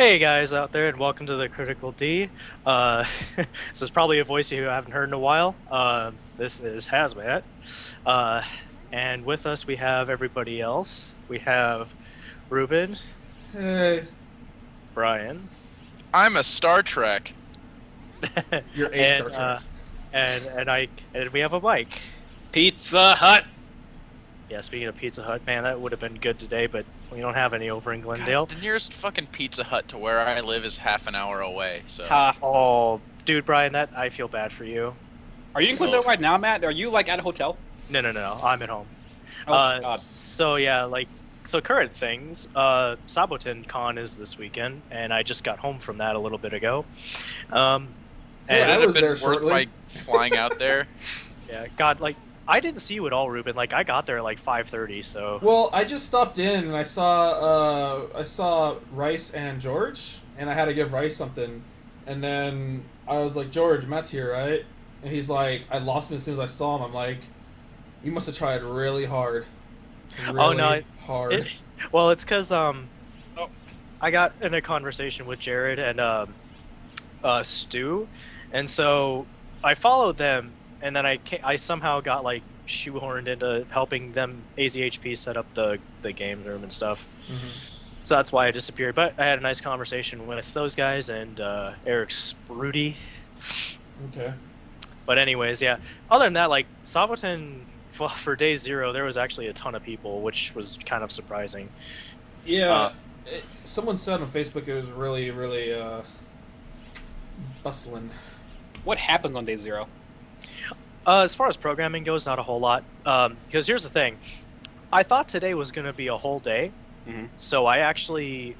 Hey guys out there, and welcome to the Critical D. This is probably a voice you haven't heard in a while. This is Hazmat. Uh, and with us we have everybody else. We have Ruben, Hey, Brian, I'm a Star Trek. you're a and Star Trek. and we have a Mike. Pizza Hut. Yeah, speaking of Pizza Hut, man, that would have been good today, but we don't have any over in Glendale. God, the nearest fucking Pizza Hut to where I live is half an hour away. So Ha. Oh, dude, Brian, that I feel bad for you. Are you in Glendale right now, Matt? Are you like at a hotel? No, I'm at home. Oh God. So yeah, so current things. Sabotin Con is this weekend, and I just got home from that a little bit ago. would Yeah, I it was have been there worth shortly. my flying out there? Yeah, God, I didn't see you at all, Ruben. I got there at 5:30. So Well, I just stopped in and I saw Rice and George, and I had to give Rice something, and then I was like, George, Matt's here, right? And he's like, I lost him as soon as I saw him. I'm like, you must have tried really hard. Oh, no, hard. well, it's because I got in a conversation with Jared and Stu, and so I followed them, and then I somehow got shoehorned into helping them AZHP set up the game room and stuff. Mhm. So that's why I disappeared. But I had a nice conversation with those guys and Eric Sprudy. Okay. But anyways, yeah. Other than that, Sabotin, well, for day zero, there was actually a ton of people, which was kind of surprising. Yeah. Someone said on Facebook it was really, really bustling. What happens on day zero? As far as programming goes, not a whole lot. Because here's the thing. I thought today was going to be a whole day. Mhm. So I actually,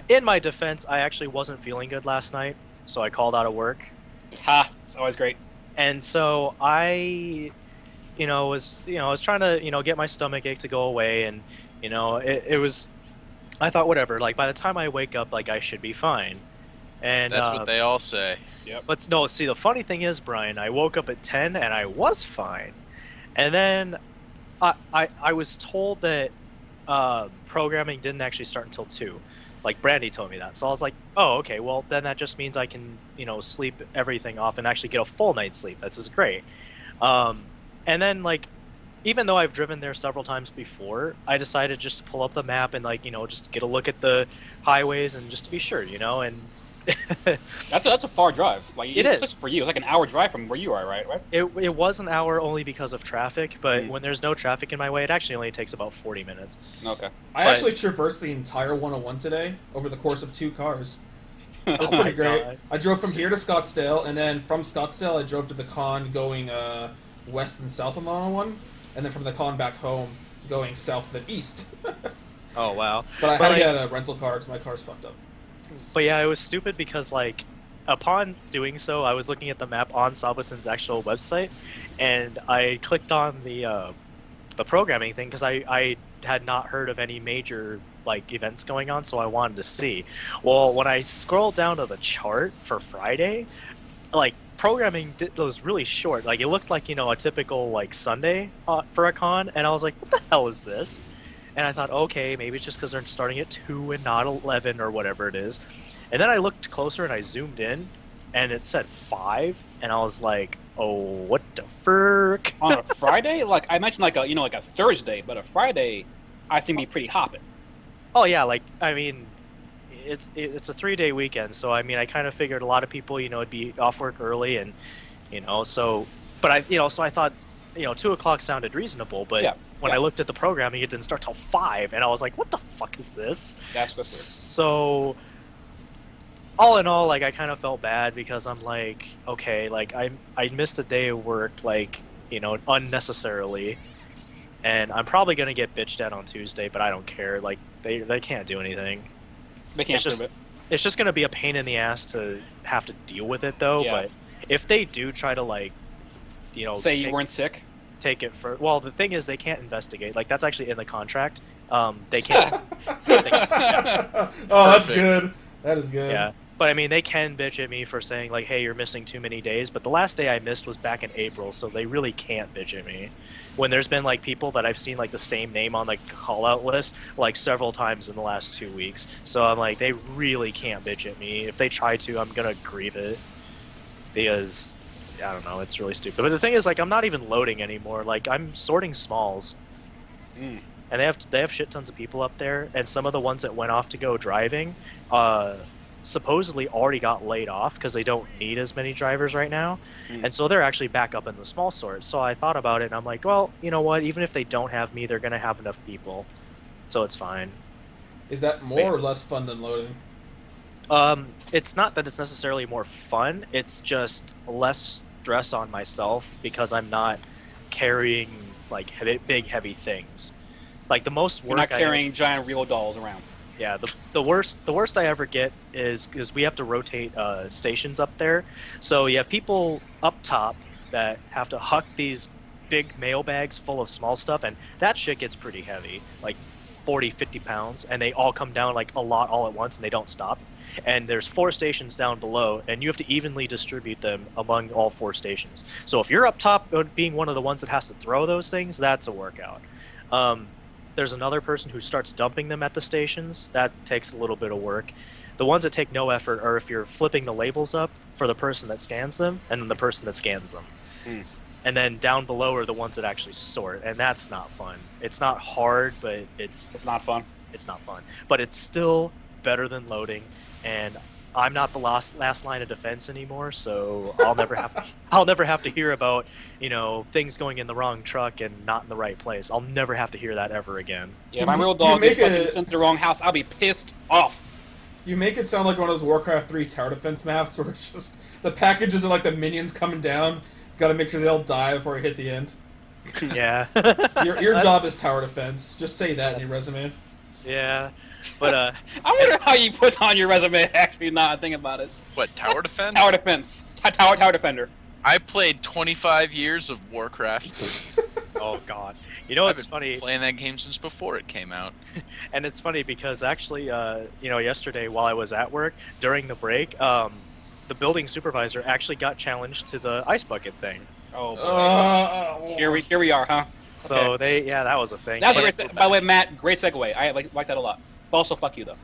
in my defense, I actually wasn't feeling good last night. So I called out of work. Ha! It's always great. And so I was trying to, get my stomach ache to go away. And, it was, I thought, whatever, by the time I wake up, I should be fine. And That's what they all say. But no, see, the funny thing is, Brian, I woke up at 10 and I was fine. And then I was told that programming didn't actually start until 2. Brandy told me that. So I was like, oh, okay, well, then that just means I can, sleep everything off and actually get a full night's sleep. This is great. And then, even though I've driven there several times before, I decided just to pull up the map and, just get a look at the highways and just to be sure, and That's a far drive. It is. Just for you. It's like an hour drive from where you are, right? It was an hour only because of traffic, but Mm. when there's no traffic in my way, it actually only takes about 40 minutes. Okay. I But- actually traversed the entire 101 today over the course of 2 cars. It was Oh my pretty great. God. I drove from here to Scottsdale, and then from Scottsdale I drove to the con going west and south on the 101, and then from the con back home going south and east. Oh, wow. But I had to like- get a rental car because my car's fucked up. But yeah, it was stupid because, upon doing so, I was looking at the map on Sabotin's actual website, and I clicked on the programming thing because I had not heard of any major events going on, so I wanted to see. Well, when I scrolled down to the chart for Friday, programming was really short. It looked like a typical Sunday for a con, and I was like, what the hell is this? And I thought, okay, maybe it's just because they're starting at 2 and not 11 or whatever it is. And then I looked closer and I zoomed in, and it said 5, and I was like, oh, what the frick? On a Friday, I mentioned, a Thursday, but a Friday, I think be pretty hopping. Oh yeah, I mean, it's a 3-day weekend, so I mean, I kind of figured a lot of people, would be off work early, and so, but so I thought, 2 o'clock sounded reasonable, but Yeah, when yeah. I looked at the programming, it didn't start till 5, and I was like, what the fuck is this? That's the So, all in all, I kind of felt bad because I'm like, okay, I missed a day of work, unnecessarily, and I'm probably gonna get bitched at on Tuesday, but I don't care. They can't do anything. They can't It's just- prove it. It's just gonna be a pain in the ass to have to deal with it, though. Yeah. But if they do try to Say you weren't sick. take it for, well, the thing is they can't investigate. That's actually in the contract. They can't. Oh, that's Perfect. good. That is good. Yeah. But I mean, they can bitch at me for saying like, "Hey, you're missing too many days." But the last day I missed was back in April, so they really can't bitch at me. When there's been like people that I've seen like the same name on the call out list like several times in the last 2 weeks, so I'm like, they really can't bitch at me. If they try to, I'm gonna grieve it because I don't know, it's really stupid. But the thing is, like, I'm not even loading anymore. Like, I'm sorting smalls. Mm. And they have shit tons of people up there, and some of the ones that went off to go driving, supposedly already got laid off because they don't need as many drivers right now, and so they're actually back up in the small sort. So I thought about it, and I'm like, well, you know what? Even if they don't have me, they're gonna have enough people, so it's fine. Is that more or less fun than loading? It's not that it's necessarily more fun. It's just less stress on myself because I'm not carrying like big heavy things. Like the most work. You're not carrying giant real dolls around. Yeah, the worst I ever get is we have to rotate stations up there. So you have people up top that have to huck these big mail bags full of small stuff, and that shit gets pretty heavy, like 40, 50 pounds, and they all come down like a lot all at once, and they don't stop. And there's 4 stations down below, and you have to evenly distribute them among all 4 stations. So if you're up top being one of the ones that has to throw those things, that's a workout. There's another person who starts dumping them at the stations. That takes a little bit of work. The ones that take no effort are if you're flipping the labels up for the person that scans them, and then the person that scans them. And then down below are the ones that actually sort, and that's not fun. It's not hard, but it's not fun. It's not fun, but it's still better than loading. And I'm not the last line of defense anymore, so I'll never have to hear about, you know, things going in the wrong truck and not in the right place. I'll never have to hear that ever again. Yeah, my real dog is fucking sent to the wrong house. I'll be pissed off. You make it sound like one of those Warcraft 3 tower defense maps where it's just the packages are like the minions coming down. Got to make sure they all die before you hit the end. Yeah. Your job is tower defense. Just say that in your resume. Yeah. But I wonder how you put on your resume. Actually, not think about it. What, tower defense? Tower defense. Tower defender. I played 25 years of Warcraft. Oh God. You know what's funny? Playing that game since before it came out. And it's funny because actually, you know, yesterday while I was at work during the break, the building supervisor actually got challenged to the ice bucket thing. Oh boy. Here we are, huh? So okay. that was a thing. That's a great by the way, Matt, great segue. I like that a lot. But also, fuck you though.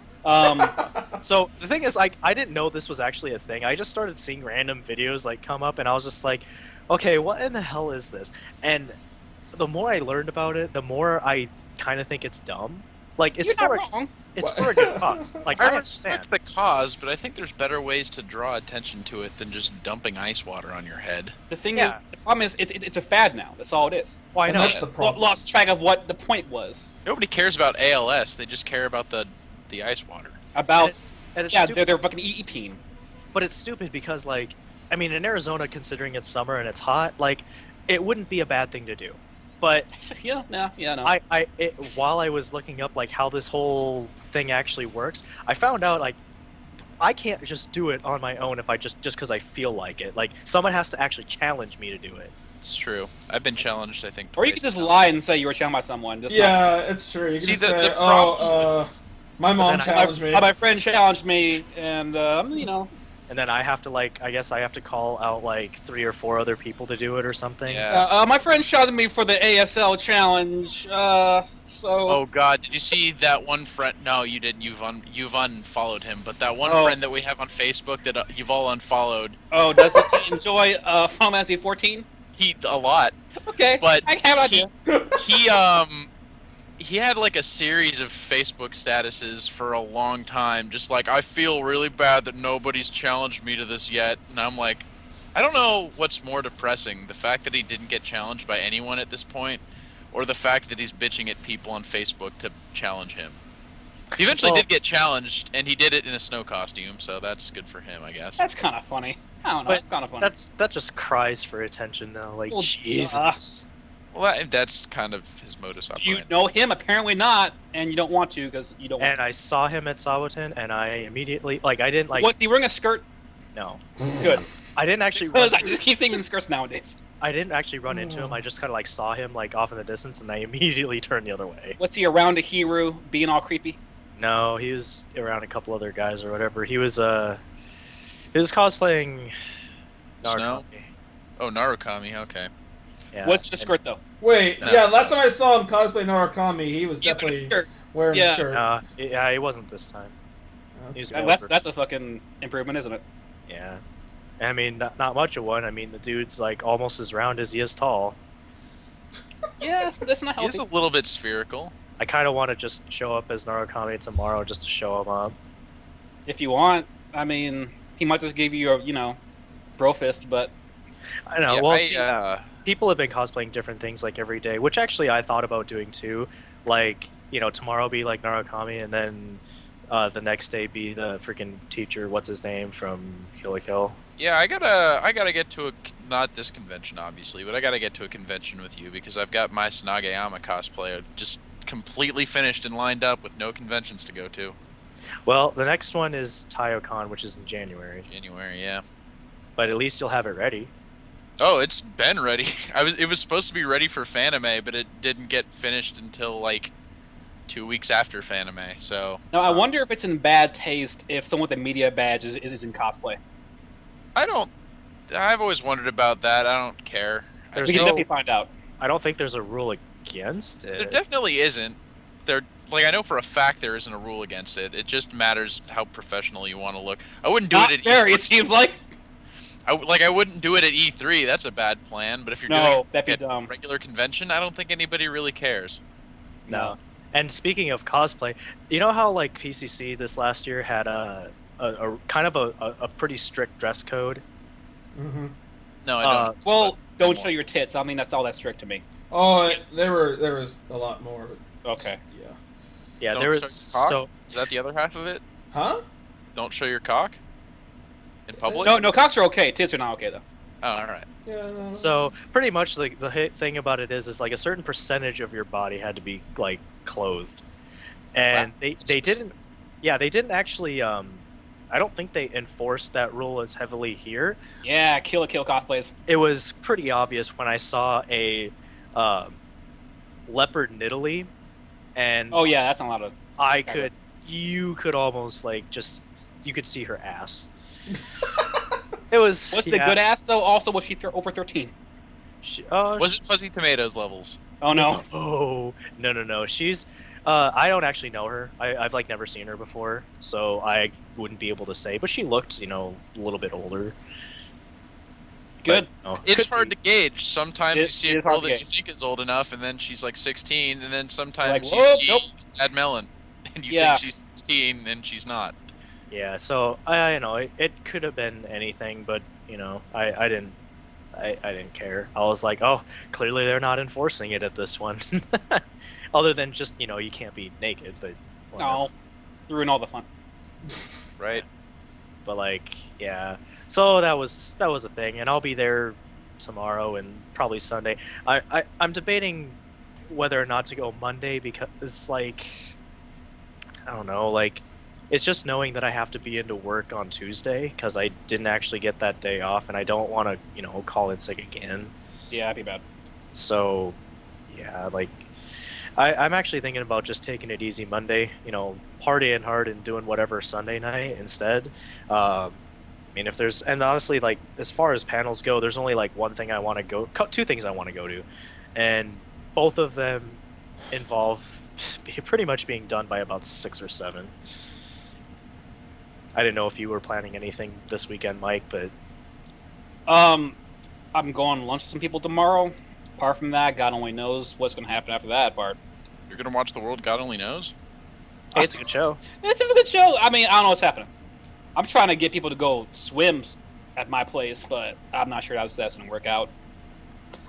So the thing is, like, I didn't know this was actually a thing. I just started seeing random videos like come up, and I was just like, okay, what in the hell is this? And the more I learned about it, the more I kind of think it's dumb. Like, it's for a good cause. Like, I understand the cause, but I think there's better ways to draw attention to it than just dumping ice water on your head. The thing is, the problem is, it's a fad now. That's all it is. Well, I know. That's the problem. Lost track of what the point was. Nobody cares about ALS. They just care about the ice water. About and it's they're fucking EEPing. But it's stupid because, like, I mean, in Arizona, considering it's summer and it's hot, like, it wouldn't be a bad thing to do. But no. While I was looking up like how this whole thing actually works, I found out like I can't just do it on my own if I just because I feel like it. Like someone has to actually challenge me to do it. It's true. I've been challenged, I think. Or you could just lie and say you were challenged by someone. It's true. You can just say, my mom challenged me. My friend challenged me, and you know. And then I have to I guess I have to call out like 3 or 4 other people to do it or something. Yeah. My friend challenged me for the ASL challenge. So. Oh God! Did you see that one friend? No, you didn't. You've unfollowed him. But that one friend that we have on Facebook that you've all unfollowed. Oh, does he enjoy Final Fantasy 14? A lot. Okay. But I have an idea. He had like a series of Facebook statuses for a long time, just like, I feel really bad that nobody's challenged me to this yet. And I'm like, I don't know what's more depressing, the fact that he didn't get challenged by anyone at this point, or the fact that he's bitching at people on Facebook to challenge him. He eventually did get challenged, and he did it in a snow costume, so that's good for him, I guess. That's kind of funny. I don't know, it's kind of funny. That just cries for attention, though. Like, Jesus. Well, that's kind of his modus operandi. You know him? Apparently not, and you don't want to because you don't want And I saw him at Sawaton, and I immediately, I didn't, Was he wearing a skirt? No. Good. I didn't actually Because I just keep seeing skirts nowadays. I didn't actually run into him, I just kind of, saw him, off in the distance, and I immediately turned the other way. Was he around a Hiru, being all creepy? No, he was around a couple other guys or whatever. He was, He was cosplaying Snow? Narukami. Oh, Narukami. Okay. Yeah. What's the skirt though? Wait, No, yeah, it's last time I awesome. saw him cosplay Narukami, he was Yeah, definitely skirt. wearing Yeah. a skirt. Yeah, he wasn't this time. That's- He's That's a fucking improvement, isn't it? Yeah. I mean, not much of one. I mean, the dude's like almost as round as he is tall. Yeah, that's not He's healthy. a little bit spherical. I kind of want to just show up as Narukami tomorrow just to show him up. If you want, I mean, he might just give you a, bro fist, but I know. Yeah, Well, I, see, people have been cosplaying different things like every day, which actually I thought about doing too. Like, tomorrow be like Narukami, and then the next day be the freaking teacher. What's his name from Kill la Kill? Yeah, I gotta get to not this convention obviously, but I gotta get to a convention with you because I've got my Sanagayama cosplay just completely finished and lined up with no conventions to go to. Well, the next one is TaioCon, which is in January. January, yeah. But at least you'll have it ready. Oh, it's been ready. It was supposed to be ready for Fanime, but it didn't get finished until like 2 weeks after Fanime. So now I wonder if it's in bad taste if someone with a media badge is in cosplay. I've always wondered about that. I don't care. There's We can no- definitely find out. I don't think there's a rule against it. There definitely isn't. I know for a fact there isn't a rule against it. It just matters how professional you want to look. I wouldn't do Not it at very, E3. it seems like. I wouldn't do it at E3. That's a bad plan. But if you're No, doing that'd it be at dumb. a regular convention, I don't think anybody really cares. No. And speaking of cosplay, you know how like PCC this last year had a kind of a pretty strict dress code? Mm-hmm. No, I Uh, don't. Well, but- don't show your tits. I mean, that's all that strict to me. Oh, there was a lot more. But Okay. yeah. Yeah, Don't there was show your cock? so Is that the other half of it? Huh? Don't show your cock in public. No, cocks are okay. Tits are not okay though. Oh, all right. Yeah. No. so pretty much like the thing about it is like a certain percentage of your body had to be like clothed, and Wow. they didn't. Yeah, they didn't actually. I don't think they enforced that rule as heavily here. Yeah, Kill la Kill cosplays. It was pretty obvious when I saw a leopard Nidalee, and Oh yeah, that's not allowed to. you could almost like you could see her ass. It was. What's the good ass though? Also, was she over 13? Was it Fuzzy Tomatoes levels? Oh no. Oh no. She's. I don't actually know her. I've like never seen her before, so I wouldn't be able to say. But she looked, a little bit older. Good. But, It's could hard be. to gauge. Sometimes It- you see it a is hard girl to that you gauge. think is old enough, and then she's like 16, and then sometimes Like, you whoop, see nope. Sad Melon, and you Yeah. think she's 16, and she's not. Yeah. So it could have been anything, but I didn't. I didn't care. I was like, oh, clearly they're not enforcing it at this one. Other than just you can't be naked, but whatever. No. Ruin all the fun. Right? But like, yeah. So that was a thing, and I'll be there tomorrow and probably Sunday. I'm debating whether or not to go Monday because it's like, I don't know, like it's just knowing that I have to be into work on Tuesday because I didn't actually get that day off, and I don't want to call in sick again. Yeah, that'd be bad. So yeah, like I'm actually thinking about just taking it easy Monday, partying hard and doing whatever Sunday night instead. I mean, if there's, and honestly, like as far as panels go, there's only like one thing I want to go, two things I want to go to, and both of them involve pretty much being done by about 6 or 7. I didn't know if you were planning anything this weekend, Mike, but I'm going to lunch with some people tomorrow. Apart from that, God only knows what's going to happen after that part. You're gonna watch The World God Only Knows? hey, it's a good show. It's a good show. I mean, I don't know what's happening. I'm trying to get people to go swim at my place, but I'm not sure how that's going to work out.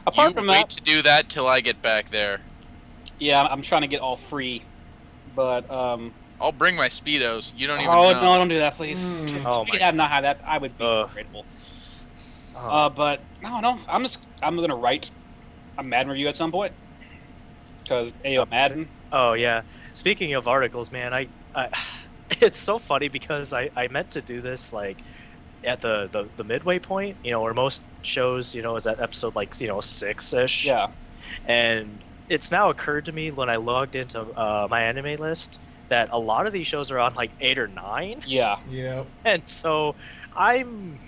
Apart You from wait that, to do that till I get back there. yeah, I'm trying to get all free. But, I'll bring my Speedos. You don't even oh, know. no, don't do that, please. Mm. Just, Oh if we my could have not had that, I would be so Ugh. grateful. Oh, But, I don't know. I'm going to write a Madden review at some point. Because, Madden. oh yeah. Speaking of articles, man, I it's so funny because I meant to do this like at the midway point, where most shows, is at episode like 6-ish. Yeah. And it's now occurred to me when I logged into my anime list that a lot of these shows are on like 8 or 9, Yeah. Yep. and so I'm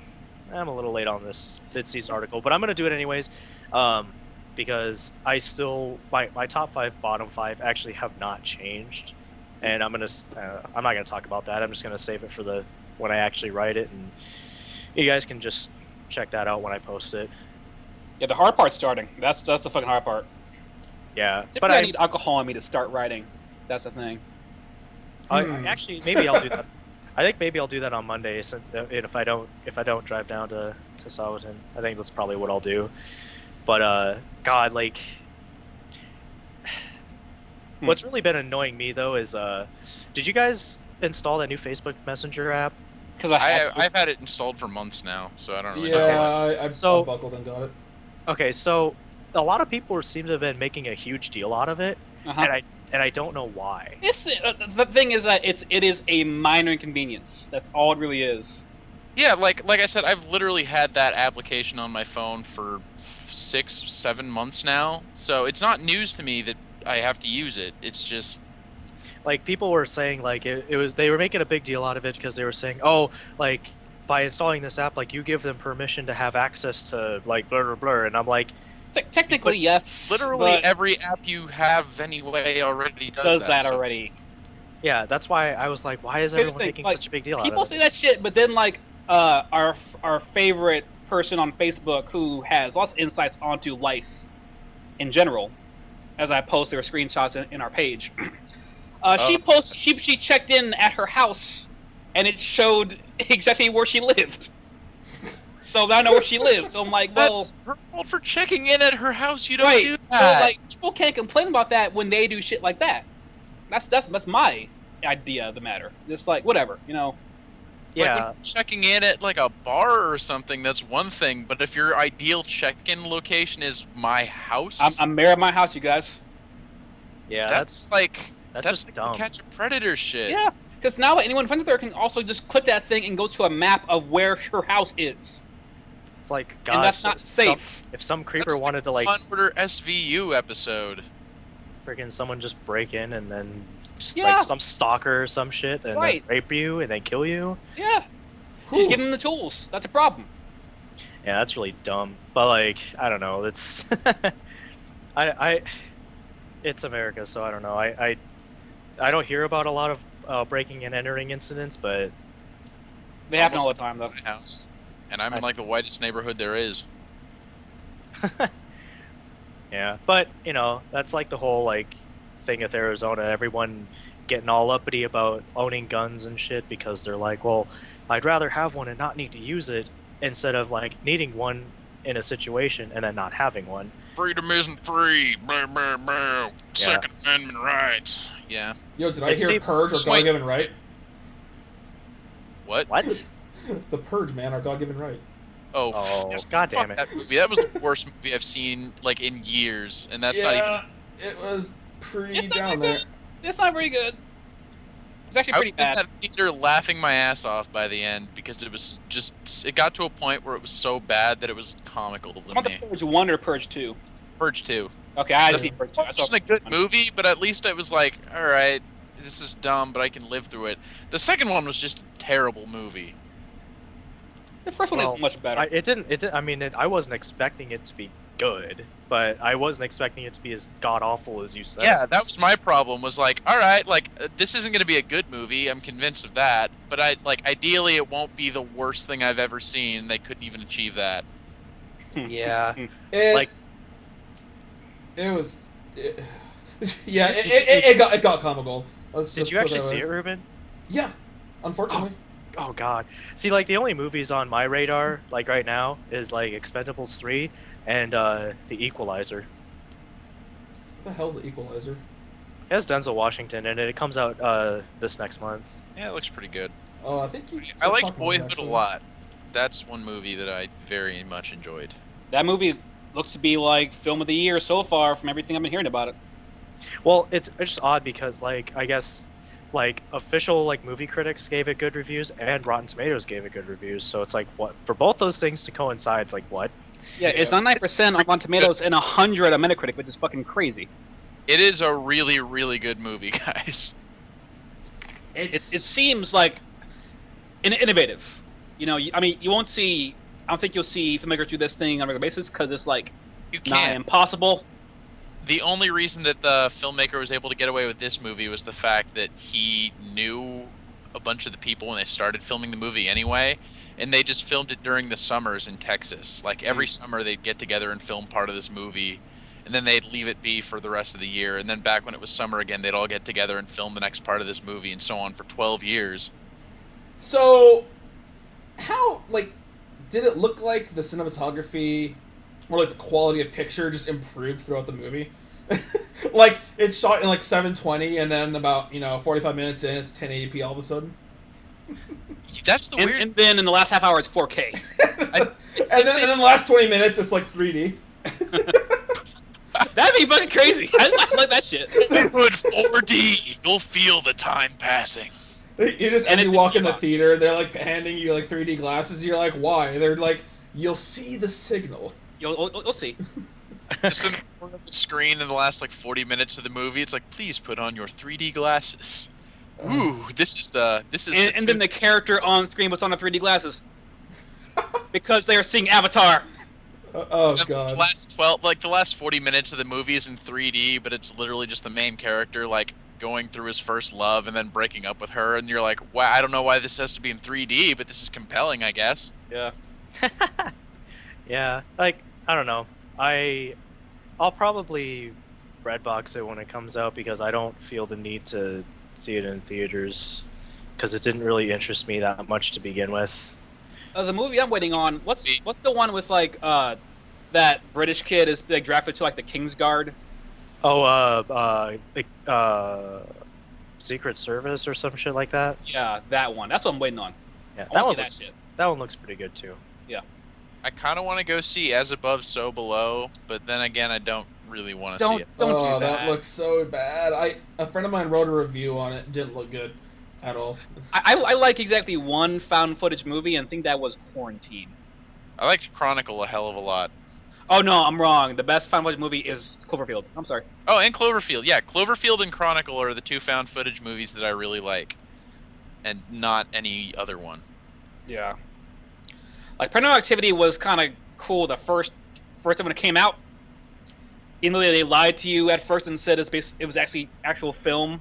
a little late on this mid-season article, but I'm gonna do it anyways, because I still my top 5, bottom 5 actually have not changed, and I'm not gonna talk about that. I'm just gonna save it for when I actually write it, and you guys can just check that out when I post it. Yeah, the hard part's starting. That's the fucking hard part. Yeah, Typically, but I need alcohol in me to start writing. That's the thing. Actually, maybe I'll do that. I think maybe I'll do that on Monday, since if I don't drive down to Salvaton. I think that's probably what I'll do. But God, like, what's really been annoying me though is did you guys install that new Facebook Messenger app? Because I've had it installed for months now, so I don't really know. Yeah, I've So- unbuckled and got it. Okay, so a lot of people seem to have been making a huge deal out of it, Uh-huh. and I don't know why. It's the thing is that it is a minor inconvenience. That's all it really is. Yeah, like I said, I've literally had that application on my phone for 6-7 months now, so it's not news to me that I have to use it. It's just Like, people were saying, like, they were making a big deal out of it because they were saying, oh, like, by installing this app, like, you give them permission to have access to, like, blur, blur, blur. And I'm like, Technically, But yes. literally but every app you have anyway already does that so- already. yeah, that's why I was like, why is Here's the everyone thing, making like, such a big deal out People of say it? that shit, but then like our favorite person on Facebook who has lots of insights onto life in general, as I post their screenshots in our page. She checked in at her house, and it showed exactly where she lived. So now I know where she lives. So I'm like, well, That's her fault for checking in at her house. You don't right. do So that. like, people can't complain about that when they do shit like that. That's my idea of the matter. Just like whatever, you know. Like, when Yeah, you're checking in at like a bar or something, that's one thing. But if your ideal check-in location is my house, I'm mayor of my house, you guys. yeah, that's like that's that's just like dumb. catch a predator shit. Yeah, because now anyone friends with her can also just click that thing and go to a map of where her house is. It's like, And gosh, that's not safe. if some creeper That's wanted to, like like, a Fun Order SVU episode. freaking someone just break in and then, just, Yeah. like, some stalker or some shit, and Right. then rape you and then kill you. Yeah, she's giving them the tools. That's a problem. Yeah, that's really dumb. But, like, I don't know. It's it's America, so I don't know. I don't hear about a lot of breaking and entering incidents, but They happen all Almost the time, though. My house, and I'm in like the whitest neighborhood there is. yeah. But you know, that's like the whole like thing with Arizona. Everyone getting all uppity about owning guns and shit because they're like, well, I'd rather have one and not need to use it instead of like needing one in a situation and then not having one. Freedom isn't free. Blah, blah, blah. Second Amendment rights. Yeah. Yo, did I It's hear safe- Purge or God Wait. Given Right? What? What? The Purge, man, or God Given Right. Oh, Oh, f- God fuck damn it. That movie. That was the worst movie I've seen like in years, and that's not even. It was pretty It's not down very there. good. It's not very good. It's actually I pretty was in bad. that theater laughing my ass off by the end because it was just. It got to a point where it was so bad that it was comical to Want me. the Purge 1 or Purge 2? Purge 2. Okay, I The see Purge 2. I It saw wasn't a Purge good 1. movie, but at least I was like, all right, this is dumb, but I can live through it. The second one was just a terrible movie. The first one Well, is much better. It didn't. I mean, I wasn't expecting it to be good, but I wasn't expecting it to be as god awful as you said. Yeah, that was my problem. Was like, all right, like this isn't going to be a good movie. I'm convinced of that. But ideally, it won't be the worst thing I've ever seen. They couldn't even achieve that. Yeah. It, Like- it was. Yeah, it got comical. Let's Did just you put actually that see way. it, Ruben? Yeah, unfortunately. Oh God. See, like the only movies on my radar, like right now, is like Expendables 3 and The Equalizer. What the hell's the Equalizer? It has Denzel Washington in it. It comes out this next month. Yeah, it looks pretty good. Oh, I think you. I were liked talking about it, Boyhood a actually. lot. That's one movie that I very much enjoyed. That movie looks to be like film of the year so far from everything I've been hearing about it. Well, it's just odd because like I guess like official like movie critics gave it good reviews and Rotten Tomatoes gave it good reviews. So it's like what for both those things to coincide, it's like what? Yeah, it's 99% on Rotten Tomatoes and 100 on Metacritic, which is fucking crazy. It is a really, really good movie, guys. it seems like innovative. You know, I mean, you won't see. I don't think you'll see filmmakers do this thing on a regular basis because it's like You not can't. impossible. The only reason that the filmmaker was able to get away with this movie was the fact that he knew a bunch of the people when they started filming the movie anyway, and they just filmed it during the summers in Texas. Like every summer they'd get together and film part of this movie, and then they'd leave it be for the rest of the year, and then back when it was summer again, they'd all get together and film the next part of this movie, and so on for 12 years. So, how, like, did it look like the cinematography or, like, the quality of picture just improved throughout the movie? Like, it's shot in, like, 720, and then about, 45 minutes in, it's 1080p all of a sudden? That's the weird... And then in the last half hour, it's 4K. and then the last 20 minutes, it's, like, 3D. That'd be fucking crazy. I like that shit. Good 4D. You'll feel the time passing. You just, And as you it's walk in the shots. theater, they're, like, handing you, like, 3D glasses, you're like, why? They're like, you'll see the signal. You'll see. Just in the corner of the screen in the last, like, 40 minutes of the movie, it's like, please put on your 3D glasses. Ooh, this is And then the character on screen puts on the 3D glasses. Because they are seeing Avatar. Oh, The God. last 40 minutes of the movie is in 3D, but it's literally just the main character, like, going through his first love and then breaking up with her, and you're like, wow, I don't know why this has to be in 3D, but this is compelling, I guess. Yeah. Yeah, like, I don't know. I'll probably Redbox it when it comes out because I don't feel the need to see it in theaters because it didn't really interest me that much to begin with. The movie I'm waiting on. What's the one with like that British kid is like drafted to like the Kingsguard? Oh, Secret Service or some shit like that. Yeah, that one. That's what I'm waiting on. Yeah, I want to see that that shit. that one looks pretty good too. I kind of want to go see As Above, So Below, but then again, I don't really want to see it. Don't Oh, do that. looks so bad. A friend of mine wrote a review on it. Didn't look good at all. I like exactly one found footage movie and think that was Quarantine. I liked Chronicle a hell of a lot. Oh no, I'm wrong. The best found footage movie is Cloverfield. I'm sorry. Oh, and Cloverfield. Yeah, Cloverfield and Chronicle are the two found footage movies that I really like, and not any other one. Yeah. Like Paranormal Activity was kind of cool the first time when it came out. Even though they lied to you at first and said it was actually actual film.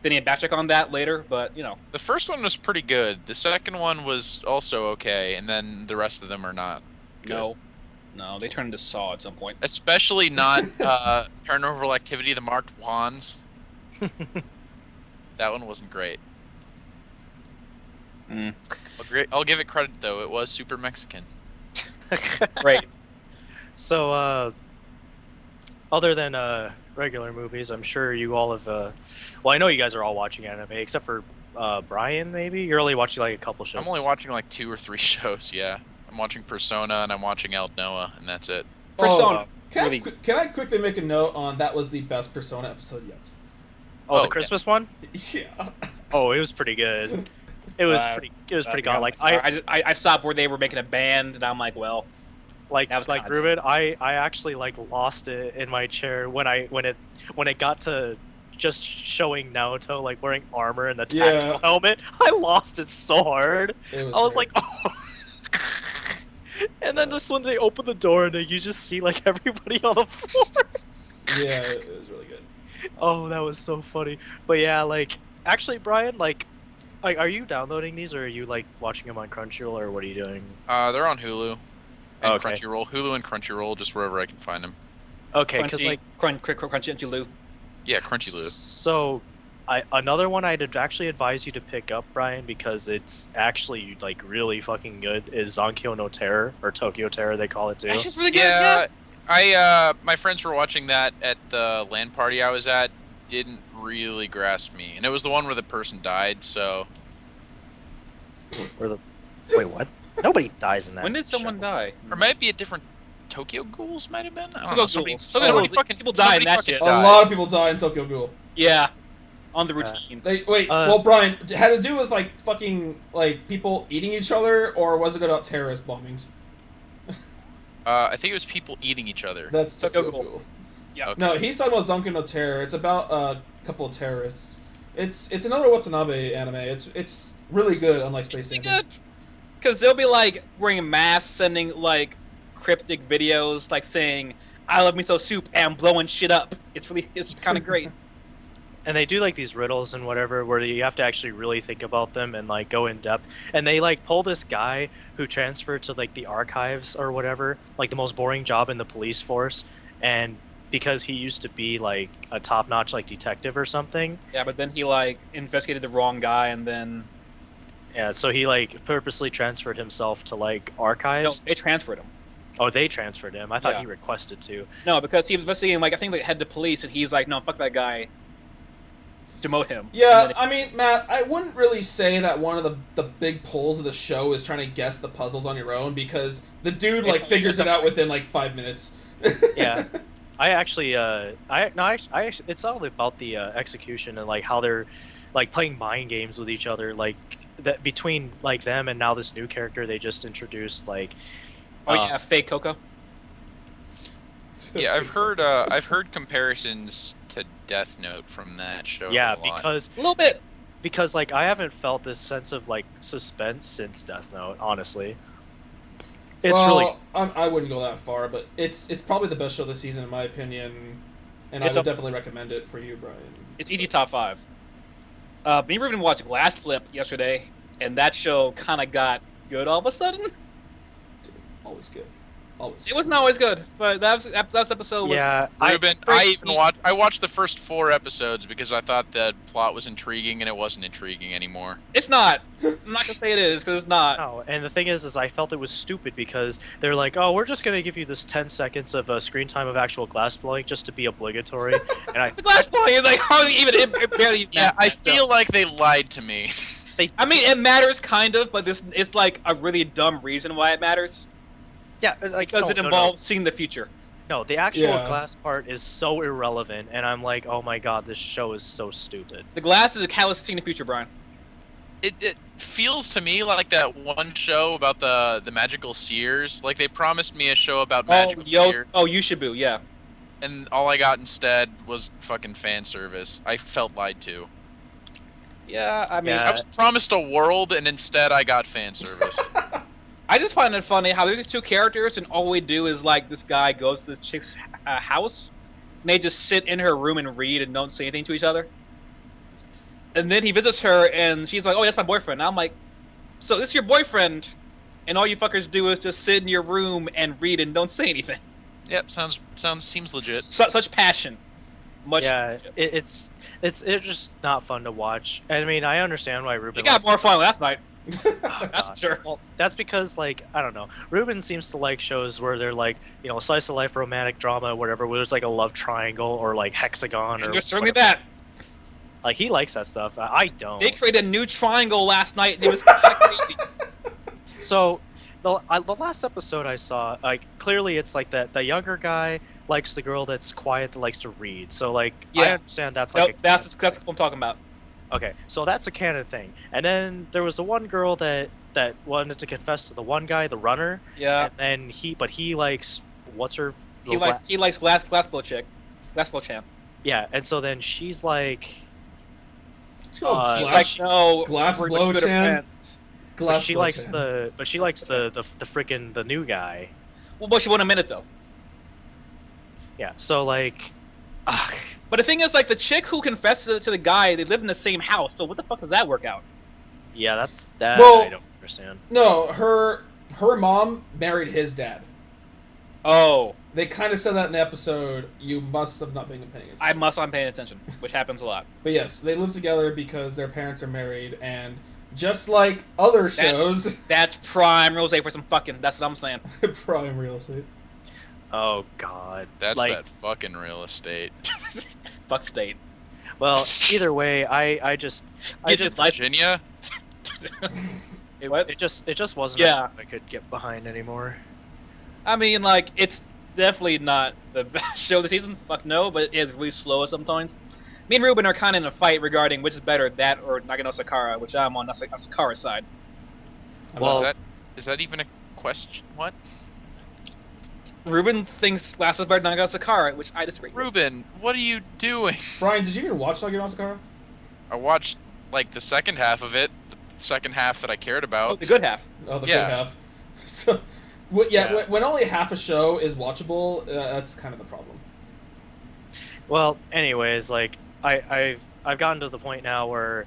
Then you had backcheck on that later, but you know. The first one was pretty good. The second one was also okay, and then the rest of them are not good. No, they turned into Saw at some point. Especially not Paranormal Activity, the marked wands. That one wasn't great. Mm. I'll give it credit, though. It was super Mexican. Right. So, other than regular movies, I'm sure you all have. Well, I know you guys are all watching anime, except for Brian. Maybe you're only watching like a couple shows. I'm only watching like 2 or 3 shows, yeah. I'm watching Persona, and I'm watching El Noah, and that's it. Persona. Can I quickly make a note on that was the best Persona episode yet? Oh, the yeah. Christmas one. Yeah. Oh, it was pretty good. It was pretty. It was pretty good. Like I stopped where they were making a band, and I'm like, well, like that was kinda Ruben, I actually like lost it in my chair when it got to just showing Naoto like wearing armor and the tactical helmet. I lost it so hard. I was like, oh. And then just when they open the door and you just see like everybody on the floor. Yeah, it was really good. Oh, that was so funny. But yeah, like actually, Brian, like are you downloading these or are you like watching them on Crunchyroll or what are you doing? They're on Hulu and Okay. Crunchyroll. Hulu and Crunchyroll, just wherever I can find them. Okay, because like Crunchy Lou. Yeah, Crunchyroll. So, another one I'd actually advise you to pick up, Brian, because it's actually like really fucking good. Is Zonkyo no Terror or Tokyo Terror? They call it too. That's just really good. Yeah, I my friends were watching that at the LAN party I was at. Didn't really grasp me, and it was the one where the person died. So, Wait, what? Nobody dies in that. When did someone show. die? or might be a different Tokyo Ghouls might have been. I don't Tokyo know. Ghouls. Somebody Tokyo Ghouls. fucking People die in somebody that fucking shit. A died. lot of people die in Tokyo Ghoul. Yeah, on the routine. Wait, well, Brian, had it to do with like fucking like people eating each other, or was it about terrorist bombings? I think it was people eating each other. That's Tokyo Tokyo Ghoul. Yeah. Okay. No, he's talking about Zonken no Terror. It's about a couple of terrorists It's another Watanabe anime. It's really good, unlike Space It's pretty Dancer. good. Because they'll be like wearing masks, sending like cryptic videos, like saying "I love miso soup" and blowing shit up. It's kind of great. And they do like these riddles and whatever where you have to actually really think about them and like go in depth. And they like pull this guy who transferred to like the archives or whatever, like the most boring job in the police force, and because he used to be like a top-notch like detective or something. Yeah, but then he like investigated the wrong guy, and then Yeah, so he like purposely transferred himself to like no, archives. they transferred him. Oh, they transferred him. I thought Yeah. he requested to. No, because he was investigating like I think like head to police, and he's like, no, fuck that guy. Demote him. Yeah, And then- I mean, Matt, I wouldn't really say that one of the big pulls of the show is trying to guess the puzzles on your own, because the dude like figures it out within like 5 minutes. Yeah. I actually, it's all about the execution and like how they're like playing mind games with each other, like that between like them and now this new character they just introduced, like. oh yeah, fake Coco. Yeah, I've heard comparisons to Death Note from that show. Yeah, a lot. A little bit. because like I haven't felt this sense of like suspense since Death Note, honestly. It's really. I wouldn't go that far, but it's probably the best show this season in my opinion, and It's I would a- definitely recommend it for you, Brian. It's easy top 5. Me and Ruben watched Glass Flip yesterday, and that show kind of got good all of a sudden. Dude, always good. Always. It wasn't always good, but that episode was. Yeah, Ruben, I watched the first 4 episodes because I thought the plot was intriguing and it wasn't intriguing anymore. It's not. I'm not gonna say it is because it's not. No, and the thing is I felt it was stupid because they're like, oh, we're just gonna give you this 10 seconds of screen time of actual glass blowing just to be obligatory, and I. The glass blowing is like hardly even it barely. Yeah, I matters. feel like they lied to me. I mean, it matters kind of, but this it's like a really dumb reason why it matters Yeah, like because no, it no, no. involves seeing the future. No, the actual Yeah. glass part is so irrelevant, and I'm like, oh my god, this show is so stupid. The glass is a catalyst to seeing the future, Brian. It feels to me like that one show about the magical seers. Like they promised me a show about magical seers, Yushibu, yeah. and all I got instead was fucking fan service. I felt lied to. Yeah, I mean, Yeah. I was promised a world, and instead I got fan service. I just find it funny how there's these 2 characters, and all we do is like this guy goes to this chick's house, and they just sit in her room and read and don't say anything to each other. And then he visits her, and she's like, "Oh, that's my boyfriend." And I'm like, "So this is your boyfriend, and all you fuckers do is just sit in your room and read and don't say anything." Yep, seems legit. Such passion. Much. Yeah, it's just not fun to watch. I mean, I understand why Ruben. We got likes more fun last night. Oh, That's God. sure. Well, that's because, like, I don't know. Ruben seems to like shows where they're like, you know, slice of life romantic drama or whatever, where there's like a love triangle or like hexagon or. And there's certainly whatever. that. Like he likes that stuff. I don't. They created a new triangle last night, and it was kind of crazy. So, the last episode I saw, like, clearly it's like that the younger guy likes the girl that's quiet that likes to read. So, like, I Yeah. understand that's No, like. that's what I'm talking about. Okay, so that's a canon thing. And then there was the one girl that wanted to confess to the one guy, the runner. Yeah. And then he likes what's her. He likes glass blow chick, glass blow champ. Yeah, and so then she's like. Let's go He's glass, Like no, glass we're blow good chan? friends. glass But she blow likes chan. the freaking the new guy. Well, but she won a minute though. Yeah, so like. Ugh. But the thing is, like the chick who confessed to the guy, they live in the same house. So what the fuck does that work out? Yeah, that's that Well- I don't understand. No, her mom married his dad. Oh, They kind of said that in the episode. You must have not been paying attention. I'm paying attention, which happens a lot. But yes, they live together because their parents are married, and just like other shows, That's prime rose for some fucking. That's what I'm saying. prime real estate. Oh God. That's like, that fucking real estate. Fuck state. Well, either way, I just Get this license. Virginia? What? it just wasn't Yeah. a show I could get behind anymore. I mean, like it's definitely not the best show of the season. Fuck no, but it is really slow sometimes. Me and Ruben are kind of in a fight regarding which is better, that or Nagano Sakara, which I'm on Sakara's side. Well, is that even a question? What? Ruben thinks Last is better than Nagano Sakara, which I disagree with. Ruben, what are you doing? Brian, did you even watch Nagano Sakara? I watched like the second half of it, the second half that I cared about. Oh, the good half. Oh, the Yeah. good half. So, Yeah. when only half a show is watchable, that's kind of the problem. Well, anyways, like I've gotten to the point now where,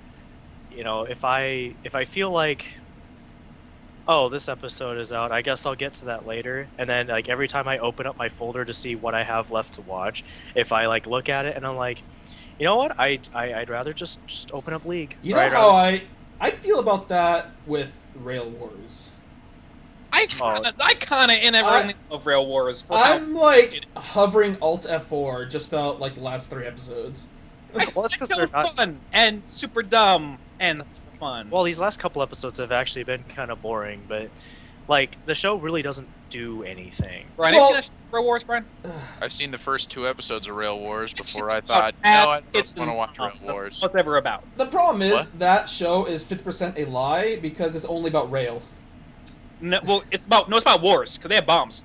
if I feel like, oh, this episode is out, I guess I'll get to that later. And then like every time I open up my folder to see what I have left to watch, if I like look at it and I'm like, you know what, I'd rather just open up League. You Or know I'd how rather I feel about that with Rail Wars. I kind of in everything of Rail Wars. For how I'm like it is. hovering Alt F4 just about like the last 3 episodes. Well, it's 'cause It's they're so not- fun and super dumb and fun. Well, these last couple episodes have actually been kind of boring, but like the show really doesn't do anything. Brian, well- have you seen Rail Wars, Brian? I've seen the first 2 episodes of Rail Wars before I It's thought, about no, I kids don't want to watch and Rail stuff. Wars. That's what it's ever about. The problem is What? that show is 50% a lie because it's only about rail. No, well, it's about wars because they have bombs.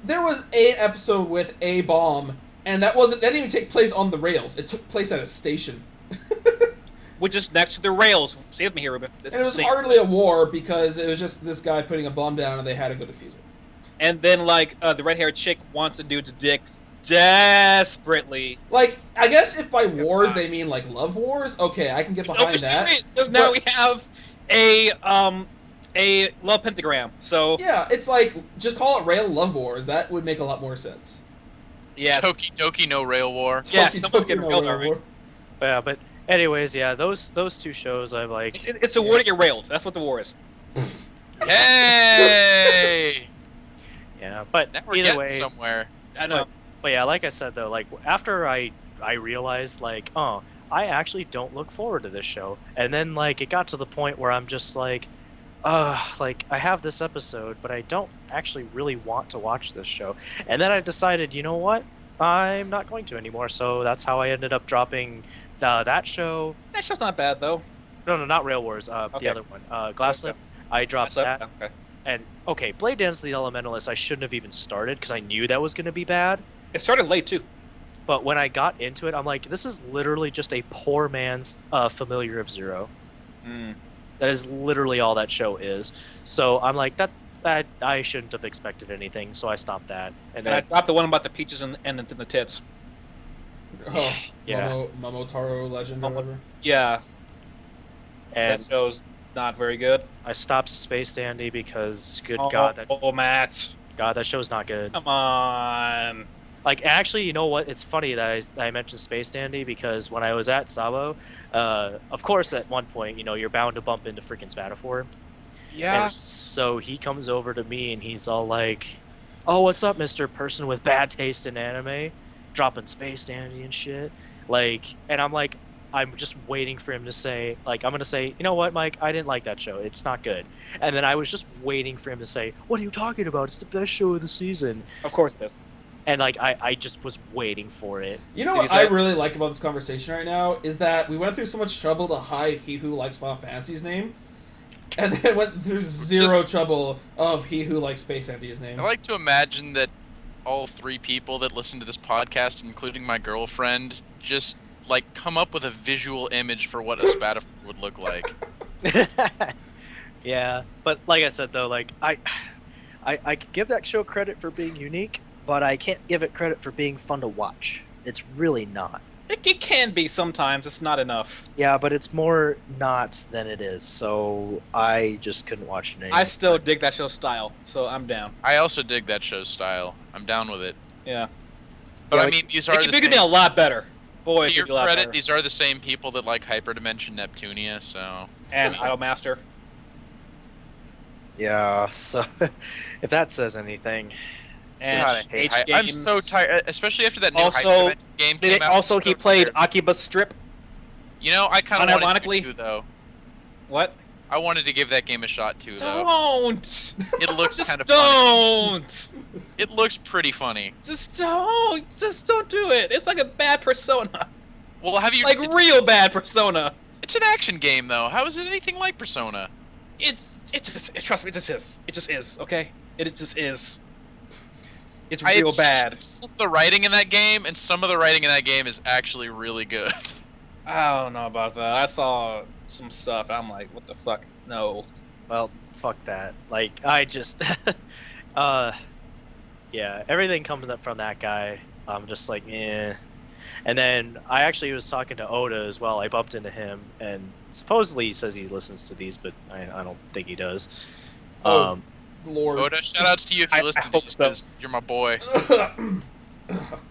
There was an episode with a bomb, and that didn't even take place on the rails. It took place at a station. Which is next to the rails. Save me here, Ruben. This And it is was safe. hardly a war because it was just this guy putting a bomb down and they had to go defuse it. And then, like, the red-haired chick wants the dude's dick desperately. Like, I guess if by wars they mean like love wars, okay, I can get behind that. Because now But- we have a love pentagram. So Yeah, it's like, just call it rail love wars. That would make a lot more sense. yeah, Toki Doki no Rail War. Yeah, Toki someone's Toki getting no railed rail already. war. Yeah, but anyways, yeah, those 2 shows I'm like, it's a war to get railed. That's what the war is. Hey! yeah, but Now we're either getting way, somewhere. I know. but yeah, like I said though, like after I realized like, oh, I actually don't look forward to this show, and then like it got to the point where I'm just like I have this episode, but I don't actually really want to watch this show. And then I decided, you know what? I'm not going to anymore. So that's how I ended up dropping that show. That show's not bad though. No, not Rail Wars. Okay. The other one, Glassslip. I dropped that. Okay. And okay, Blade Dance of the Elementalist, I shouldn't have even started because I knew that was going to be bad. It started late too. But when I got into it, I'm like, this is literally just a poor man's Familiar of Zero. Mm. That is literally all that show is. So I'm like, that I shouldn't have expected anything. So I stopped that. And I dropped the one about the peaches and the tits. Oh, Yeah. Momotaro Legend or whatever. Yeah, and that show's not very good. I stopped Space Dandy because, good oh, God, Matt, that show's not good. come on. Like, actually, you know what? It's funny that I mentioned Space Dandy because when I was at Sabo, of course, at one point, you're bound to bump into freaking Spatafor. Yeah. And so he comes over to me and he's all like, "Oh, what's up, Mr. Person with bad taste in anime? Dropping Space Dandy and shit." Like, and I'm like, I'm just waiting for him to say, like, I'm gonna say, "You know what, Mike? I didn't like that show. It's not good." And then I was just waiting for him to say, "What are you talking about? It's the best show of the season." Of course it is. And like, I just was waiting for it. You know Did what he I say- really like about this conversation right now is that we went through so much trouble to hide He Who Likes Final Fantasy's name, and then went through zero trouble of He Who Likes Space Dandy's name. I like to imagine that all 3 people that listen to this podcast, including my girlfriend, just like come up with a visual image for what a Spatafor would look like. Yeah, but like I said though, like I could give that show credit for being unique, but I can't give it credit for being fun to watch. It's really not. It can be sometimes. It's not enough. Yeah, but it's more not than it is, so I just couldn't watch it anymore. I still dig that show's style, so I'm down. I also dig that show's style. I'm down with it. Yeah. But Yeah, I like- mean, these It are the could be a same, lot better. Boy, to it your could be a lot credit, better. these are the same people that like Hyperdimension Neptunia, so... And Idolmaster. Yeah, so if that says anything. And God, I hate H I'm so Games. tired, especially after that new Also, Hyperdimension game Did came it out. also I'm so he played tired. Akiba's Strip? You know, I kind of wanted unironically- to though. What? I wanted to give that game a shot too, though. Don't! It looks Just kind of funny. don't! It looks pretty funny. Just don't! Just don't do it! It's like a bad Persona. Well, have you? Like it's, real bad Persona. it's an action game, though. How is it anything like Persona? Trust me, it just is. It just is, okay? It just is. It's I real have bad. Some of the writing in that game, and some of the writing in that game is actually really good. I don't know about that. I saw some stuff. I'm like, what the fuck? No. Well, fuck that. Like, I just, uh, yeah, everything comes up from that guy. I'm just like, eh. And then I actually was talking to Oda as well. I bumped into him, and supposedly he says he listens to these, but I don't think he does. Oh. Lord. Oda, shoutouts to you if you I listen to hope these, so. 'cause you're my boy.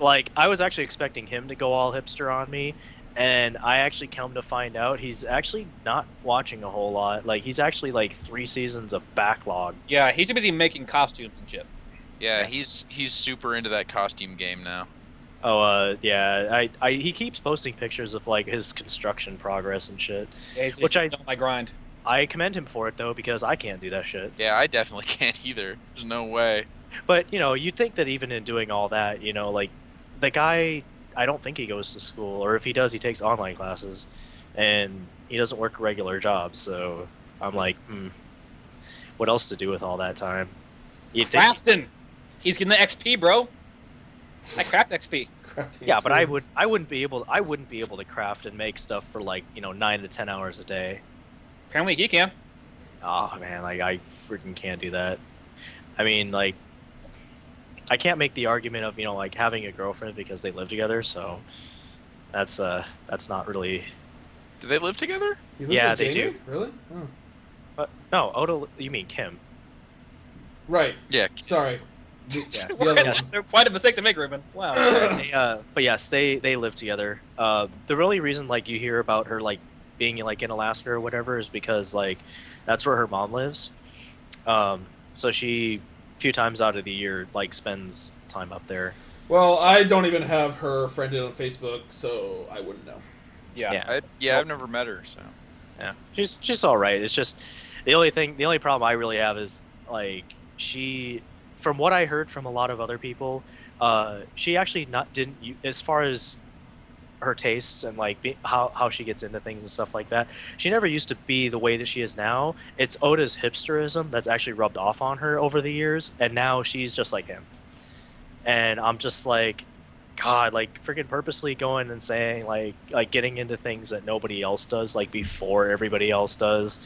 Like, I was actually expecting him to go all hipster on me, and I actually come to find out he's actually not watching a whole lot. Like, he's actually like 3 seasons of backlog. Yeah, he's too busy making costumes and shit. Yeah, he's super into that costume game now. Oh, yeah, he keeps posting pictures of like his construction progress and shit. Yeah, he's Which on my grind. I commend him for it though, because I can't do that shit. Yeah, I definitely can't either. There's no way. But, you know, you'd think that even in doing all that, you know, like, the guy, I don't think he goes to school, or if he does, he takes online classes, and he doesn't work a regular job, so I'm like, what else to do with all that time? You'd think, Crafting. He's getting the XP, bro. I craft XP. Crafting yeah, but I experience. wouldn't be able to craft and make stuff for like, you know, 9 to 10 hours a day. Apparently he can. Oh man, like I freaking can't do that. I mean, like, I can't make the argument of, you know, like having a girlfriend because they live together, so that's not really. Do they live together? He lives Yeah, with they Jamie? do. Really? Oh. But no, Oda, you mean Kim? Right. Yeah. Sorry. Yeah. The other one. Yes. Quite a mistake to make, Ruben. Wow. But yes, they live together. The really reason like you hear about her like being like in Alaska or whatever is because like that's where her mom lives. So she a few times out of the year like spends time up there. Well, I don't even have her friended on Facebook, so I wouldn't know. Yeah. I've never met her, so. Yeah, she's all right. It's just the only problem I really have is like she, from what I heard from a lot of other people, she actually didn't as far as her tastes and like how she gets into things and stuff like that. She never used to be the way that she is now. It's Oda's hipsterism that's actually rubbed off on her over the years, and now she's just like him. And I'm just like, God, like freaking purposely going and saying like getting into things that nobody else does, like before everybody else does,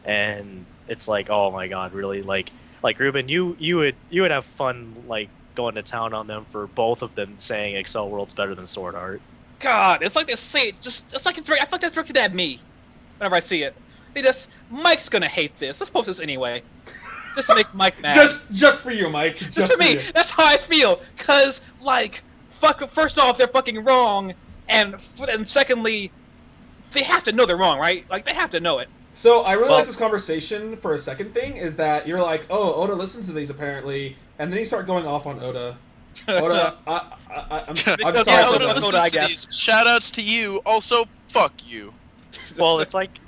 and it's like, oh my God, really, like Ruben, you would have fun like going to town on them for both of them saying Excel World's better than Sword Art. God, it's like they say it. It's like I feel like that's directed at me. Whenever I see it, Mike's gonna hate this. Let's post this anyway. Just to make Mike mad. Just for you, Mike. Just for me. you. That's how I feel. Cause like, first off, they're fucking wrong, and secondly, they have to know they're wrong, right? Like they have to know it. So I really like this conversation for a second thing, is that you're like, oh, Oda listens to these apparently, and then you start going off on Oda. Oda, I'm sorry. Yeah, for Oda that. listens Listens I to guess. these. Shoutouts to you. Also, fuck you. Well, it's like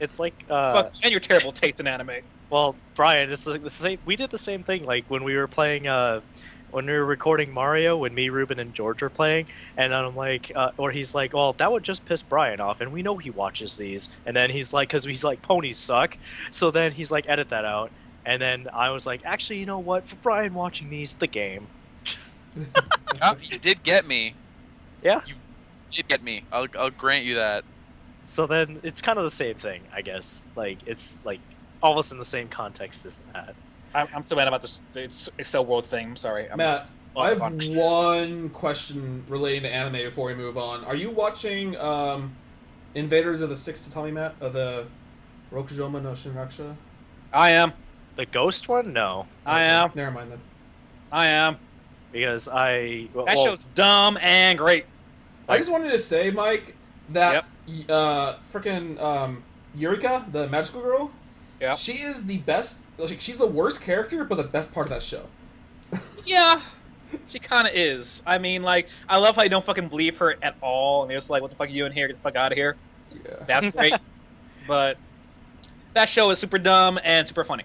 Fuck, and your terrible taste in anime. well, Brian, it's like the same. We did the same thing like when we were playing when we were recording Mario, when me, Ruben, and George were playing, and I'm like, or he's like, well, that would just piss Brian off, and we know he watches these, and then he's like, because he's like, ponies suck, so then he's like, edit that out, and then I was like, actually, you know what, for Brian watching these, the game. You did get me. Yeah. You did get me. I'll grant you that. So then it's kind of the same thing, I guess. Like it's like almost in the same context as that. I'm so mad about this Excel World thing. I'm sorry. Matt, I have one question relating to anime before we move on. Are you watching Invaders of the Six Tatami, Matt? The Rokujoma no Shinrakusha? I am. The ghost one, no, I am. Never mind then. I am. because That show's dumb and great. I just wanted to say, Mike, that freaking Eureka, the magical girl, Yep. she is the best. Like, she's the worst character, but the best part of that show. Yeah, she kind of is. I mean, like, I love how you don't fucking believe her at all, and they're just like, "What the fuck are you in here? Get the fuck out of here." Yeah. That's great. But that show is super dumb and super funny,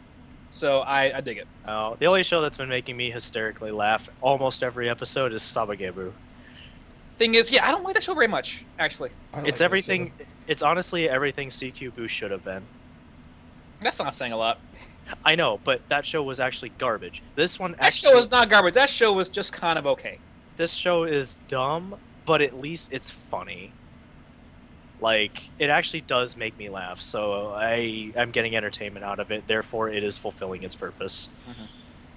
so I dig it. The only show that's been making me hysterically laugh almost every episode is Sabagebu. Thing is, yeah, I don't like that show very much, actually. I like It's that everything. show. It's honestly everything CQ Boost should have been. That's not saying a lot. I know, but that show was actually garbage. This one That actually, show is not garbage. That show was just kind of okay. This show is dumb, but at least it's funny. like it actually does make me laugh. So I'm getting entertainment out of it. Therefore, it is fulfilling its purpose. Mhm.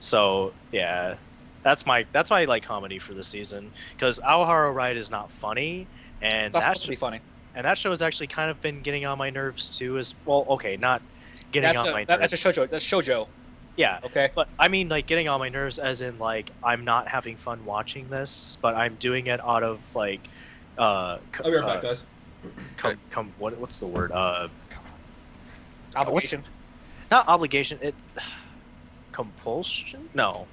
So yeah, that's why I like comedy for the season, because Aoharu Ride is not funny, and That's that supposed to be funny. and that show has actually kind of been getting on my nerves too. As well, okay, not getting on my That's a nerves. shoujo. That's shoujo. Yeah, Okay. but I mean like getting on my nerves as in like I'm not having fun watching this, but I'm doing it out of like I'll be right back, guys. what's the word? Obligation. Not obligation. It's compulsion. No.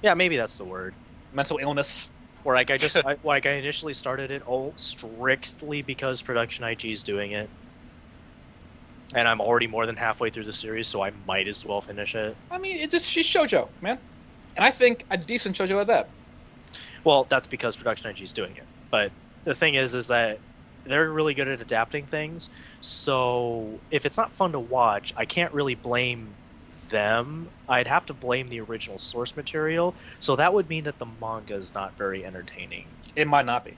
Yeah, maybe that's the word. Mental illness. Or like I initially started it all strictly because Production IG is doing it, and I'm already more than halfway through the series, so I might as well finish it. I mean, she's shoujo, man, and I think a decent shoujo at that. Well, that's because Production IG is doing it. But the thing is that they're really good at adapting things. So if it's not fun to watch, I can't really blame them. I'd have to blame the original source material. So that would mean that the manga is not very entertaining. It might not be.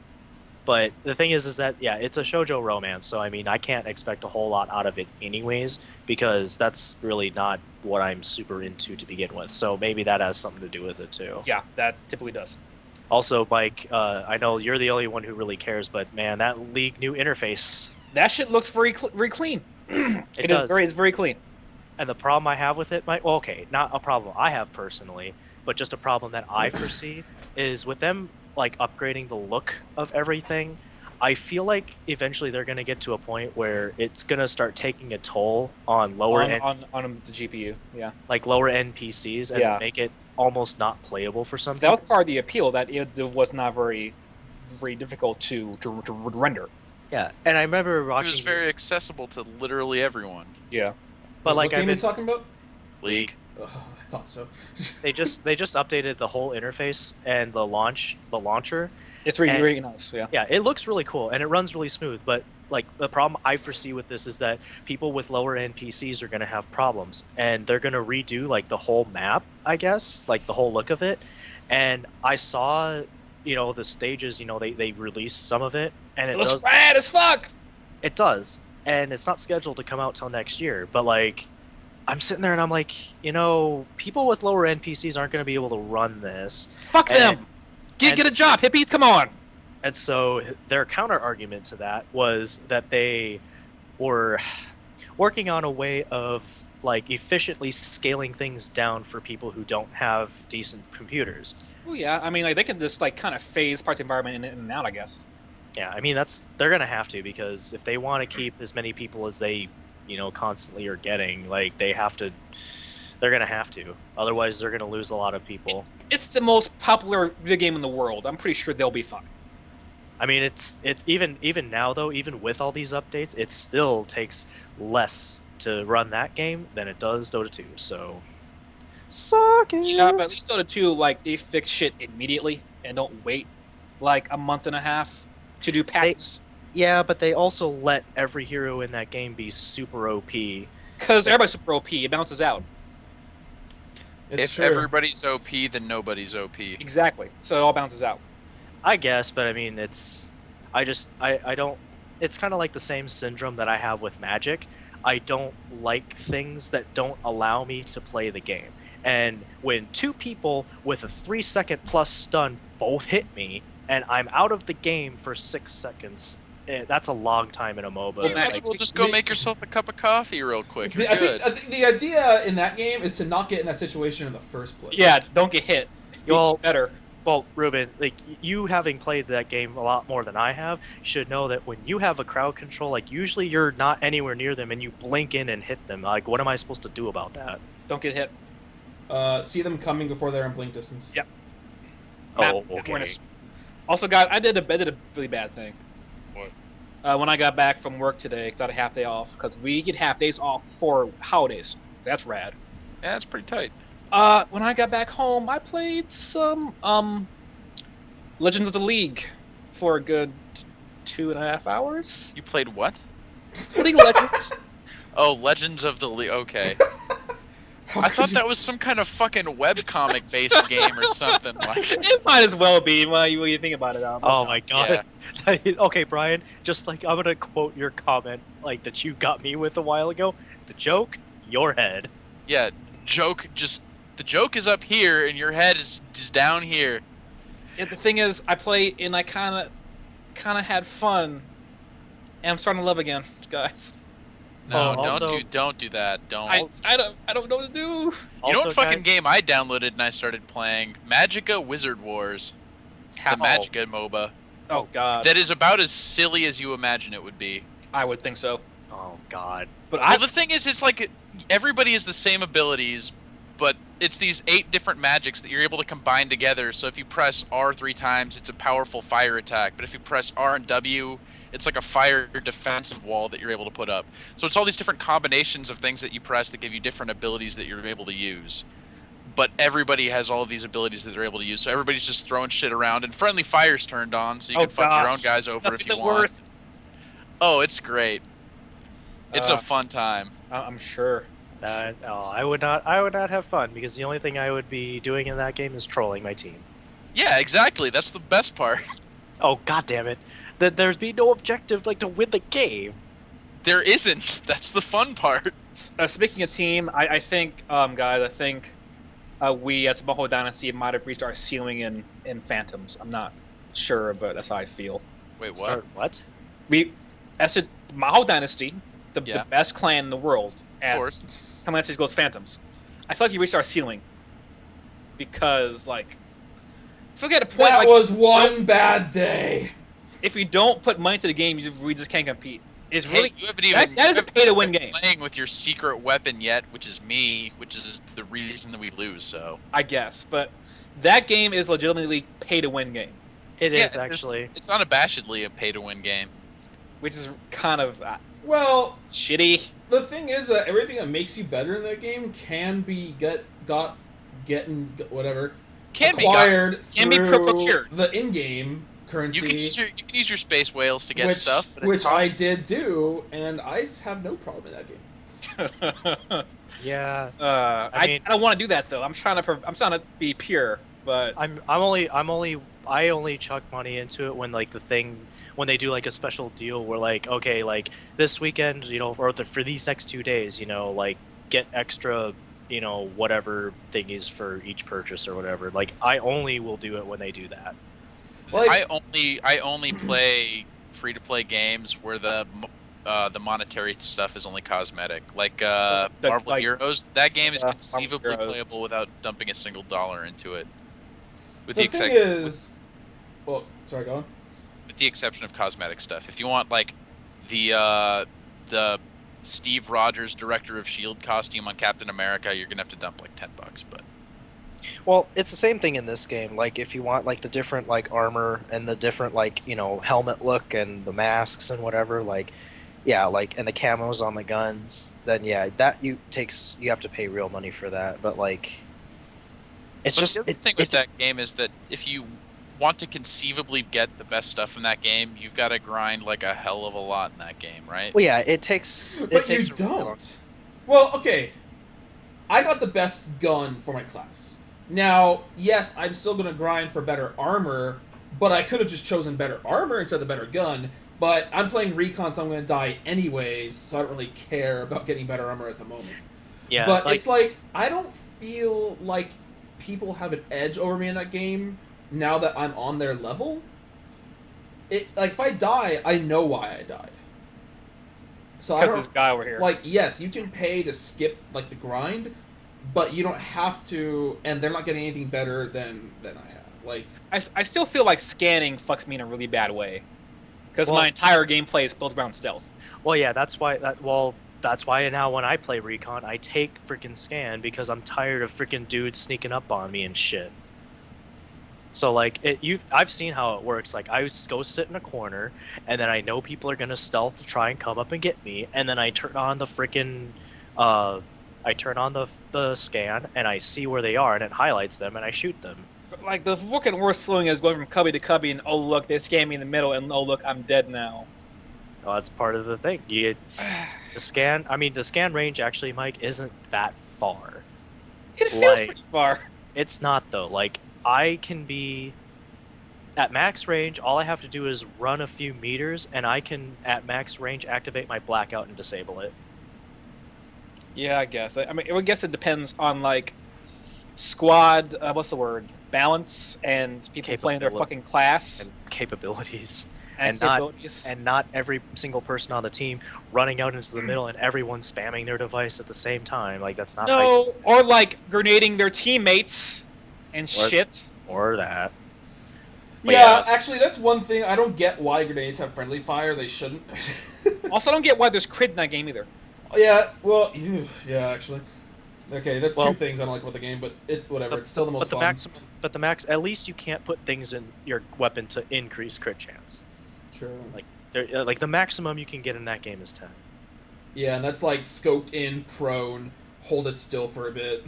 But the thing is that yeah, it's a shoujo romance. So I mean, I can't expect a whole lot out of it anyways, because that's really not what I'm super into to begin with. So maybe that has something to do with it too. Yeah, that typically does. Also, Mike, I know you're the only one who really cares, but man, that League new interface. That shit looks very clean. It does. It's very clean. And the problem I have with it, Mike, well, okay, not a problem I have personally, but just a problem that I foresee is with them like upgrading the look of everything. I feel like eventually they're going to get to a point where it's going to start taking a toll on lower end, on the GPU. Yeah. like lower end PCs, and Yeah. make it almost not playable for some That was people. part of the appeal, that it was not very difficult to render. Yeah, and I remember It watching. was very accessible to literally everyone. Yeah. but like what game I've are you been, talking about? League. Ugh, I thought so. they just updated the whole interface and the launcher. It's really, And- really nice. Yeah. Yeah, it looks really cool and it runs really smooth, but like the problem I foresee with this is that people with lower end PCs are going to have problems, and they're going to redo like the whole map, I guess, like the whole look of it. And I saw, the stages, they released some of it, and It it looks does rad as fuck. it does. And it's not scheduled to come out till next year, but like I'm sitting there and I'm like, people with lower end PCs aren't going to be able to run this. Fuck And- them. Get a and- job, hippies. Come on. And so their counter argument to that was that they were working on a way of like efficiently scaling things down for people who don't have decent computers. Oh yeah. I mean, like they can just like kind of phase parts of the environment in and out, I guess. Yeah, I mean they're gonna have to, because if they want to keep as many people as they, constantly are getting, like they're gonna have to. Otherwise, they're gonna lose a lot of people. It's the most popular video game in the world. I'm pretty sure they'll be fine. I mean, it's even now though, even with all these updates, it still takes less to run that game than it does Dota 2. So, suck it. Yeah, but at least Dota 2, like they fix shit immediately and don't wait like a month and a half to do patches. Yeah, but they also let every hero in that game be super OP. Because everybody's super OP, it bounces out. It's If true. everybody's OP, then nobody's OP. Exactly. So it all bounces out. I guess, but I mean, I don't. It's kind of like the same syndrome that I have with Magic. I don't like things that don't allow me to play the game. And when two people with a 3-second plus stun both hit me, and I'm out of the game for 6 seconds, that's a long time in a MOBA. Well, You Magic- might as well just go make yourself a cup of coffee real quick. You're I good. think the idea in that game is to not get in that situation in the first place. Yeah, don't get hit. Well, Better. Well, Ruben, like you having played that game a lot more than I have, should know that when you have a crowd control, like usually you're not anywhere near them and you blink in and hit them. Like, what am I supposed to do about that? Don't get hit. See them coming before they're in blink distance. Yep. Oh, Map okay. awareness. Also, guys, I did a really bad thing. What? When I got back from work today, because I had a half day off, because we get half days off for holidays. So that's rad. Yeah, it's pretty tight. When I got back home, I played some Legends of the League for a good 2.5 hours. You played what? League of Legends. Oh, Legends of the League. Okay. How I could thought you- that was some kind of fucking webcomic based game or something like. It might as well be when you think about it. Oh my god. Yeah. Okay, Brian, just like I'm gonna quote your comment like that you got me with a while ago. The joke, your head. Yeah, the joke is up here and your head is just down here. Yeah, the thing is, I played and I kind of had fun, and I'm starting to love again, guys. No, Oh, also- don't do that. Don't. I don't know what to do. You know Also, what fucking guys- game I downloaded and I started playing? Magica Wizard Wars. The How? Magica MOBA. Oh God, That is about as silly as you imagine it would be. I would think so. Oh God. But Well, the thing is, it's like everybody has the same abilities, but it's these 8 different magics that you're able to combine together. So if you press R 3 times, it's a powerful fire attack. But if you press R and W, it's like a fire defensive wall that you're able to put up. So it's all these different combinations of things that you press that give you different abilities that you're able to use. But everybody has all of these abilities that they're able to use. So everybody's just throwing shit around, and friendly fire's turned on, so you Oh, can fuck your gosh. own guys over That'd if be you the want. worst. Oh, it's great. It's Uh, a fun time. I'm sure. I would not have fun because the only thing I would be doing in that game is trolling my team. Yeah, exactly. That's the best part. Oh God damn it! That there's be no objective like to win the game. There isn't. That's the fun part. Speaking of team, I think, guys, I think we as Mahou Dynasty might have reached our ceiling in Phantoms. I'm not sure, but that's how I feel. Wait, what? Start what? We, as a Mahou Dynasty, the Yeah. best clan in the world, Of at course. Come Lances Goes Phantoms. I feel like you reached our ceiling because, like, forget a point. That Like, was one bad day. if you don't put money to the game, we just can't compete. It's really Hey, you haven't even that is a you haven't pay-to-win been game. playing with your secret weapon yet, which is me, which is the reason that we lose. So I guess, but that game is legitimately pay-to-win game, It Yeah, is actually. it's unabashedly a pay-to-win game. which is kind of Well, shitty. the thing is that everything that makes you better in that game can be getting whatever Can be acquired Can be through procured. the in-game currency, you can use your space whales to get which, stuff, but it which I costs- did do, and I have no problem in that game. Yeah. I mean- don't want to do that though. I'm trying to be pure, but I only chuck money into it when like when they do like a special deal where like okay like this weekend or for these next 2 days like get extra whatever thing is for each purchase or whatever, like I only will do it when they do that. Like, I only play free to play games where the monetary stuff is only cosmetic. Like Marvel like- Heroes, that game is Marvel conceivably Heroes. playable without dumping a single dollar into it. With the the, thing exception is, well, sorry, go on. with the exception of cosmetic stuff. If you want like the Steve Rogers Director of Shield costume on Captain America, you're gonna have to dump like $10, but Well, it's the same thing in this game. Like, if you want like the different like armor and the different like helmet look and the masks and whatever, like, yeah, like and the camos on the guns, then yeah, that you have to pay real money for that. But like, it's But just the other thing with that game is that if you want to conceivably get the best stuff in that game, you've got to grind like a hell of a lot in that game, right? well, yeah, it takes. But it takes you a really long- don't. Well, okay. I got the best gun for my class. Now, yes, I'm still going to grind for better armor, but I could have just chosen better armor instead of the better gun. But I'm playing recon, so I'm going to die anyways, so I don't really care about getting better armor at the moment. Yeah, But like, it's like, I don't feel like people have an edge over me in that game now that I'm on their level. Like, if I die, I know why I died. So I because don't... this guy over here. Like, yes, you can pay to skip, like, the grind, but you don't have to, and they're not getting anything better than I have. Like, I still feel like scanning fucks me in a really bad way, because Well- my entire gameplay is built around stealth. well, yeah, that's why now when I play recon, I take freaking scan because I'm tired of freaking dudes sneaking up on me and shit. So like I've seen how it works. Like I go sit in a corner, and then I know people are gonna stealth to try and come up and get me, and then I turn on the freaking, I turn on the scan, and I see where they are, and it highlights them, and I shoot them. But, like, the fucking worst feeling is going from cubby to cubby, and oh look, they scanned me in the middle, and oh look, I'm dead now. Well, that's part of the thing. The scan range actually, Mike, isn't that far. It feels Like- pretty far. It's not though. Like I can be at max range, all I have to do is run a few meters, and I can, at max range, activate my blackout and disable it. Yeah, I guess. I mean, I guess it depends on like squad. What's the word? Balance and people playing their fucking class And capabilities. and capabilities. Not every single person on the team running out into the middle and everyone spamming their device at the same time. Like, that's not No, or like grenading their teammates and shit. Or that. But Yeah, actually, that's one thing. I don't get why grenades have friendly fire. They shouldn't. Also, I don't get why there's crit in that game either. Yeah, well, yeah, actually. Okay, that's two Well, things I don't like about the game, but it's whatever. It's still the most fun. At least you can't put things in your weapon to increase crit chance. True. Like the maximum you can get in that game is 10. Yeah, and that's like scoped in, prone, hold it still for a bit.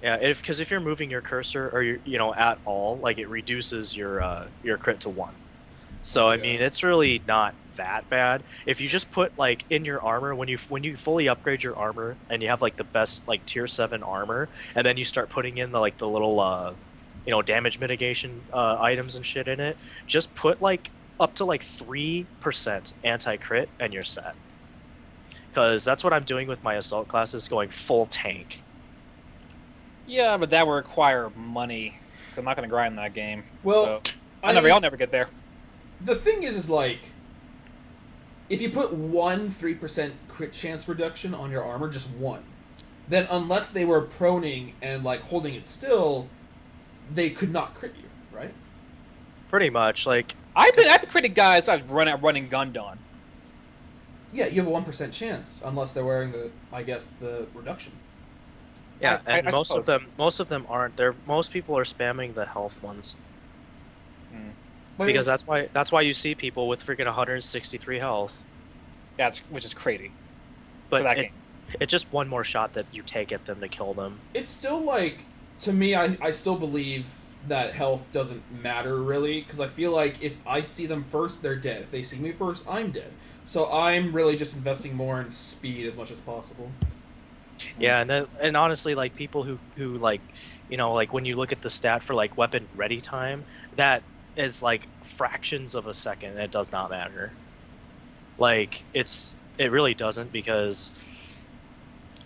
Yeah, because if you're moving your cursor or at all, like it reduces your crit to 1. So I mean, it's really not that bad. If you just put like in your armor when you fully upgrade your armor and you have like the best like tier 7 armor, and then you start putting in the little damage mitigation items and shit in it, just put like up to like 3% anti-crit and you're set. Because that's what I'm doing with my assault classes, going full tank. Yeah, but that will require money. 'Cause I'm not going to grind that game. Well, so I'll never get there. The thing is like, if you put 3% crit chance reduction on your armor, just 1, then unless they were proning and like holding it still, they could not crit you, right? Pretty much, like I've been critting guys I was running gunned on. Yeah, you have a 1% chance unless they're wearing the reduction. yeah, I and most suppose. of them aren't. Most people are spamming the health ones. But Because that's why you see people with freaking 163 health. Which is crazy. But that it's just one more shot that you take at them to kill them. it's still like, to me, I still believe that health doesn't matter really, because I feel like if I see them first, they're dead. If they see me first, I'm dead. So I'm really just investing more in speed as much as possible. Yeah, and honestly, like people who like, like when you look at the stat for like weapon ready time, that is like fractions of a second. And it does not matter. Like it really doesn't, because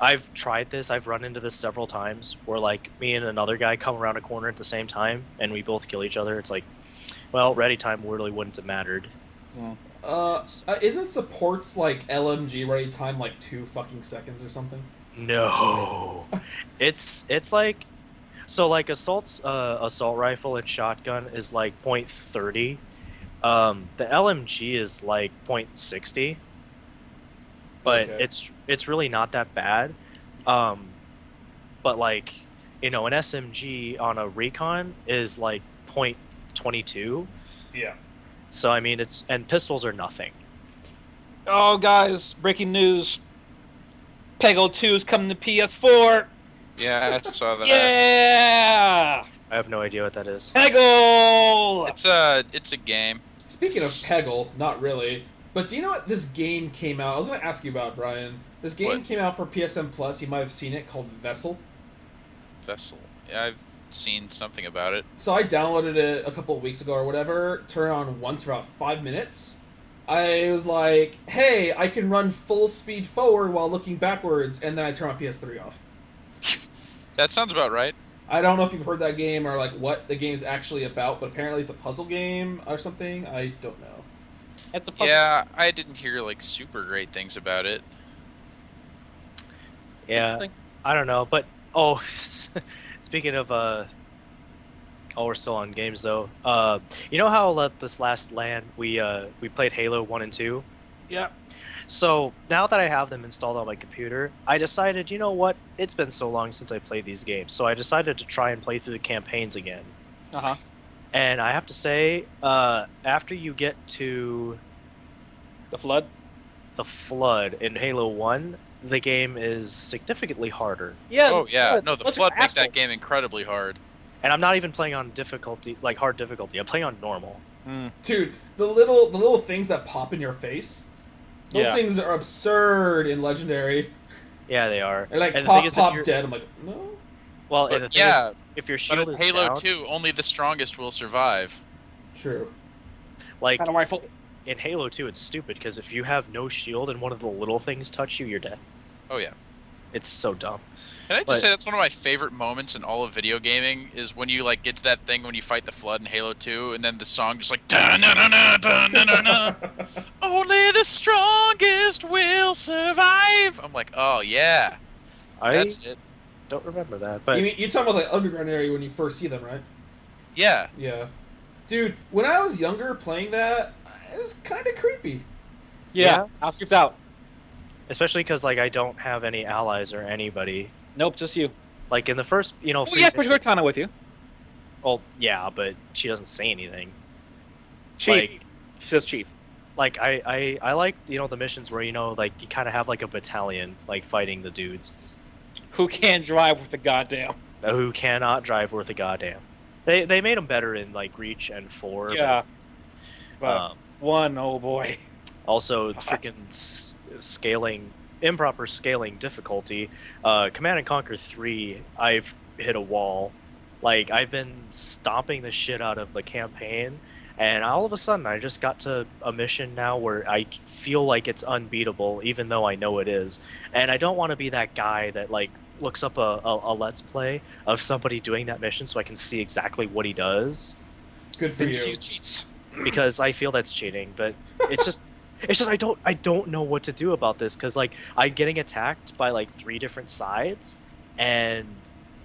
I've tried this. I've run into this several times where like me and another guy come around a corner at the same time and we both kill each other. It's like, well, ready time really wouldn't have mattered. Isn't supports like LMG ready time like 2 fucking seconds or something? No, it's like, so like assault rifle and shotgun is like 0.30. The LMG is like 0.60. But Okay. it's really not that bad. But like, an SMG on a recon is like 0.22. Yeah. So I mean, and pistols are nothing. Oh, guys, breaking news. Peggle 2 is coming to PS4. Yeah, I saw that. Yeah! I have no idea what that is. Peggle! It's a game. Speaking of Peggle, not really, but do you know what this game came out? I was going to ask you about, Brian. This game What? came out for PSN Plus. You might have seen it, called Vessel. Vessel. Yeah, I've seen something about it. So I downloaded it a couple of weeks ago or whatever, turned it on once for about 5 minutes. I was like, hey, I can run full speed forward while looking backwards, and then I turn my PS3 off. That sounds about right. I don't know if you've heard that game or like what the game's actually about, but apparently it's a puzzle game or something. I don't know. It's a puzzle. Yeah, I didn't hear like super great things about it. Yeah, Interesting. I don't know, but speaking of we're still on games though. You know how this last LAN we played Halo 1 and 2? Yeah. So now that I have them installed on my computer, I decided, you know what? It's been so long since I played these games, so I decided to try and play through the campaigns again. Uh-huh. And I have to say, after you get to The Flood? the Flood in Halo 1, the game is significantly harder. Yeah. Oh yeah, Flood. no, the Floods are flood make that assholes. game incredibly hard. And I'm not even playing on difficulty, like hard difficulty. I'm playing on normal. Dude, the little things that pop in your face, those Yeah. things are absurd in Legendary. Yeah, they are. They're like And the thing pop is, if pop you're- dead. I'm like, no. Well, But and the thing yeah, is, if your But shield in is Halo down, 2, only the strongest will survive. True. Like Kind of rifle. in Halo 2, it's stupid because if you have no shield and one of the little things touch you, you're dead. Oh yeah. It's so dumb. Can I just But- say that's one of my favorite moments in all of video gaming is when you like get to that thing when you fight the Flood in Halo 2, and then the song just like dun dun dun dun dun dun dun dun. Only the strongest will survive. I'm like, oh yeah, I that's it. don't remember that, but You're talking about the underground area when you first see them, right? Yeah, Yeah. Dude, when I was younger playing that, it was kind of creepy. Yeah, I was creeped out. especially because like I don't have any allies or anybody. Nope, just you. Like in the first, Oh, free yeah, but mission- Cortana with you. well, yeah, but she doesn't say anything. Chief. Like- She says chief. Like I like the missions where like you kind of have like a battalion like fighting the dudes Who can't drive with the goddamn. who cannot drive worth a goddamn. They made them better in like Reach and 4. Yeah. But Um, one, oh boy. also, freaking scaling, improper scaling difficulty. Command and Conquer 3, I've hit a wall. Like I've been stomping the shit out of the campaign. And all of a sudden, I just got to a mission now where I feel like it's unbeatable, even though I know it is. And I don't want to be that guy that like looks up a let's play of somebody doing that mission so I can see exactly what he does, Good for She you. cheats. because I feel that's cheating. But it's just I don't know what to do about this because like I'm getting attacked by like 3 different sides, and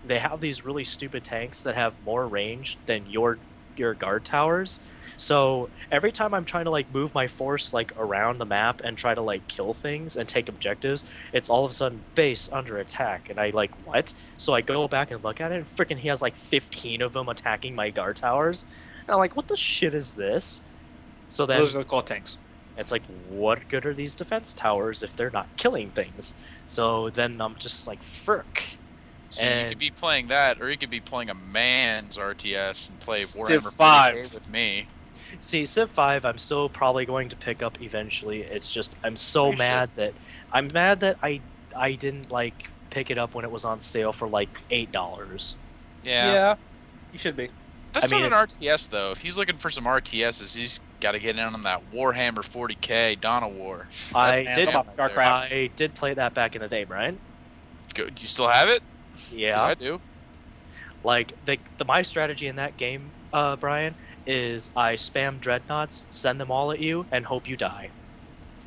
they have these really stupid tanks that have more range than your guard towers. So every time I'm trying to like move my force like around the map and try to like kill things and take objectives, it's all of a sudden base under attack, and I like what? So I go back and look at it, and freaking he has like 15 of them attacking my guard towers, and I'm like, what the shit is this? So then Those are called tanks. it's like, what good are these defense towers if they're not killing things? So then I'm just like, frick. so you And- could be playing that, or you could be playing a man's RTS and play Civ Warhammer 5. 40K with me. See, Civ 5, I'm still probably going to pick up eventually. It's just I'm so You mad that I didn't like pick it up when it was on sale for like $8. Yeah. You should be. That's I mean, not an RTS though. If he's looking for some RTSs, he's got to get in on that Warhammer 40K Dawn of War. I That's did the Come on, anthem right there. StarCraft. I did play that back in the day, Brian. Do you still have it? 'Cause Yeah. I do. Like my strategy in that game, Brian, is I spam dreadnoughts, send them all at you, and hope you die.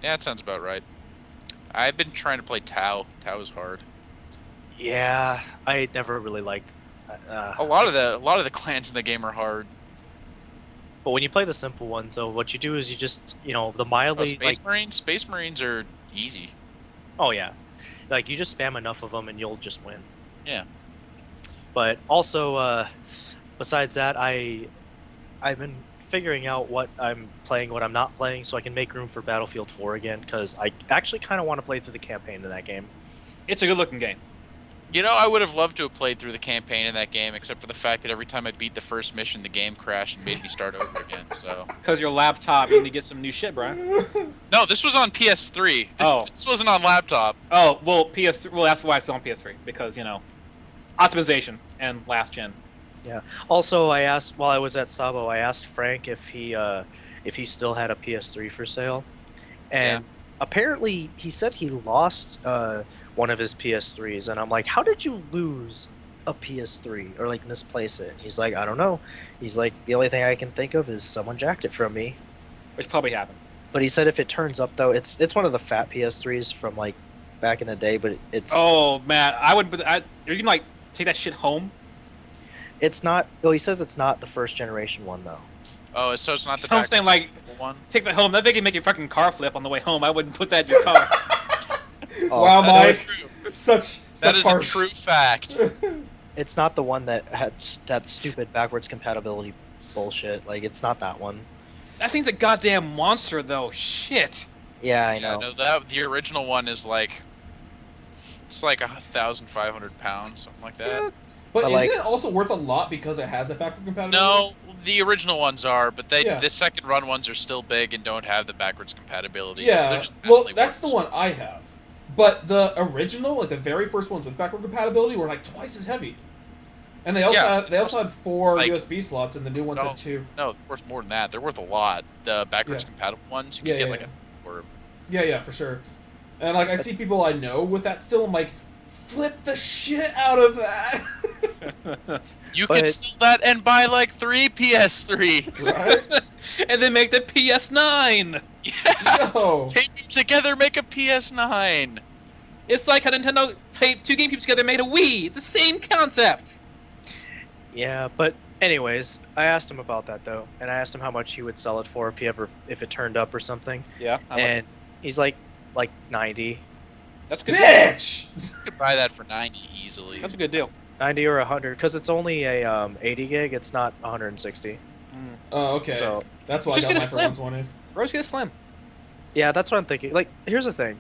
Yeah, that sounds about right. I've been trying to play Tau. Tau is hard. Yeah, I never really liked. A lot of the clans in the game are hard. But when you play the simple ones, so what you do is you just the Oh, mildly Space like Marines. Space Marines are easy. oh yeah, like you just spam enough of them and you'll just win. Yeah. But also, besides that, I've been figuring out what I'm playing, what I'm not playing, so I can make room for Battlefield 4 again, because I actually kind of want to play through the campaign in that game. It's a good looking game. You know, I would have loved to have played through the campaign in that game, except for the fact that every time I beat the first mission, the game crashed and made me start over again. So Because your laptop, you need to get some new shit, Brian. no, this was on PS3. Oh. This wasn't on laptop. Oh, well, PS3. Well, that's why it's on PS3. Because, optimization and last gen. Also, I asked while I was at Sabo, I asked Frank if he still had a PS3 for sale, and apparently he said he lost one of his PS3s, and I'm like, how did you lose a PS3 or like misplace it? He's like, I don't know. He's like, the only thing I can think of is someone jacked it from me. Which probably happened. But he said if it turns up though, it's one of the fat PS3s from like back in the day, but it's Oh, man. You can, take that shit home? it's not. Well, he says it's not the first generation one though. Oh, so it's not the So I'm back saying, like, one. take that home. That thing can make your fucking car flip on the way home. I wouldn't put that in your car. Wow, That's Mike. true. Such That is harsh. a true fact. It's not the one that had that stupid backwards compatibility bullshit. Like, it's not that one. That thing's a goddamn monster, though. Shit. Yeah, I Yeah, know. no, the original one is like, it's like 1,500 pounds, something like that. But But, isn't like- it also worth a lot because it has a backward compatibility? No, the original ones are, but Yeah. the second run ones are still big and don't have the backwards compatibility. so Yeah, they're just well, definitely that's the worse. one I have. But the original, like the very first ones with backward compatibility, were like twice as heavy. And they also Yeah. had 4 Like- USB slots, and the new ones No. had 2. No, they're worth more than that. They're worth a lot. The backwards Yeah. compatible ones, you Yeah, can yeah, get like yeah. a. Or Yeah, for sure. And like I see people I know with that still. I'm like, flip the shit out of that. you But- could sell that and buy like 3 PS3s. Right? And then make the PS9. Yo. Tape them together, make a PS9. It's like how Nintendo taped 2 GameCubes together, made a Wii. It's the same concept. Yeah, but anyways, I asked him about that though, and I asked him how much he would sell it for if it turned up or something, Yeah. and he's like 90, That's a good. Bitch. You could buy that for 90 easily. That's a good deal. 90 or 100, because it's only a 80 gig. It's not 160. Oh, okay. So That's why I Just got get a mine for Slim. 120. Rose get a Slim. yeah, that's what I'm thinking. Like, here's the thing.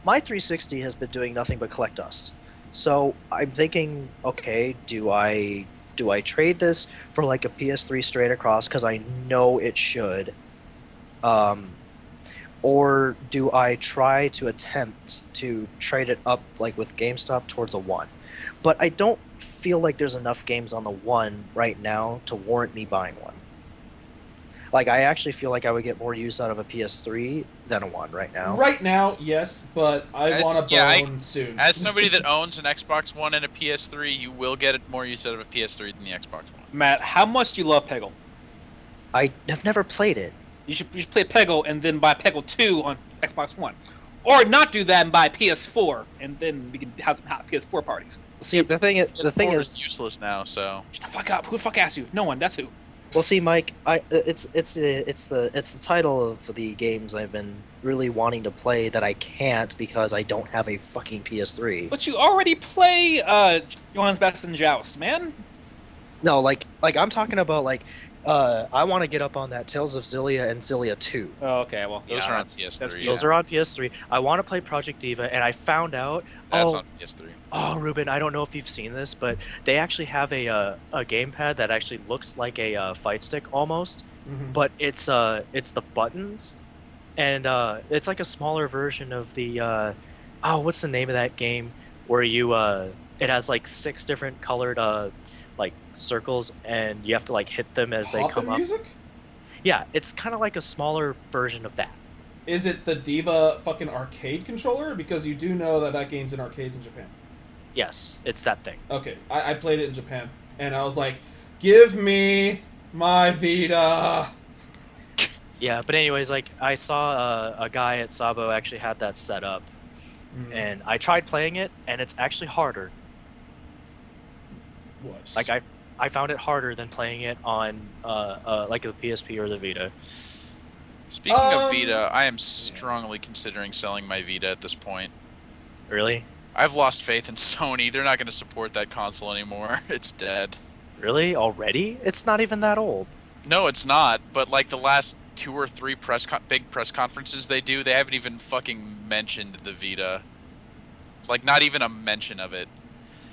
My 360 has been doing nothing but collect dust. So I'm thinking, okay, do I trade this for like a PS3 straight across because I know it should, or do I try to attempt to trade it up like with GameStop towards a 1? But I don't feel like there's enough games on the 1 right now to warrant me buying one. Like, I actually feel like I would get more use out of a PS3 than a 1 right now. Right now, yes, but I As- want a yeah, bone soon. As somebody that owns an Xbox One and a PS3, you will get more use out of a PS3 than the Xbox One. Matt, how much do you love Peggle? I have never played it. You should play Peggle and then buy Peggle 2 on Xbox One. Or not do that and buy PS4, and then we can have some hot PS4 parties. See, the thing is, PS4 is useless now, so Shut the fuck up. Who the fuck asked you? No one, that's who. well, see, Mike, it's the title of the games I've been really wanting to play that I can't because I don't have a fucking PS3. But you already play Johannes Best and Joust, man. No, like I'm talking about like, I want to get up on that Tales of Xillia and Xillia 2. Oh, okay, well. those yeah, are on that's- PS3. that's- Those are on PS3. I want to play Project Diva, and I found out. That's oh, on PS3. oh, Ruben, I don't know if you've seen this, but they actually have a gamepad that actually looks like a fight stick almost, Mhm. but it's the buttons, and it's like a smaller version of the what's the name of that game where you it has like 6 different colored like circles, and you have to like hit them as they Poppin' come up. music? Yeah, it's kind of like a smaller version of that. Is it the Diva fucking arcade controller? Because you do know that game's in arcades in Japan. Yes, it's that thing. Okay, I played it in Japan, and I was like, give me my Vita. Yeah, but anyways, like I saw a guy at Sabo actually had that set up, Mm. and I tried playing it, and it's actually harder. What? Like I found it harder than playing it on like the PSP or the Vita. Speaking Um, of Vita, I am strongly considering selling my Vita at this point. Really? I've lost faith in Sony. They're not going to support that console anymore. It's dead. Really? Already? It's not even that old. No, it's not. But like the last 2 or 3 big press conferences they do, they haven't even fucking mentioned the Vita. Like not even a mention of it.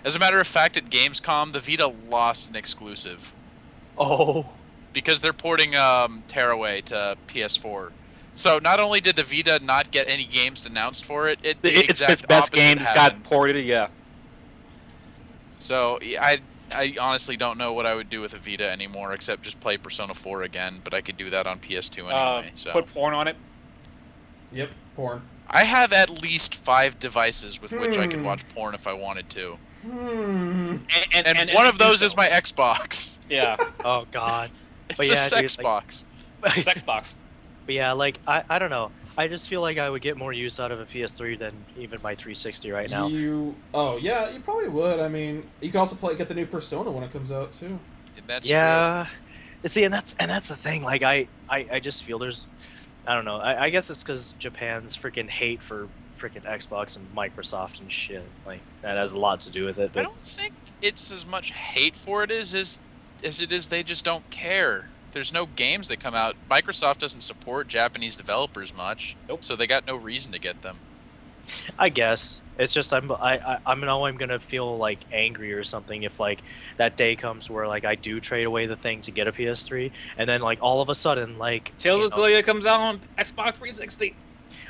As a matter of fact, at Gamescom, the Vita lost an exclusive Oh. because they're porting Tearaway to PS4. So not only did the Vita not get any games announced for it, the It's exact its best opposite game just happened. got ported, yeah. So yeah, I honestly don't know what I would do with a Vita anymore, except just play Persona 4 again. But I could do that on PS2 anyway. So Put porn on it. Yep, porn. I have at least 5 devices with which I could Hmm. watch porn if I wanted to, Hmm. and one of those is my Xbox. Yeah, Oh God. It's But a yeah, sex dude, box. sex box. But yeah, like I don't know. I just feel like I would get more use out of a PS3 than even my 360 right now. You probably would. I mean, you can also get the new Persona when it comes out too. That's Yeah. See, and that's the thing. Like I just feel there's, I don't know. I guess it's because Japan's freaking hate for freaking Xbox and Microsoft and shit. Like that has a lot to do with it. true. I But don't think it's as much hate for it as it is they just don't care. There's no games that come out. Microsoft doesn't support Japanese developers much, so they got no reason to get them. I guess it's just I know I'm gonna feel like angry or something if like that day comes where like I do trade away the thing to get a PS3, and then like all of a sudden like Tales you of know, Xillia comes out on Xbox 360.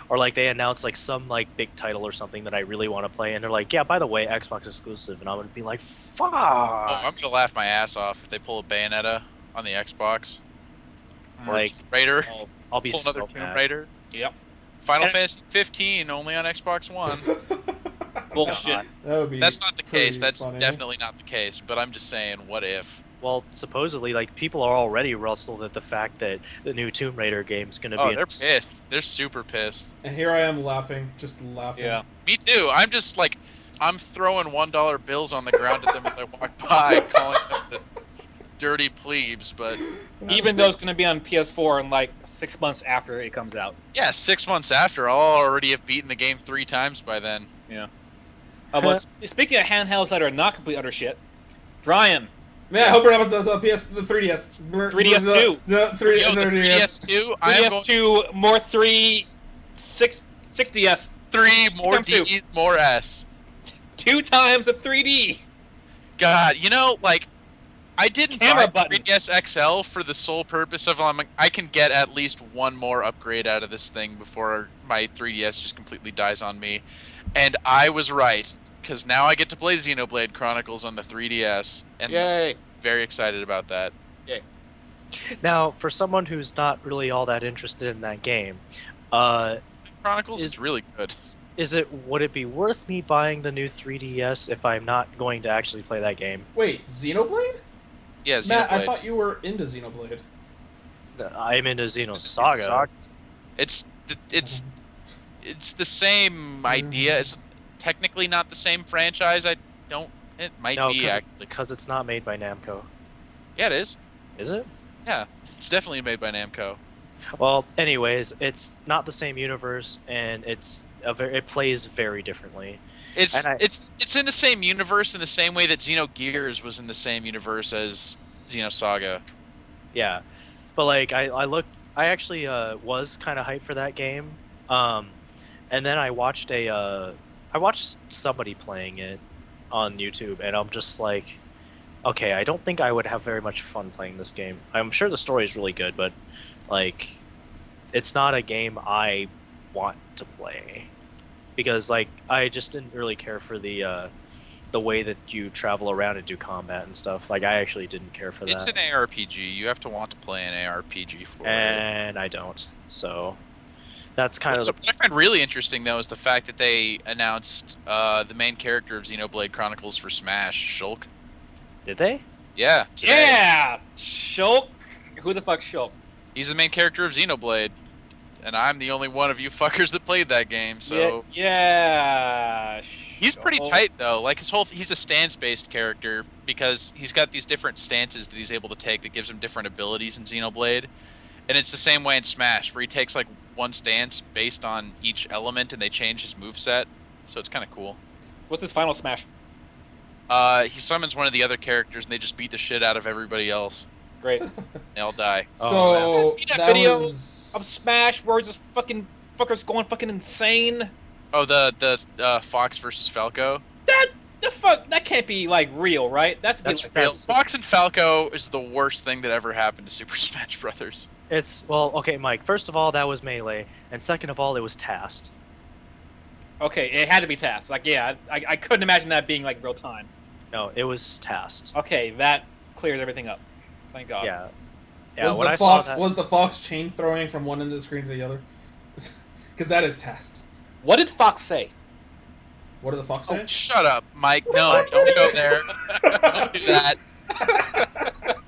or like they announce like some like big title or something that I really want to play, and they're like, yeah, by the way, Xbox exclusive, and I'm gonna be like, fuck. Oh, I'm gonna laugh my ass off if they pull a Bayonetta on the Xbox. Or Like, Tomb Raider. I'll be Pull another so Tomb mad. Raider. Yep. Final And- Fantasy 15 only on Xbox One. Bullshit. That would be. That's not the case. pretty That's funny. definitely not the case. But I'm just saying, what if? Well, supposedly, like people are already rustled at the fact that the new Tomb Raider game's gonna Oh, be. they're pissed. They're super pissed. And here I am laughing, just laughing. Yeah. Me too. I'm just like, I'm throwing $1 bills on the ground at them as I walk by, calling them the dirty plebes. But Even though it's going to be on PS4 in like 6 months after it comes out. yeah, 6 months after, I'll already have beaten the game 3 times by then. But speaking of handhelds that are not complete utter shit, Brian, Man, I hope we're not the 3DS. 3DS too. No, 3, Yo, the 3DS. 3DS2, I am going 3DS2, more 6DS, 3 more Come to. Ds, more S. 2 times the 3D. God, you know, like, I didn't Camera buy button. 3DS XL for the sole purpose of I can get at least one more upgrade out of this thing before my 3DS just completely dies on me. And I was right, because now I get to play Xenoblade Chronicles on the 3DS, and Yay. very excited about that. Now, for someone who's not really all that interested in that game, Chronicles Is- is really good. would it be worth me buying the new 3DS if I'm not going to actually play that game? Wait, Xenoblade? Yeah, Xenoblade. Matt, I thought you were into Xenoblade. I'm into Xenosaga. It's the same idea. It's technically not the same franchise. It might No, be actually. because it's not made by Namco. Yeah, it is. Is it? It's definitely made by Namco. Well, anyways, it's not the same universe, and it plays very differently. It's And it's in the same universe in the same way that Xenogears was in the same universe as Xenosaga. Yeah, but like I actually was kind of hyped for that game, and then I watched somebody playing it on YouTube, and I'm just like, okay, I don't think I would have very much fun playing this game. I'm sure the story is really good, but like, it's not a game I want to play because like I just didn't really care for the way that you travel around and do combat and stuff. Like, I actually didn't care for that. It's an ARPG. You have to want to play an ARPG for it. And I don't. So that's kind of What I find really interesting, though, is the fact that they announced the main character of Xenoblade Chronicles for Smash, Shulk. Did they? Yeah. Today. Yeah! Shulk? Who the fuck's Shulk? He's the main character of Xenoblade. And I'm the only one of you fuckers that played that game, so... Yeah. He's pretty Shulk. tight, though. Like, he's a stance-based character because he's got these different stances that he's able to take that gives him different abilities in Xenoblade. And it's the same way in Smash, where he takes, like, one stance based on each element, and they change his moveset. So it's kind of cool. What's his final smash? He summons one of the other characters, and they just beat the shit out of everybody else. Great. They all die. So, See that video was... Of Smash where this fucking fucker's going fucking insane? Oh, the Fox versus Falco? The fuck? That can't be, like, real, right? That's That's Real. real. Fox and Falco is the worst thing that ever happened to Super Smash Brothers. It's well, okay, Mike. First of all, that was Melee, and second of all, it was Tasked. Okay, it had to be tasked. Like, yeah, I couldn't imagine that being, like, real time. No, it was Tasked. Okay, that clears everything up. Thank God. Yeah. Yeah. was When the I fox saw that, was the fox chain throwing from one end of the screen to the other? Because that is test. What did Fox say? What did the fox say? Oh, shut up, Mike. No, don't go there. Don't do that.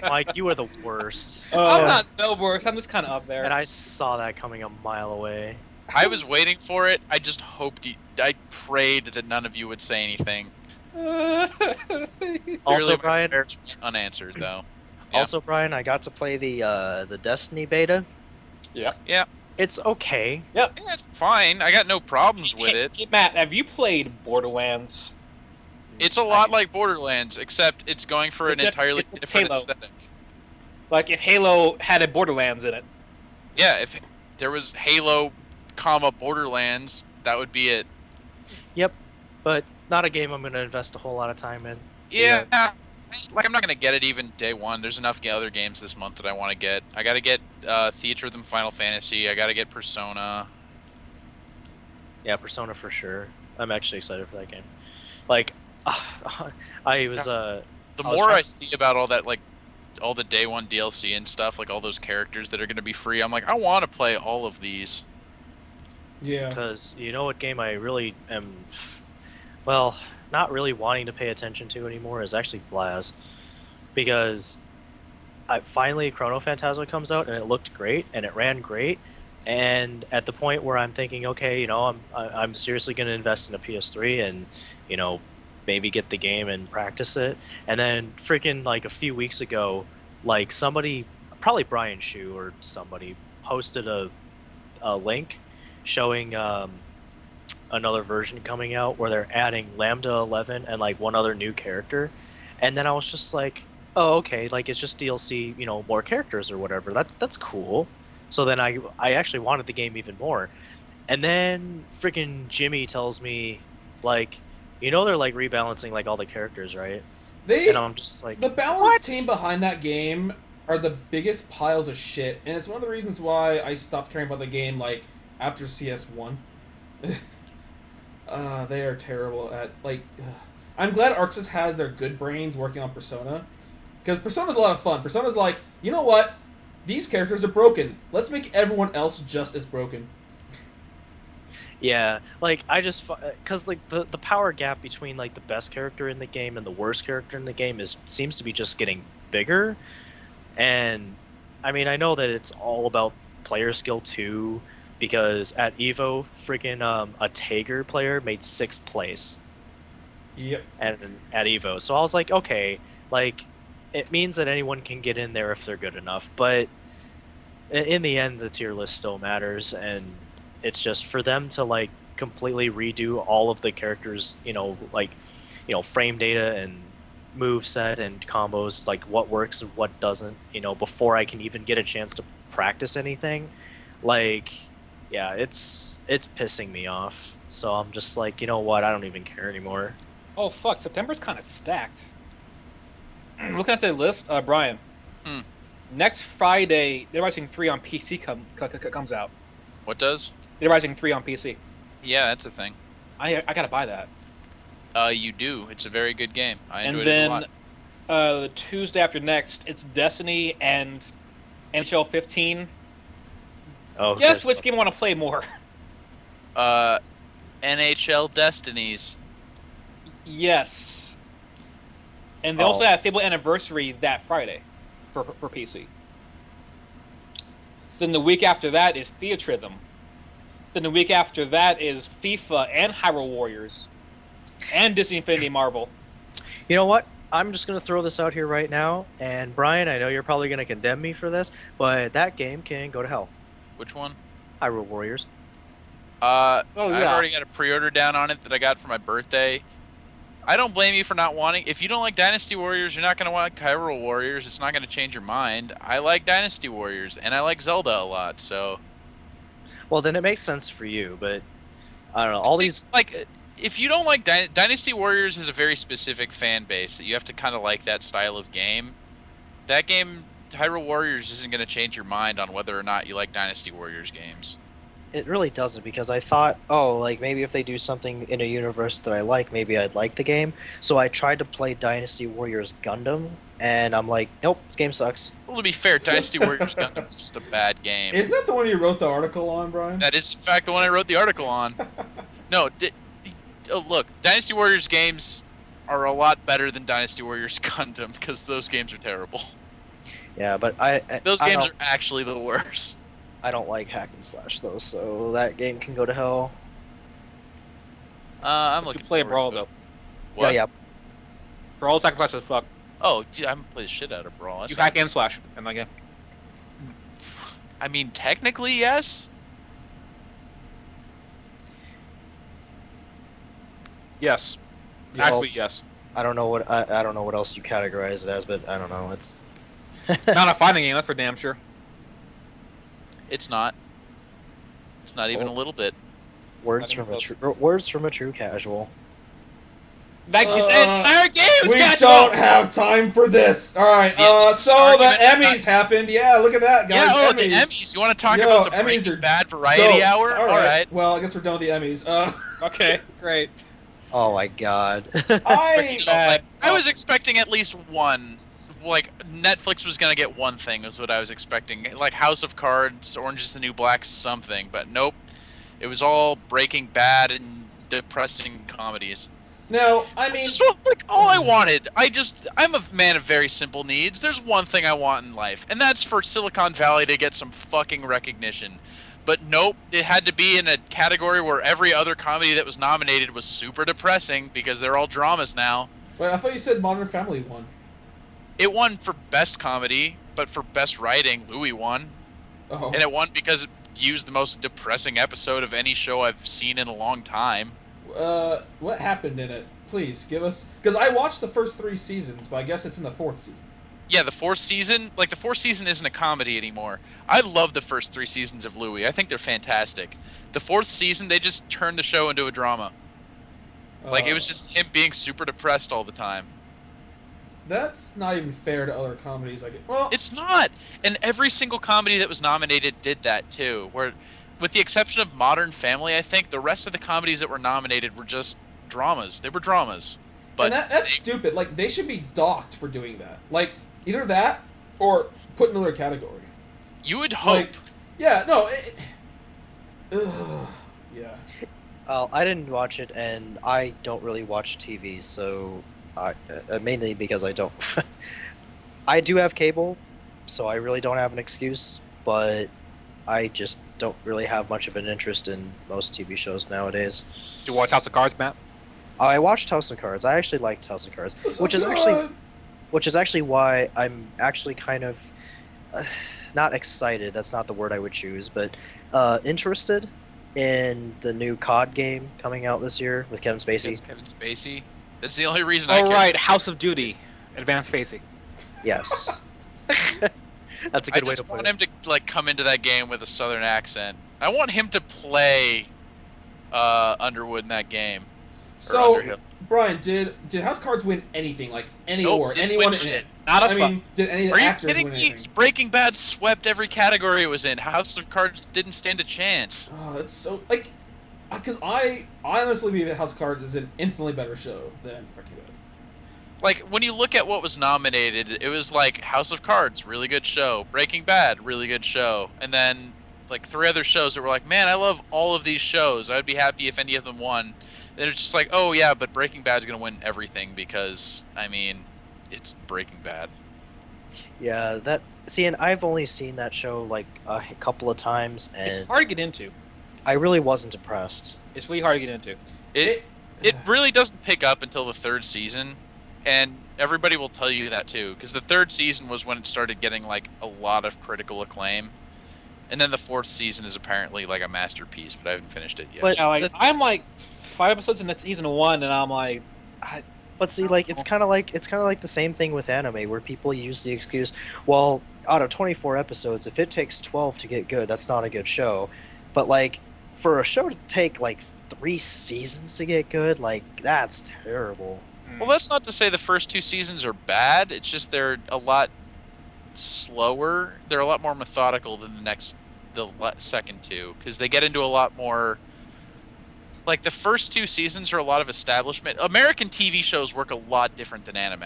Mike, you are the worst, I'm not no worse. I'm just kind of up and there. I saw that coming a mile away. I was waiting for it. I just hoped I prayed that none of you would say anything. Also, Clearly, my Brian. prayers were unanswered, though. Yeah. Also, Brian, I got to play the Destiny beta. Yeah. It's okay. Yeah, it's fine. I got no problems with it. Hey, Matt, have you played Borderlands? It's a lot like Borderlands, except it's going for an Except entirely it's different Halo. aesthetic. Like, if Halo had a Borderlands in it. Yeah, if there was Halo, Borderlands, that would be it. But not a game I'm going to invest a whole lot of time in. Yeah. Like, I'm not going to get it even day one. There's enough other games this month that I want to get. I got to get Theater of the Final Fantasy. I got to get Persona. Yeah, Persona for sure. I'm actually excited for that game. Like, I was The I was more trying I see about all that, like all the day one DLC and stuff, like all those characters that are going to be free, I'm like, I want to play all of these. Yeah. because you know what game I really am, well, not really wanting to pay attention to anymore is actually Blaz, because finally Chrono Phantasma comes out and it looked great and it ran great, and at the point where I'm thinking, okay, I'm seriously going to invest in a PS3 and you know maybe get the game and practice it, and then freaking like a few weeks ago, like somebody, probably Brian Shu or somebody, posted a link showing another version coming out where they're adding Lambda 11 and like one other new character, and then I was just like, oh okay, like it's just DLC, more characters or whatever. That's cool. So then I actually wanted the game even more, and then freaking Jimmy tells me, like, they're like rebalancing like all the characters, right? They And I'm just like, the balance what? team behind that game are the biggest piles of shit, and it's one of the reasons why I stopped caring about the game like after CS1. They are terrible at like. I'm glad Arxis has their good brains working on Persona, because Persona's a lot of fun. Persona's like, you know what? These characters are broken. Let's make everyone else just as broken. Yeah, like I just, because like the power gap between like the best character in the game and the worst character in the game seems to be just getting bigger. And I mean, I know that it's all about player skill too, because at Evo, freaking a Tager player made 6th place, Yep. and at Evo. So I was like, okay, like it means that anyone can get in there if they're good enough. But in the end, the tier list still matters, and it's just for them to like completely redo all of the characters, like frame data and move set and combos, like what works and what doesn't, before I can even get a chance to practice anything. Like, yeah, it's pissing me off. So I'm just like, you know what? I don't even care anymore. Oh fuck, September's kind of stacked. Looking at the list, Brian. Hmm. Next Friday, Dead Rising 3 on PC comes out. What does? Dead Rising 3 on PC. Yeah, that's a thing. I gotta buy that. You do. It's a very good game. I enjoyed And it a lot. then the Tuesday after next, it's Destiny and NHL 15. Oh, Guess good. which game I want to play more? NHL Destinies. Yes. And they Oh. also have Fable Anniversary that Friday for PC. Then the week after that is Theatrhythm. Then the week after that is FIFA and Hyrule Warriors. And Disney Infinity Marvel. You know what? I'm just going to throw this out here right now. And Brian, I know you're probably going to condemn me for this, but that game can go to hell. Which one? Hyrule Warriors. I've yeah. already got a pre-order down on it that I got for my birthday. I don't blame you for not wanting. If you don't like Dynasty Warriors, you're not going to want Hyrule Warriors. It's not going to change your mind. I like Dynasty Warriors, and I like Zelda a lot, so. Well, then it makes sense for you, but I don't know. All See, these. like, if you don't like Dynasty Warriors, is a very specific fan base that you have to kind of like that style of game. That game, Hyrule Warriors, isn't going to change your mind on whether or not you like Dynasty Warriors games. It really doesn't, because I thought, oh, like maybe if they do something in a universe that I like, maybe I'd like the game. So I tried to play Dynasty Warriors Gundam, and I'm like, nope, this game sucks. Well, to be fair, Dynasty Warriors Gundam is just a bad game. Isn't that the one you wrote the article on, Brian? That is, in fact, the one I wrote the article on. No, look, Dynasty Warriors games are a lot better than Dynasty Warriors Gundam, because those games are terrible. Yeah, but Those I games don't- are actually the worst. I don't like hack and slash though, so that game can go to hell. I'm You looking play forward Brawl to it. though. What? Yeah, Brawl sacrifice as fuck. Oh, gee, I haven't played the shit out of Brawl. That's You not- hack and slash in that game. I mean, technically, yes. Yes. Yeah. Actually, yes. I don't know what I don't know what else you categorize it as, but I don't know. It's Not a fighting game, that's for damn sure. It's not. It's not even a little bit. words Not from even a true casual. That the entire game is We catching don't up. have time for this. All right. Yeah, this So the argument- Emmys happened. Yeah, look at that, guys. Yeah, oh, Emmys. the Emmys. You want to talk Yo, about the Emmys are Breaking Bad Variety dope. Hour? All right. Well, I guess we're done with the Emmys. Okay, great. Oh my god. I Bad. I was expecting at least one. Like, Netflix was going to get one thing, was what I was expecting. Like, House of Cards, Orange is the New Black, something. But nope. It was all Breaking Bad and depressing comedies. no. I mean, Just like all I wanted. I'm a man of very simple needs. There's one thing I want in life, and that's for Silicon Valley to get some fucking recognition. But nope, it had to be in a category where every other comedy that was nominated was super depressing because they're all dramas now. wait. I thought you said Modern Family won. It won for best comedy, but for best writing, Louis won. Oh. And it won because it used the most depressing episode of any show I've seen in a long time. What happened in it? Please give us, because I watched the first 3 seasons, but I guess it's in the 4th season. Yeah, the fourth season isn't a comedy anymore. I love the first 3 seasons of Louis. I think they're fantastic. The 4th season, they just turned the show into a drama. Like, it was just him being super depressed all the time. That's not even fair to other comedies. Like, well, It's not! And every single comedy that was nominated did that, too. Where, with the exception of Modern Family, I think, the rest of the comedies that were nominated were just dramas. They were dramas. But and that's stupid. Like, they should be docked for doing that. Like, either that or put in another category. you would hope. Like, yeah, no. Ugh, yeah. I didn't watch it, and I don't really watch TV, so mainly because I don't. I do have cable, so I really don't have an excuse, but I just don't really have much of an interest in most TV shows nowadays. Do you watch House of Cards, Matt? I watched House of Cards. I actually liked House of Cards, So which is good. actually why I'm actually kind of not excited. That's not the word I would choose, but interested in the new COD game coming out this year with Kevin Spacey. It's Kevin Spacey. That's the only reason I Oh care. right, House of Duty, Advanced Facing. Yes. That's a I good way to just put want it. him to like come into that game with a southern accent. I want him to play Underwood in that game. So, Underhill. Brian, did House of Cards win anything? Like, any Nope, award? didn't Anyone win in shit. it? Not a I mean, did any of Are the you actors kidding win me? anything? Breaking Bad swept every category it was in. House of Cards didn't stand a chance. Oh, that's so like, because I honestly believe that House of Cards is an infinitely better show than Breaking Bad. Like, when you look at what was nominated, it was like House of Cards, really good show. Breaking Bad, really good show. And then, like, 3 other shows that were like, man, I love all of these shows. I'd be happy if any of them won. Then it's just like, oh, yeah, but Breaking Bad's going to win everything because, I mean, it's Breaking Bad. Yeah, that. See, and I've only seen that show like a couple of times, It's and hard to get into. I really wasn't impressed. It's really hard to get into. It really doesn't pick up until the 3rd season, and everybody will tell you that too, because the 3rd season was when it started getting like a lot of critical acclaim, and then the 4th season is apparently like a masterpiece, but I haven't finished it yet. But- Yeah, like that's- I'm like 5 episodes into season 1, and I'm like, But see, like it's kind of like the same thing with anime, where people use the excuse, well, out of 24 episodes, if it takes 12 to get good, that's not a good show. But like, for a show to take like 3 seasons to get good, like that's terrible. Well, that's not to say the first 2 seasons are bad. It's just they're a lot slower. They're a lot more methodical than the second 2, because they get into a lot more. Like, the first 2 seasons are a lot of establishment. American TV shows work a lot different than anime.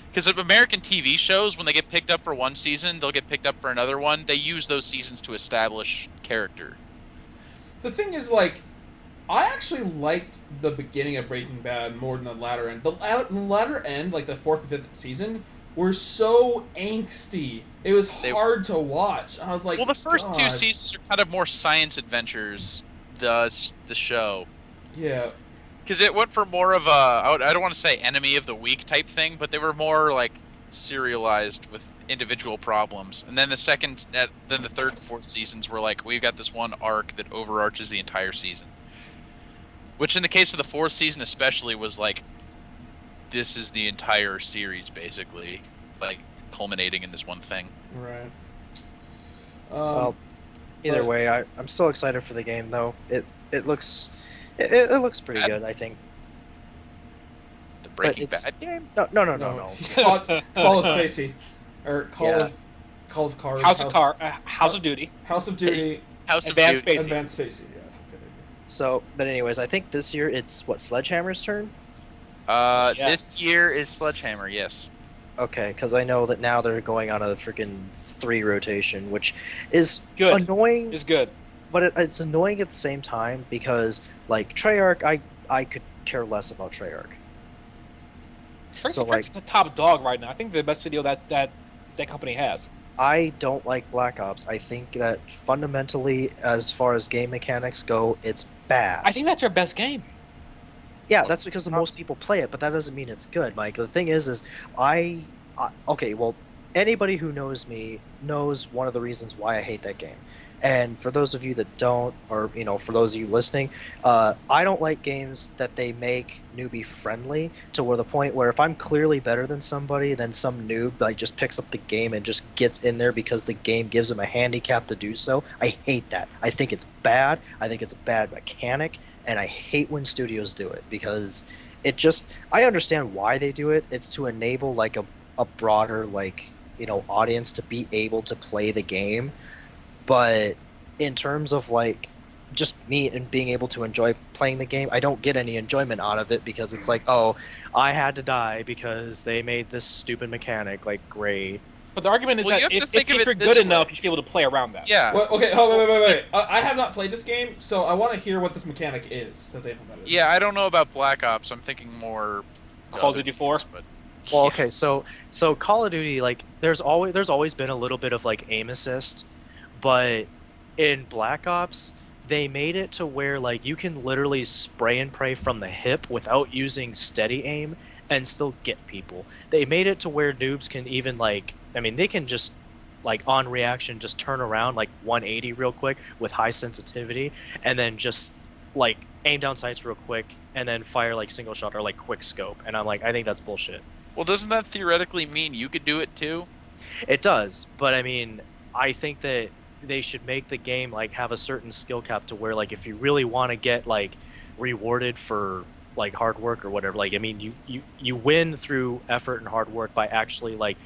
Because American TV shows, when they get picked up for one season, they'll get picked up for another one. They use those seasons to establish character. The thing is, like, I actually liked the beginning of Breaking Bad more than the latter end. The latter end, like the 4th and 5th season, were so angsty. It was hard to watch. I was like, Well, the first 2 God. seasons are kind of more science adventures, the show. Yeah. Because it went for more of a, I don't want to say enemy of the week type thing, but they were more like serialized with individual problems. And then the 3rd and 4th seasons were like, we've got this one arc that overarches the entire season. Which in the case of the 4th season especially was like, this is the entire series basically, like culminating in this one thing. Right. Well, either but- way, I'm still excited for the game though. It looks pretty good, I think. Breaking it's- Bad game? No. Call of Spacey, or Yeah. Call of Cars. House of Duty. House of Duty. House of Advanced Duty. Spacey. Advanced Spacey. Yes. Okay. So, but anyways, I think this year it's what, Sledgehammer's turn. Yes. This year is Sledgehammer, yes. Okay, because I know that now they're going on a freaking 3 rotation, which is Good. annoying. It's good. But it's annoying at the same time because, like, Treyarch, I could care less about Treyarch. So, like, the top dog right now. I think they're the best studio that company has. I don't like Black Ops. I think that fundamentally, as far as game mechanics go, it's bad. I think that's their best game. Yeah, that's because the most people play it, but that doesn't mean it's good, Mike. The thing is okay, well, anybody who knows me knows one of the reasons why I hate that game. And for those of you that don't, or, you know, for those of you listening, I don't like games that they make newbie friendly to where the point where if I'm clearly better than somebody, then some noob like just picks up the game and just gets in there because the game gives them a handicap to do so. I hate that. I think it's bad. I think it's a bad mechanic, and I hate when studios do it because it just, I understand why they do it. It's to enable like a broader, like, you know, audience to be able to play the game. But in terms of like just me and being able to enjoy playing the game, I don't get any enjoyment out of it because it's like, oh, I had to die because they made this stupid mechanic. Like, great. But the argument is Well, you that have to if think of you're it good this enough, way. you should be able to play around that. Yeah. Well, okay, wait. I have not played this game, so I want to hear what this mechanic is that they implemented. Yeah, I don't know about Black Ops. I'm thinking more Call of Duty 4? But Well, okay, so Call of Duty, like, there's always been a little bit of like aim assist, but in Black Ops, they made it to where like you can literally spray and pray from the hip without using steady aim and still get people. They made it to where noobs can even like, I mean, they can just like on reaction just turn around like 180 real quick with high sensitivity and then just like aim down sights real quick and then fire like single shot or like quick scope. And I'm like, I think that's bullshit. well, doesn't that theoretically mean you could do it too? It does, but I mean, I think that they should make the game like have a certain skill cap to where like if you really want to get like rewarded for like hard work or whatever, like I mean, you win through effort and hard work by actually like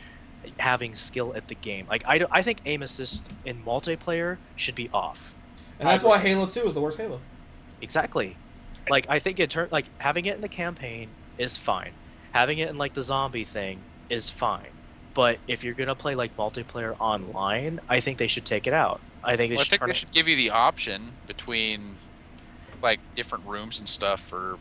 having skill at the game. Like I think aim assist in multiplayer should be off. And that's why Halo 2 is the worst Halo. Exactly. Like I think like having it in the campaign is fine. Having it in like the zombie thing is fine. But if you're gonna play like multiplayer online, I think they should take it out. I think they Well, I should think turn they it. should give you the option between like different rooms and stuff for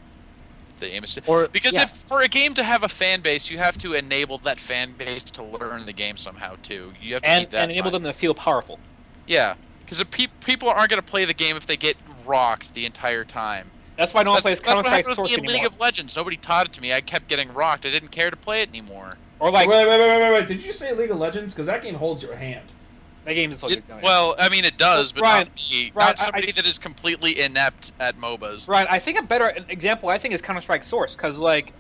the aim assist. Or Because yeah. if for a game to have a fan base, you have to enable that fan base to learn the game somehow too. You have to keep that And in enable mind. them to feel powerful. Yeah, because people aren't going to play the game if they get rocked the entire time. That's why no one plays That's what Counter-Strike happened Source with me in anymore. League of Legends. Nobody taught it to me. I kept getting rocked. I didn't care to play it anymore. Or like, Wait. Did you say League of Legends? Because that game holds your hand. that game is Well, I mean, it does, but Ryan, not me. Ryan, Not somebody that is completely inept at MOBAs. Right, I think a better example is Counter-Strike Source, because like,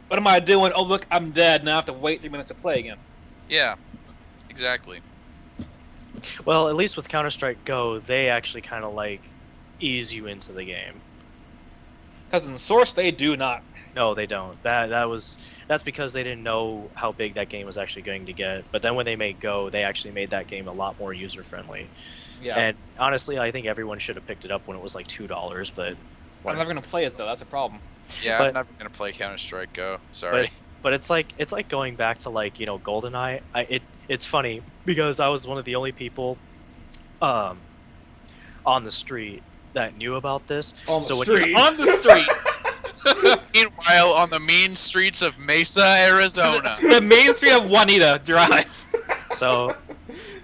what am I doing? Oh look, I'm dead. Now I have to wait 3 minutes to play again. Yeah, exactly. Well, at least with Counter-Strike Go, they actually kind of like ease you into the game. Because in Source they do not. No, they don't. That's because they didn't know how big that game was actually going to get. But then when they made Go, they actually made that game a lot more user friendly. Yeah. And honestly, I think everyone should have picked it up when it was like $2. But I'm never gonna play it though. That's a problem. Yeah, But- I'm never gonna play Counter Strike Go. Sorry. But it's like going back to like, you know, GoldenEye. It's funny because I was one of the only people on the street that knew about this. On the So when street. On the street, Meanwhile, on the mean streets of Mesa, Arizona. the main street of Juanita Drive. So,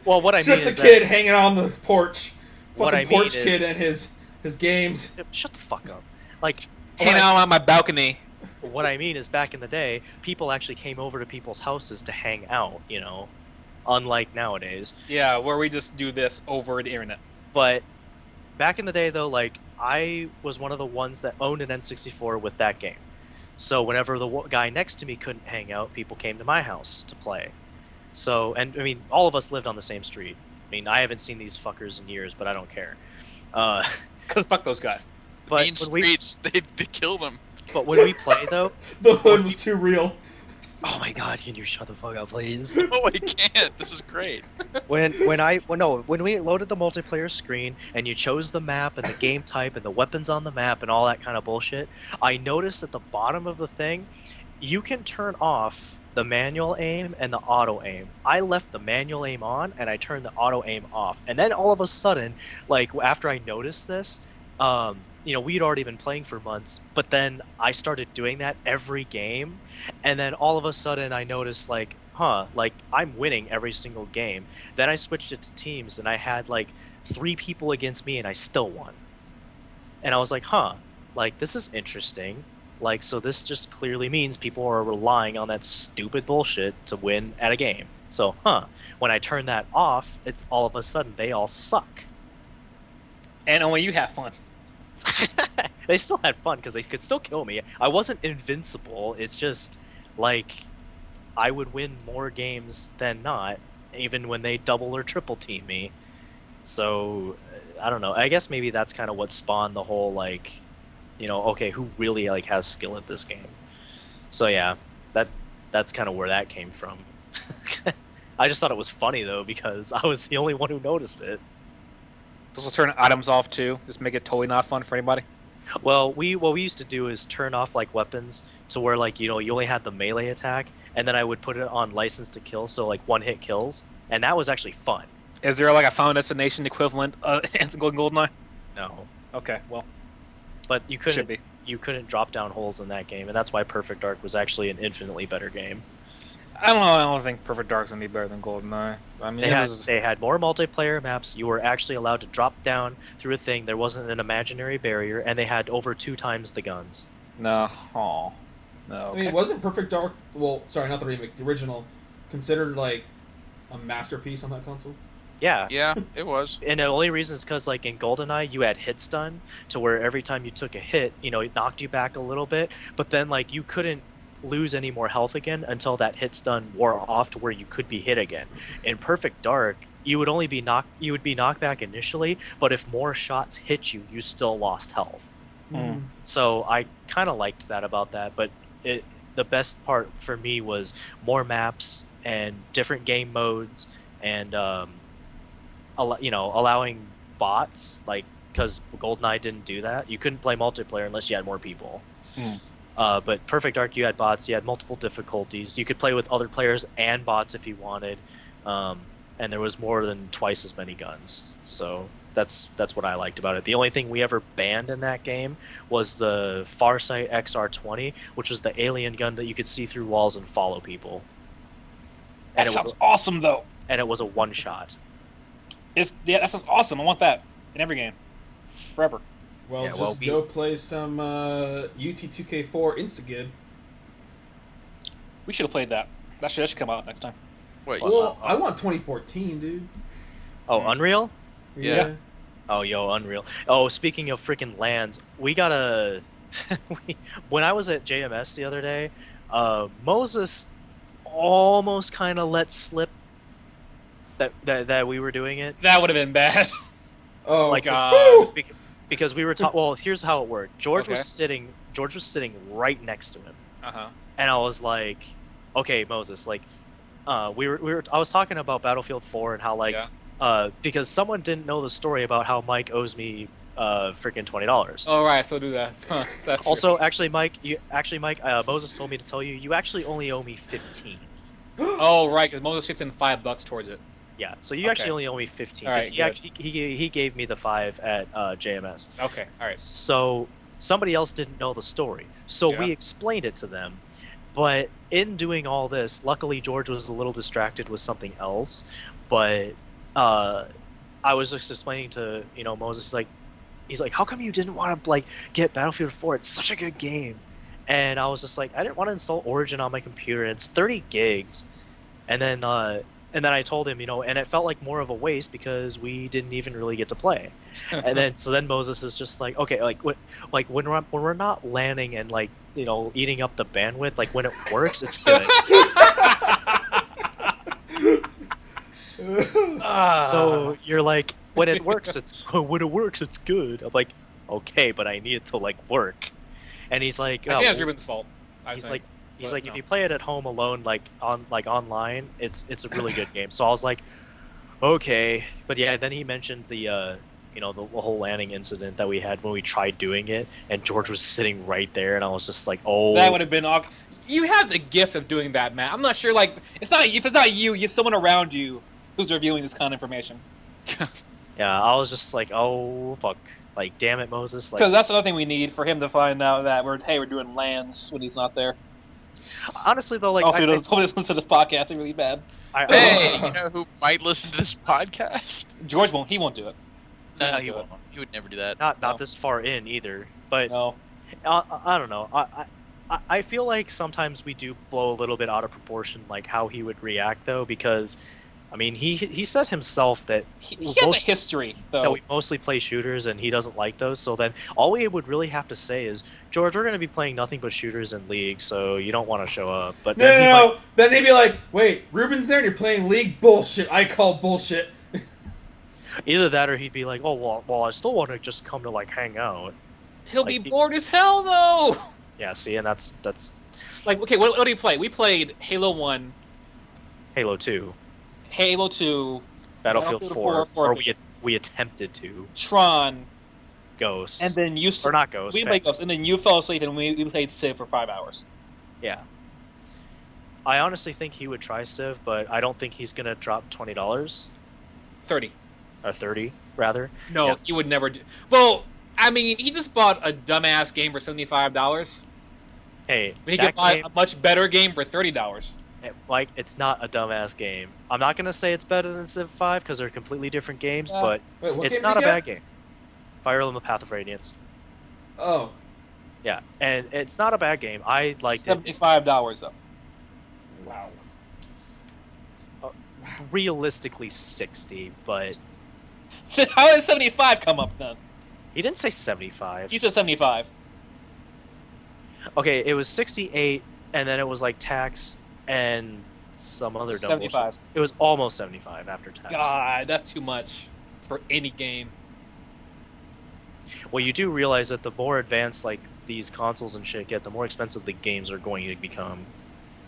well, what I mean Just a is kid hanging on the porch. What Fucking I mean porch is- kid and his games. shut the fuck up. Like, Hanging out on my balcony. what I mean is back in the day, people actually came over to people's houses to hang out, you know, unlike nowadays. Yeah, where we just do this over the internet. But back in the day, though, like, I was one of the ones that owned an N64 with that game. So whenever the guy next to me couldn't hang out, people came to my house to play. So, and I mean, all of us lived on the same street. I mean, I haven't seen these fuckers in years, but I don't care. Cause fuck those guys. But mean when we, streets, they kill them. But when we play though, The hood was too real. Oh my god, can you shut the fuck up, please? No, I can't. This is great. When we loaded the multiplayer screen and you chose the map and the game type and the weapons on the map and all that kind of bullshit, I noticed at the bottom of the thing, you can turn off the manual aim and the auto aim. I left the manual aim on and I turned the auto aim off. And then all of a sudden, like after I noticed this, we'd already been playing for months, but then I started doing that every game, and then all of a sudden I noticed like, I'm winning every single game. Then I switched it to teams, and I had like 3 people against me, and I still won. And I was like, like this is interesting. Like, so this just clearly means people are relying on that stupid bullshit to win at a game. So, when I turn that off, it's all of a sudden they all suck. And only you have fun. They still had fun because they could still kill me. I wasn't invincible. It's just like I would win more games than not, even when they double or triple team me. So I don't know. I guess maybe that's kind of what spawned the whole like, okay, who really like has skill at this game? So yeah, that's kind of where that came from. I just thought it was funny though because I was the only one who noticed it. This will turn items off too. Just make it totally not fun for anybody. Well, what we used to do is turn off like weapons to where like you only had the melee attack, and then I would put it on license to kill, so like one hit kills, and that was actually fun. Is there like a Final Destination equivalent in GoldenEye? No, Okay, well, but you should be. couldn't drop down holes in that game, and that's why Perfect Dark was actually an infinitely better game. I don't know. I don't think Perfect Dark's gonna be better than GoldenEye. I mean, They had more multiplayer maps. You were actually allowed to drop down through a thing. There wasn't an imaginary barrier, and they had over 2 times the guns. no. Oh, no. I Okay. mean, wasn't Perfect Dark? Well, sorry, not the remake, the original, considered like a masterpiece on that console? Yeah. Yeah, it was. And the only reason is because, like, in GoldenEye, you had hit stun, to where every time you took a hit, it knocked you back a little bit, but then, like, you couldn't lose any more health again until that hit stun wore off to where you could be hit again. In Perfect Dark, you would be knocked back initially, but if more shots hit you, you still lost health. Mm. So I kind of liked that about that, but the best part for me was more maps and different game modes and allowing bots, like, because GoldenEye didn't do that. You couldn't play multiplayer unless you had more people. Mm. But Perfect Dark, you had bots, you had multiple difficulties. You could play with other players and bots if you wanted, and there was more than twice as many guns. So that's what I liked about it. The only thing we ever banned in that game was the Farsight XR20, which was the alien gun that you could see through walls and follow people. That sounds awesome, though. And it was a one-shot. That sounds awesome. I want that in every game, forever. Well, Yeah, just go play some UT2K4 Instagid. We should have played that. That should come out next time. Wait, Well, I want 2014, dude. Oh, Unreal? Yeah. Oh, yo, Unreal. Oh, speaking of freaking lands, we gotta... when I was at JMS the other day, Moses almost kind of let slip that we were doing it. That would have been bad. Oh, Like, God. because we were well, here's how it worked. George Okay. was sitting right next to him. Uh-huh. And I was like, okay, Moses, like, I was talking about Battlefield 4 and how, like, Yeah. because someone didn't know the story about how Mike owes me freaking $20. Oh, right, so do that. Huh, that's Also, true. actually, Mike, Moses told me to tell you, you actually only owe me 15. Oh, right, because Moses shipped in $5 towards it. Yeah, so you Okay. actually only owe me 15. All right, 'cause he gave me the 5 at JMS. Okay, all right. So somebody else didn't know the story. So Yeah. we explained it to them. But in doing all this, luckily George was a little distracted with something else. But I was just explaining to Moses, like, he's like, how come you didn't want to like get Battlefield 4? It's such a good game. And I was just like, I didn't want to install Origin on my computer. It's 30 gigs. And then I told him, and it felt like more of a waste because we didn't even really get to play. And then Moses is just like, okay, like when we're not landing and like eating up the bandwidth, like when it works, it's good. So you're like, when it works, it's good. I'm like, okay, but I need it to like work. And he's like, I "Oh, think that's well," Ruben's fault. he's think. like, no. if you play it at home alone, like online, it's a really good game. So I was like, okay, but yeah, then he mentioned the the whole landing incident that we had when we tried doing it, and George was sitting right there, and I was just like, oh, That would have been awkward. You have the gift of doing that, Matt. I'm not sure. Like, if it's not you, you have someone around you who's reviewing this kind of information. yeah, I was just like, oh fuck, like damn it, Moses, Because like that's another thing we need for him to find out that we're doing lands when he's not there. honestly though, like Also, I, hopefully listen to the podcast. It's really bad. Hey, you know who might listen to this podcast? George won't. He won't do it. No, won't he do it. won't. He would never do that. not No. this far in either, but No. I don't know. I feel like sometimes we do blow a little bit out of proportion, like how he would react though, because I mean he said himself that He has a most- history, though. that we mostly play shooters and he doesn't like those. So then all we would really have to say is, George, we're going to be playing nothing but shooters in League, so you don't want to show up. But then he might- No. Then he'd be like, "Wait, Ruben's there and you're playing League? Bullshit. I call bullshit." either that or he'd be like, oh well, I still want to just come to like hang out. He'll like, be bored as hell, though. Yeah, see, and that's Like, okay, what do you play? We played Halo 1, Halo 2, Halo 2, Battlefield Battlefield 4, 4, or we attempted to Tron, Ghost, and then you or not Ghost. we played Ghost, and then you fell asleep, and we played Civ for 5 hours. Yeah. I honestly think he would try Civ, but I don't think he's gonna drop $20 30. or 30 rather. No, Yes. he would never do. Well, I mean, he just bought a dumbass game for $75. Hey, But he that could buy game, a much better game for $30. like, it's not a dumbass game. I'm not gonna say it's better than Civ 5 because they're completely different games, Yeah. but Wait, what it's game not did a you bad get? game. Fire Emblem: Path of Radiance. Oh, Yeah, and it's not a bad game. I liked it. $75 though. wow. Realistically, 60, but How did 75 come up then? he didn't say 75. He said 75. Okay, it was 68, and then it was like tax and some other double. 75. It was almost 75 after tax. God, that's too much for any game. Well, you do realize that the more advanced like these consoles and shit get, the more expensive the games are going to become.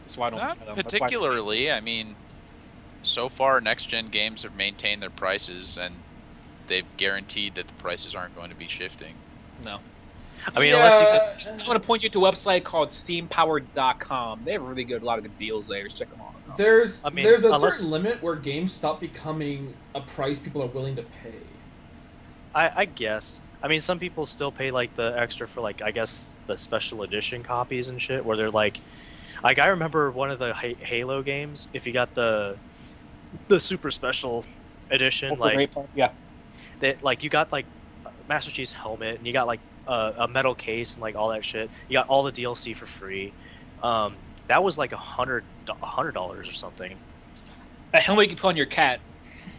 That's why I don't. Not buy them. That's why- particularly. I mean, so far next-gen games have maintained their prices, and they've guaranteed that the prices aren't going to be shifting. No. I mean, unless you I'm going to point you to a website called SteamPowered.com. They have really good, a lot of good deals there. Just check them out. There's I mean, there's a unless- certain limit where games stop becoming a price people are willing to pay. I guess. I mean, some people still pay like the extra for like I guess the special edition copies and shit, where they're like I remember one of the Halo games. If you got the super special edition, That's a like great point. Yeah. that, like you got like Master Chief's helmet and you got like a metal case and like all that shit. You got all the DLC for free. That was like $100 or something. A helmet you can put on your cat.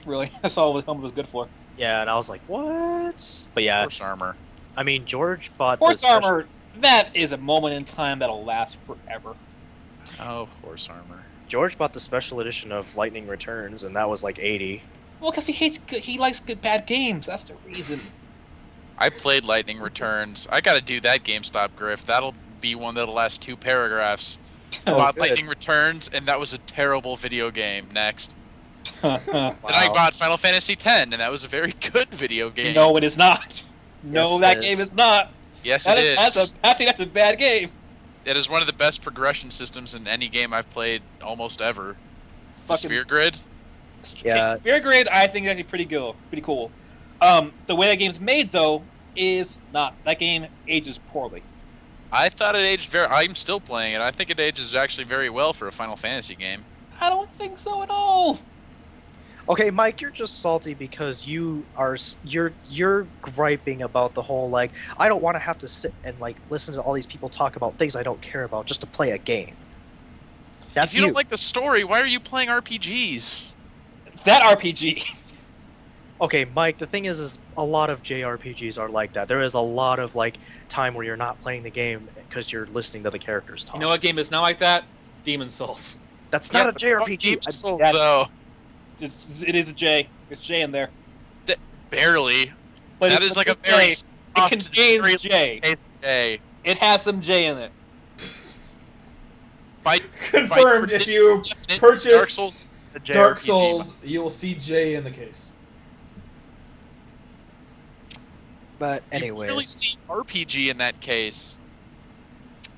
Really, that's all the helmet was good for. Yeah, and I was like, what? But yeah, Horse armor. I mean, George bought Horse the special- armor. That is a moment in time that'll last forever. Oh, horse armor. George bought the special edition of Lightning Returns, and that was like 80. Well, because he likes good bad games. That's the reason. I played Lightning Returns. I got to do that GameStop grift. That'll be one that'll last 2 paragraphs. I bought good. Lightning Returns, and that was a terrible video game. Next. No, Then I bought Final Fantasy X, and that was a very good video game. it is not. No, Yes, that it game is. is not. Yes, That it is. is. I think that's a bad game. It is one of the best progression systems in any game I've played almost ever. The Fucking Sphere Grid. Yeah. Sphere Grid, I think is actually pretty cool. The way that game's made though is not. That game ages poorly. I thought it aged very. I'm still playing it. I think it ages actually very well for a Final Fantasy game. I don't think so at all. Okay, Mike, you're just salty because you're griping about the whole like I don't want to have to sit and like listen to all these people talk about things I don't care about just to play a game. That's If you don't like the story, why are you playing RPGs? That RPG. Okay, Mike, the thing is a lot of JRPGs are like that. There is a lot of like time where you're not playing the game because you're listening to the characters talk. You know what game is not like that? Demon's Souls. That's not a but JRPG. Demon's Souls, That's- though. It is a J. It's J in there. Barely. But That it's is like a J. very It soft, contains very J. J. It has some J in it. By Confirmed. If you definition, purchase Dark Souls, The Dark JRPG Souls, you will see J in the case. But you really anyways, see RPG in that case.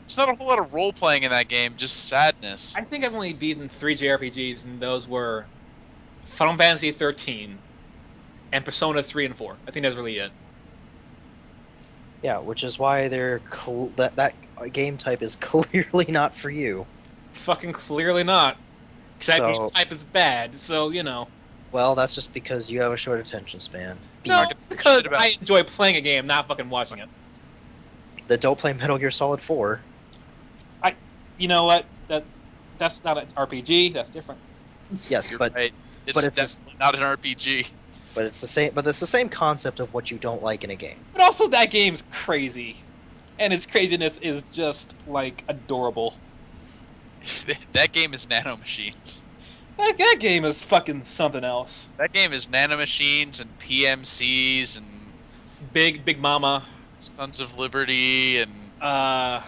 There's not a whole lot of role playing in that game, just sadness. I think I've only beaten 3 JRPGs, and those were Final Fantasy 13 and Persona 3 and 4. I think that's really it. yeah, which is why that game type is clearly not for you. Fucking clearly not. Because that game So- type is bad, so, you know. Well, that's just because you have a short attention span. No, Talking it's because shit about- I enjoy playing a game, not fucking watching it. That don't play Metal Gear Solid 4. You know what? That's not an RPG. That's different. Yes, You're but right. It's but it's a- definitely not an RPG. it's the same. But it's the same concept of what you don't like in a game. But also, that game's crazy, and its craziness is just like adorable. That game is nanomachines. That game is fucking something else. That game is nanomachines and PMCs and Big Mama. Sons of Liberty and Uh,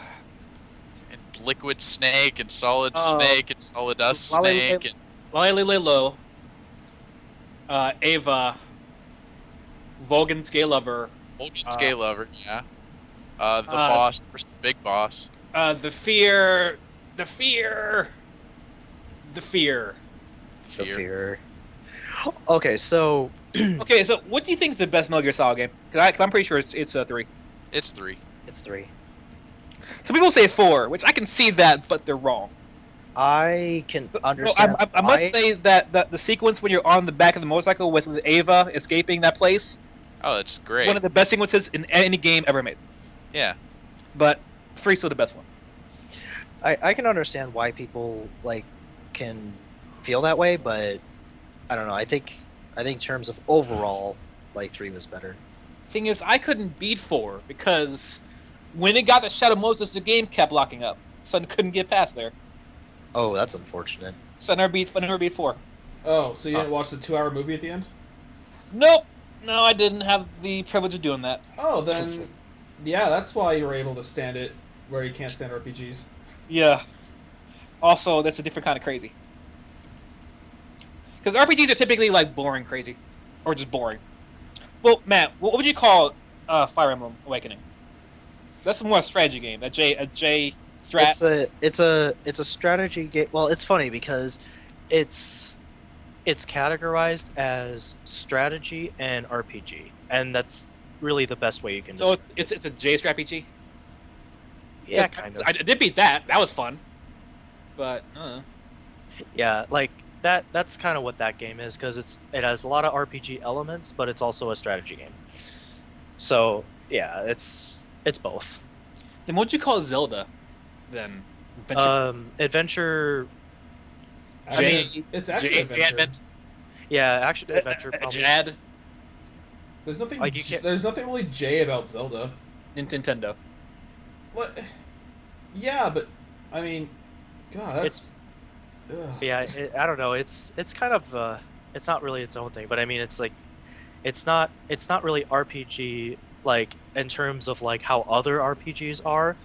Liquid Snake and Solid Oh. Snake and Solid Dust Lolly- Snake and Lilo, Ava, Volgan's Gay Lover, Vulcan Scale Lover, yeah. The boss versus Big Boss. the Fear. Fear. The fear. Okay, so Okay, so what do you think is the best Metal Gear Solid game? Because I'm pretty sure it's 3. It's 3. it's 3. Some people say 4, which I can see that, but they're wrong. I can No, understand. I must say that the sequence when you're on the back of the motorcycle with Ava escaping that place, Oh, it's great. one of the best sequences in any game ever made. Yeah. But 3's still the best one. I can understand why people can feel that way, but I don't know. I think in terms of overall, 3 was better. Thing is, I couldn't beat 4 because when it got to Shadow Moses, the game kept locking up, so I couldn't get past there. Oh, that's unfortunate. So I never beat 4. Oh, so you didn't watch the 2-hour movie at the end? Nope. No, I didn't have the privilege of doing that. Oh, then yeah, that's why you were able to stand it where you can't stand RPGs. Yeah. Also, that's a different kind of crazy. Because RPGs are typically boring crazy, or just boring. Well, Matt, what would you call Fire Emblem Awakening? That's more a strategy game. A J strat. It's a strategy game. Well, it's funny because it's categorized as strategy and RPG, and that's really the best way you can. So it's a J strategy. yeah, kind of. I did beat that. That was fun. But Yeah, that's kind of what that game is because it has a lot of RPG elements, but it's also a strategy game. So yeah, it's both. then what'd you call Zelda? Then Adventure. Adventure. It's actually adventure. Jad. Yeah, actually adventure. Probably. Jad. There's nothing. You can't- There's nothing really J about Zelda. Nintendo. What? Yeah, but I mean, God, that's. Ugh. Yeah, I don't know. It's kind of it's not really its own thing, but I mean, it's not really RPG in terms of how other RPGs are.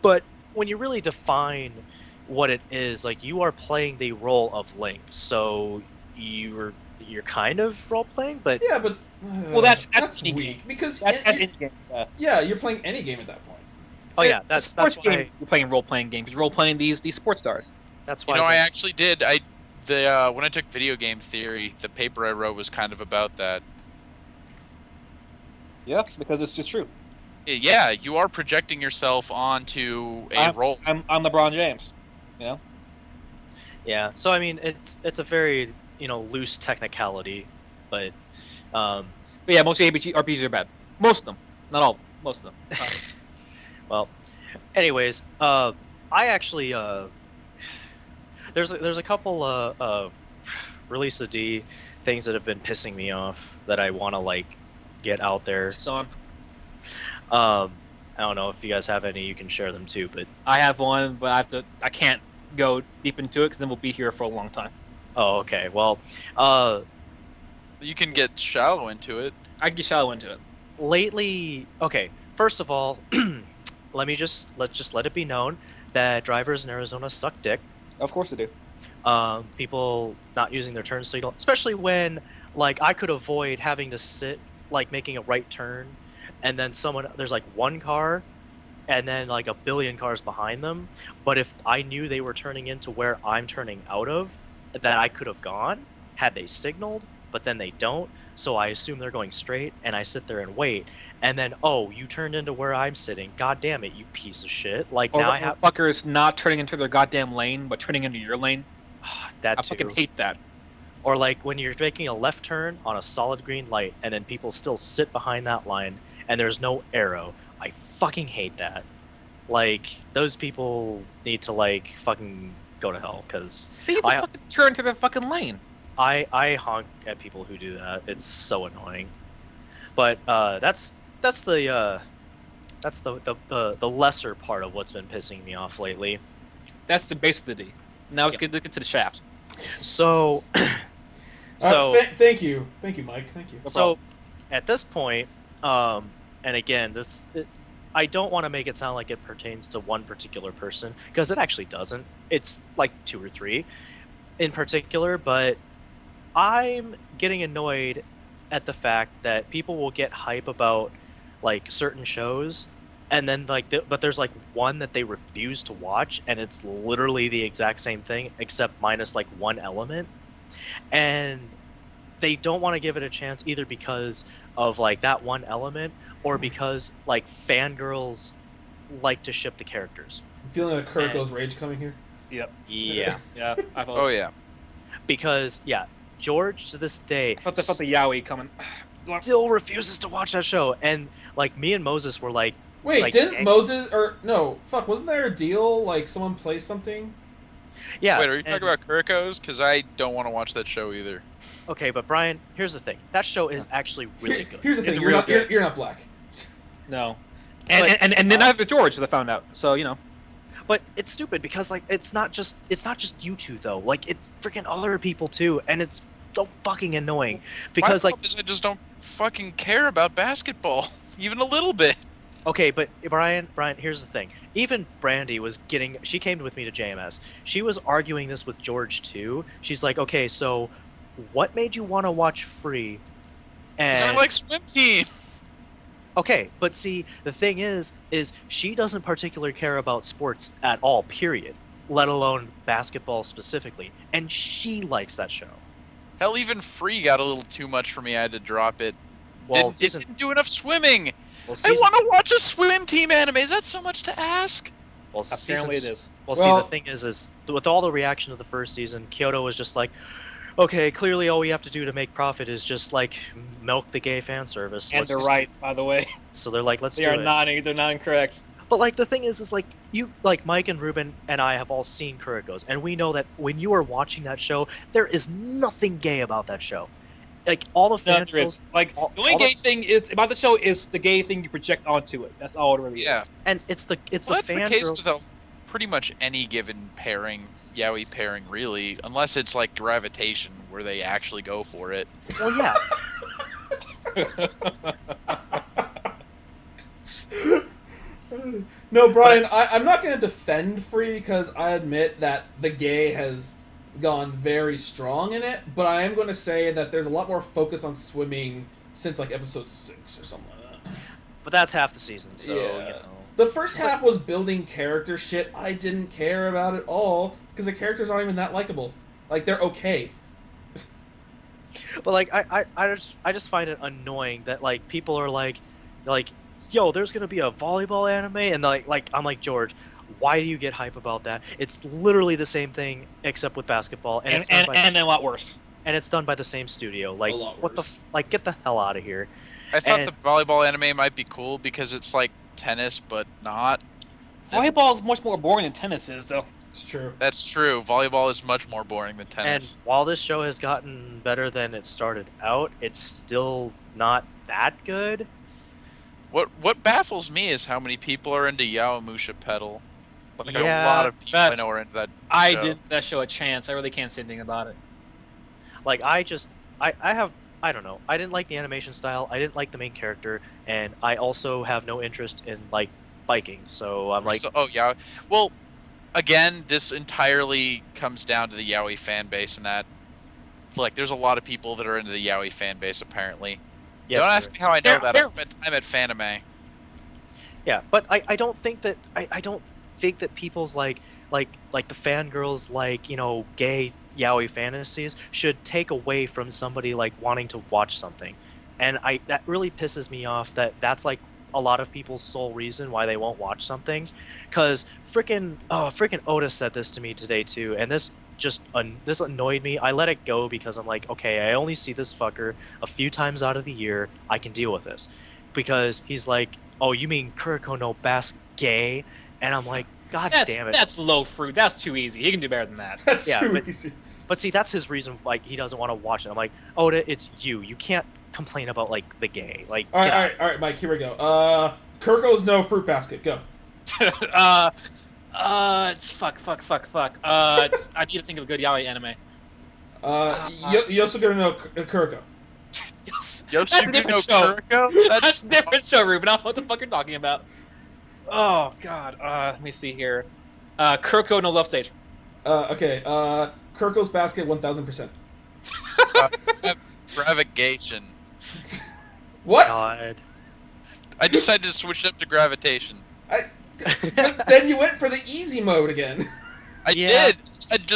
But when you really define what it is, you are playing the role of Link, so you're kind of role playing, but Yeah, but. Well, that's weak indie game. because That's indie game. yeah, you're playing any game at that point. oh yeah, It's a that's sports why game. You're playing role playing games. You're role playing these sports stars. that's You why know, I the- actually did. When I took video game theory, the paper I wrote was kind of about that. Yeah, because it's just true. Yeah, you are projecting yourself onto a role. I'm LeBron James. yeah. So I mean, it's a very loose technicality, but But yeah, most RPGs are bad. Most of them, not all. Most of them. well, anyways, I actually there's a couple release of D things that have been pissing me off that I want to get out there. So I don't know if you guys have any, you can share them too, but I have one, but I can't go deep into it because then we'll be here for a long time. oh okay. Well, You can get shallow into it. I can get shallow into it. lately, okay, first of all, let's let it be known that drivers in Arizona suck dick. Of course they do. People not using their turn signal, especially when like I could avoid having to sit like making a right turn, and then there's like one car, and then like a billion cars behind them. But if I knew they were turning into where I'm turning out of, that I could have gone had they signaled, but then they don't. So I assume they're going straight, and I sit there and wait. And then, oh, you turned into where I'm sitting. God damn it, you piece of shit! Like Or now the I have fuckers not turning into their goddamn lane, but turning into your lane. that I too. fucking hate that. Or like when you're making a left turn on a solid green light, and then people still sit behind that line, and there's no arrow. I fucking hate that. Like those people need to like fucking go to hell, because They need to I- fucking turn to their fucking lane. I honk at people who do that. It's so annoying. But that's the lesser part of what's been pissing me off lately. That's the base of the D. Now let's get to the shaft. So so Thank you, Mike. Thank you. so at this point, and again, I don't want to make it sound like it pertains to one particular person, because it actually doesn't. It's like two or three in particular, but I'm getting annoyed at the fact that people will get hype about like certain shows, and then like but there's like one that they refuse to watch, and it's literally the exact same thing except minus like one element, and they don't want to give it a chance either because of like that one element, or because like fangirls like to ship the characters. I'm feeling a Kuriko's rage coming here. Yep. Yeah. Yeah. I felt, Oh yeah. Because George to this day I felt the yaoi coming. still refuses to watch that show, and like me and Moses were like, Wait, like, didn't Moses or no? Fuck, wasn't there a deal? Like someone placed something? yeah. Wait, are you and- talking about Kuriko's? Because I don't want to watch that show either. Okay, but Brian, here's the thing. That show is actually really good. Here's the thing: It's you're real not good. you're not black. No. But- And then neither George that I found out. So you know. But it's stupid because like it's not just you two though. Like it's freaking other people too, and it's so fucking annoying because My like problem is I just don't fucking care about basketball, even a little bit. okay, but Brian, here's the thing. Even Brandy she came with me to JMS. She was arguing this with George too. She's like, okay, so what made you want to watch Free? 'Cause I And like Swim Team. okay, but see, the thing is she doesn't particularly care about sports at all, period. Let alone basketball specifically, and she likes that show. Hell, even Free got a little too much for me. I had to drop it. Well, It didn't do enough swimming. I season, want to watch a Swim Team anime. Is that so much to ask? well, Apparently it season- is. Well, Well- see, the thing is with all the reaction of the first season, Kyoto was just like, okay, clearly all we have to do to make profit is just like milk the gay fan service. And Let's they're just- right, by the way. So they're like, let's They do are it. they're not incorrect. But like the thing is like you, like Mike and Ruben and I have all seen Kuriko's, and we know that when you are watching that show, there is nothing gay about that show. Like all the No, fans, there is. Like all- the only all the- gay thing is about the show is the gay thing you project onto it. That's all it really Yeah. is. and it's Well, the that's the fan case girls. with pretty much any given pairing, yaoi pairing, really, unless it's like Gravitation, where they actually go for it. Well, yeah, No, Brian, I'm not going to defend Free because I admit that the gay has gone very strong in it, but I am going to say that there's a lot more focus on swimming since like episode 6 or something like that. but that's half the season, so Yeah. you know. The first half was building character shit I didn't care about at all because the characters aren't even that likable. Like, they're okay. But like I just find it annoying that like people are like, yo, there's gonna be a volleyball anime, and like I'm like, George, why do you get hype about that? It's literally the same thing except with basketball, and And a lot worse. it's done by the same studio. Like A lot what the worse. like get the hell out of here. I thought And- the volleyball anime might be cool because it's like tennis, but not. Volleyball is much more boring than tennis is, though. It's true. That's true. Volleyball is much more boring than And tennis. while this show has gotten better than it started out, it's still not that good. What baffles me is how many people are into Yaomusha Pedal. Like Yeah, a lot of people I that's- know are into that. I show. did that show a chance. I really can't say anything about it. Like I don't know. I didn't like the animation style. I didn't like the main character, and I also have no interest in like spiking. So I'm like, Oh yeah. Well, again, this entirely comes down to the yaoi fan base, and that like there's a lot of people that are into the yaoi fan base apparently. yes, Don't there ask me is. how I know There- that. I there- spent time at Fanime. Yeah, but I don't think that I don't think that people's like the fangirls like gay yaoi fantasies should take away from somebody like wanting to watch something, and that really pisses me off that that's like a lot of people's sole reason why they won't watch something, because freaking Oda said this to me today too, and this annoyed me. I let it go because I'm like, okay, I only see this fucker a few times out of the year. I can deal with this, because he's like, oh, you mean Kuroko no Basque gay? And I'm like, God damn it. That's low fruit. That's too easy. He can do better than that. That's Yeah, too but- easy. But see, that's his reason. Like, he doesn't want to watch it. I'm like, Oda, it's you. You can't complain about like the gay. Like, All right, get all out. right, all right, Mike. Here we go. Kurko's no fruit basket. Go. It's fuck. I need to think of a good yaoi anime. Yosuke no Kuroko. That's a Yosuke different no show. Kuroko? That's a different show, Ruben. I don't know what the fuck you're talking about. Oh god. Let me see here. Kuroko no Love Stage. Okay. Kurko's basket 1000%. Gravitation. What? God. I decided to switch it up to gravitation. But then you went for the easy mode again. I Yeah. did.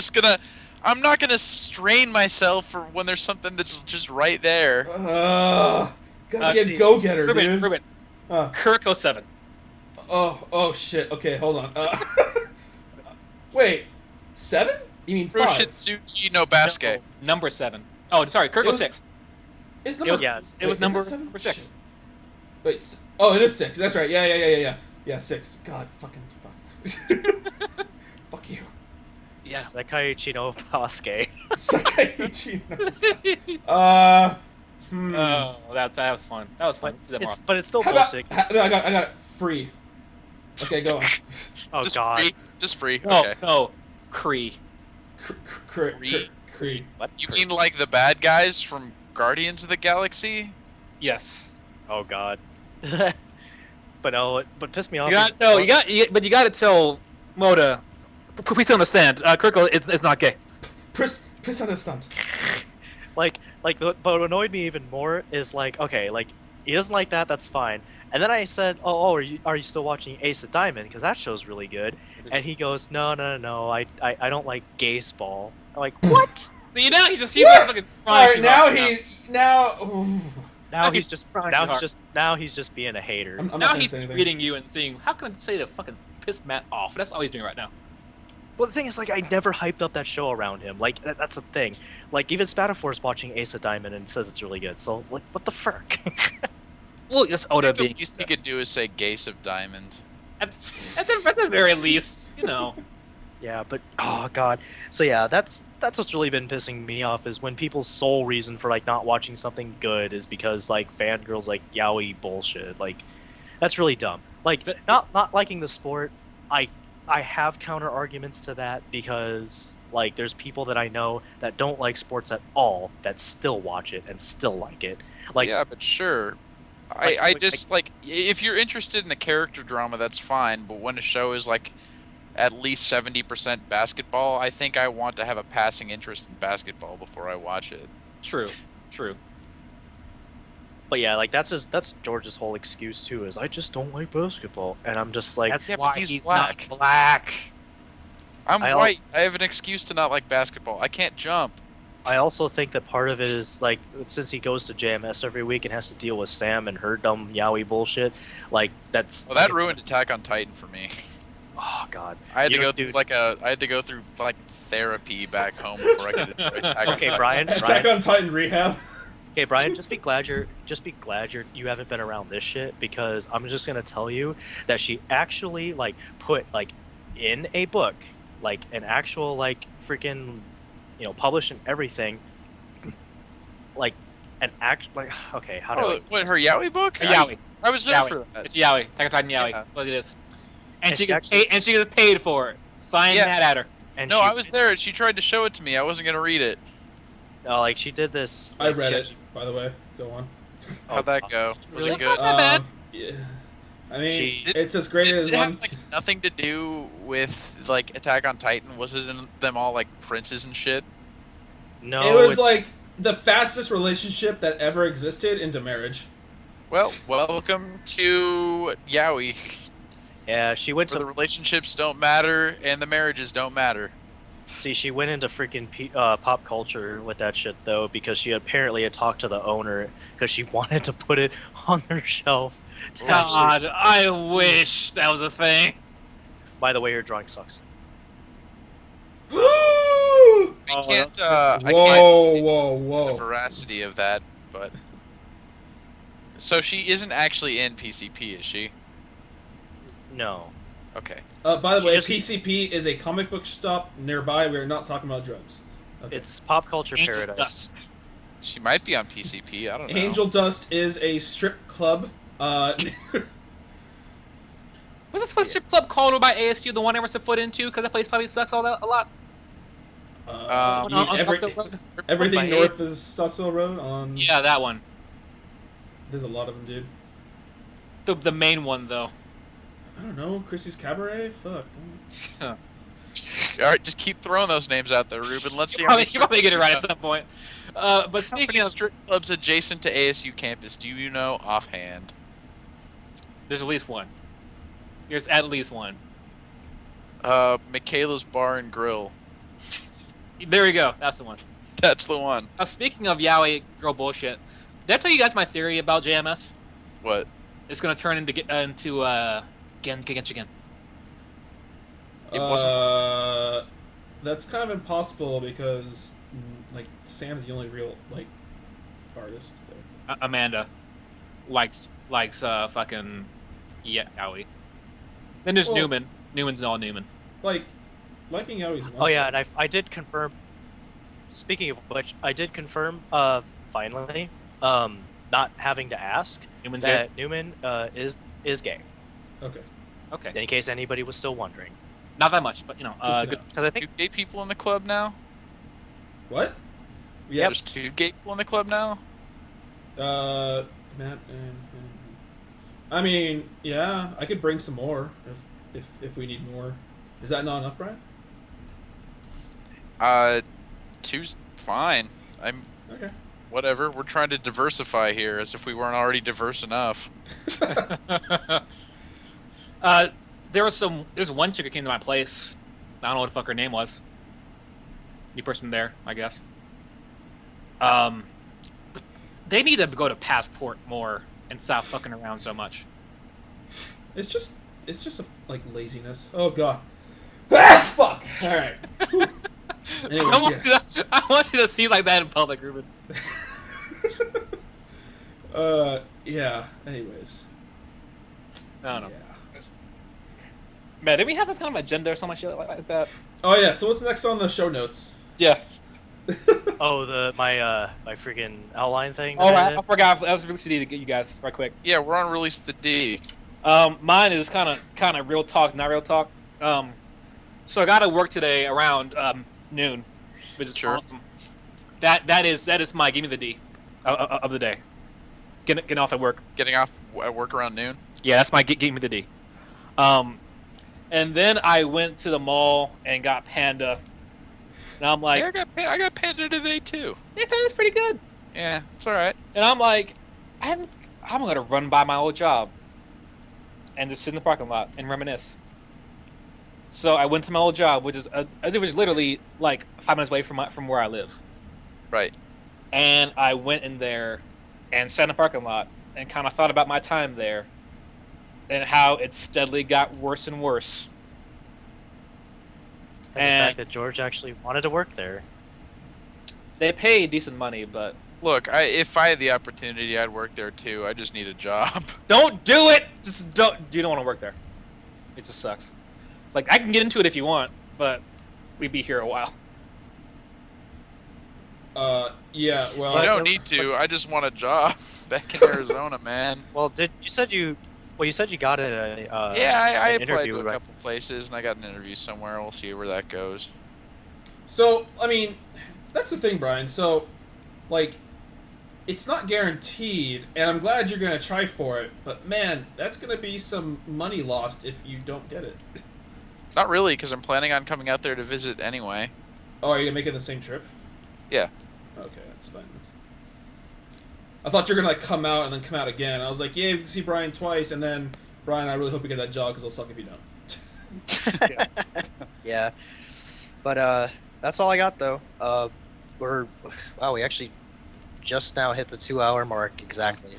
I'm not gonna strain myself for when there's something that's just right there. Gotta be a see. go-getter, Ruben. dude. Ruben. Uh, Kuroko 7. oh shit. Okay, hold on. Wait, 7? You mean 5? Fushitsuji no Basket. No, number 7. Oh, sorry. Kuroko It was- 6. It's It number. was, Yes. it was Is number, it 7? number 6. Shit. Wait. Oh, it is 6. That's right. Yeah. Yeah, 6. God, fuck. Fuck you. Yeah. Sekaiichi no Basque. Sakaichi. Oh, that was fun. That was fun. But it's still How about? bullshit. No, I got it. Free. Okay, go on. Oh Just God. free. Just free. No, Okay. no. Kree. Cree. What? You mean like the bad guys from Guardians of the Galaxy? Yes. Oh God. But no, but pissed me off. You got but you got to tell Moda. Please understand. Kuroko is not gay. Please understand. but what annoyed me even more is like, okay, like he doesn't like that. That's fine. And then I said, are you still watching Ace of Diamond? Because that show's really good. And he goes, no, I don't like Gaze Ball. I'm like, what? So you know, he just fucking All trying right, too now hard Now he's he's just trying too hard. now he's just being a hater. I'm not Now gonna he's say anything. reading you and seeing how can I say to fucking piss Matt off. That's all he's doing right now. Well, the thing is, like, I never hyped up that show around him. Like, that's the thing. Like, even Spatafor's watching Ace of Diamond and says it's really good. So, like, what the frick? Well, just Oda The being. least he could do is say Gaze of Diamond. At the very least, you know. Yeah, but oh god. So yeah, that's what's really been pissing me off is when people's sole reason for like not watching something good is because like fangirls like yaoi bullshit. Like, that's really dumb. Like, not liking the sport, I have counter arguments to that because like there's people that I know that don't like sports at all that still watch it and still like it. Like, Yeah, but sure. Like- If you're interested in the character drama, that's fine. But when a show is like at least 70% basketball, I think I want to have a passing interest in basketball before I watch it. True. but yeah, like that's George's whole excuse too is I just don't like basketball, and I'm just like, That's Yeah, but why he's he's black. not black. I'm I al- white. I have an excuse to not like basketball. I can't jump. I also think that part of it is like since he goes to JMS every week and has to deal with Sam and her dumb yaoi bullshit, like that's Well, that ruined Attack on Titan for me. Oh god. I had You to know, go through dude. I had to go through like therapy back home before I could enjoy Attack on Okay, Titan. Brian. Attack on Titan rehab. Okay, Brian, just be glad you haven't been around this shit, because I'm just gonna tell you that she actually like put like in a book, like an actual like freaking, published and everything, like an act like okay, how do I? Oh, what, her yaoi book? A yaoi. I was there Yaoi. for that. It's yaoi. Attack on Titan yaoi. Yeah. Look at this. And And she she gets actually- paid. And she gets paid for it. Sign Yeah. that at her. And No, she, I was there. She tried to show it to me. I wasn't gonna read it. like she did this. I like, read she it, actually- by the way. Go on. How'd that go? Was Really it good? Not bad. Yeah. I mean, She- it's as great Did as it one. have like nothing to do with like Attack on Titan? Was it in them all like princes and shit? No, It was it's- like the fastest relationship that ever existed into marriage. Well, welcome to Yaoi, yeah. She went where the to relationships don't matter and the marriages don't matter. see. She went into freaking pop culture with that shit though, because she apparently had talked to the owner because she wanted to put it on their shelf. to God, actually- I wish that was a thing. By the way, your drawing sucks. I Oh, can't. Whoa, I can't whoa, the whoa. veracity of that, but so she isn't actually in PCP, is she? No. Okay. By the She way, just- PCP is a comic book shop nearby. We are not talking about drugs. Okay. It's pop culture Angel paradise. Dust. She might be on PCP. I don't know. Angel Dust is a strip club. What's this strip club called by ASU? The one I never set foot into because that place probably sucks a lot. You mean on everything My north is Stuttsville Road on. Yeah, that one. There's a lot of them, dude. The main one though. I don't know. Chrissy's Cabaret. Fuck. All right, just keep throwing those names out there, Ruben. Let's see. You how many probably get it right at strip some point. But How many speaking of, strip clubs adjacent to ASU campus do you know offhand? there's at least one. There's at least one. Michaela's Bar and Grill. There we go. That's the one. That's the one. Speaking of yaoi girl bullshit, did I tell you guys my theory about JMS? What? It's gonna turn into Genshiken. It wasn't. That's kind of impossible because, like, Sam's the only real artist there. Amanda likes fucking yaoi. Then there's Well- Newman. Newman's all Newman. Liking Yowie's one Oh yeah, thing. and I did confirm. Speaking of which, I did confirm finally, not having to ask Newman's that Newman is gay. Okay. Okay. In case anybody was still wondering. Not that much, but you know, Good to good. know. Because I think 2 gay people in the club now. What? Yeah. There's 2 gay people in the club now. Matt and I mean, yeah, I could bring some more if we need more. Is that not enough, Brian? 2's fine. I'm Okay. whatever. We're trying to diversify here, as if we weren't already diverse enough. There's one chick that came to my place. I don't know what the fuck her name was. New person there, I guess. They need to go to Passport more and stop fucking around so much. It's just laziness. Oh god. Ah, fuck. All right. Anyways, I want you to see like that in public, Ruben. yeah. Anyways. I don't know. Yeah. Man, did we have a kind of agenda or something shit like that? Oh yeah. So what's next on the show notes? Yeah. Oh, my freaking outline thing. Oh, that I I did? forgot. I was released to get you guys right quick. Yeah, we're on release the D. Mine is kind of real talk, not real talk. So I got to work today around noon, which is Sure. awesome. That is my give me the D of the day. Getting off at work. Getting off at work around noon. Yeah, that's my give me the D. And then I went to the mall and got Panda. And I'm like, Yeah, I got Panda today too. hey, Panda's pretty good. Yeah, it's all right. And I'm like, I'm gonna run by my old job and just sit in the parking lot and reminisce. So I went to my old job, which is literally like 5 minutes away from where I live. Right. And I went in there and sat in the parking lot and kind of thought about my time there and how it steadily got worse and worse. And the And fact that George actually wanted to work there. they pay decent money, but Look, if I had the opportunity, I'd work there too. I just need a job. don't do it. Just don't. You don't want to work there. It just sucks. Like I can get into it if you want, but we'd be here a while. Yeah. Well. I don't need to. I just want a job back in Arizona, man. Well, you said you got it. Yeah, I an applied interview, to a right? couple places, and I got an interview somewhere. We'll see where that goes. So I mean, that's the thing, Brian. So, like, it's not guaranteed, and I'm glad you're gonna try for it. But man, that's gonna be some money lost if you don't get it. Not really, because I'm planning on coming out there to visit anyway. Oh, are you gonna make it the same trip? Yeah. Okay, that's fine. I thought you were gonna like come out and then come out again. I was like, yeah, we can see Brian twice, and then Brian, I really hope you get that job because it'll suck if you don't. Yeah, but that's all I got though. We actually just now hit the 2-hour mark exactly.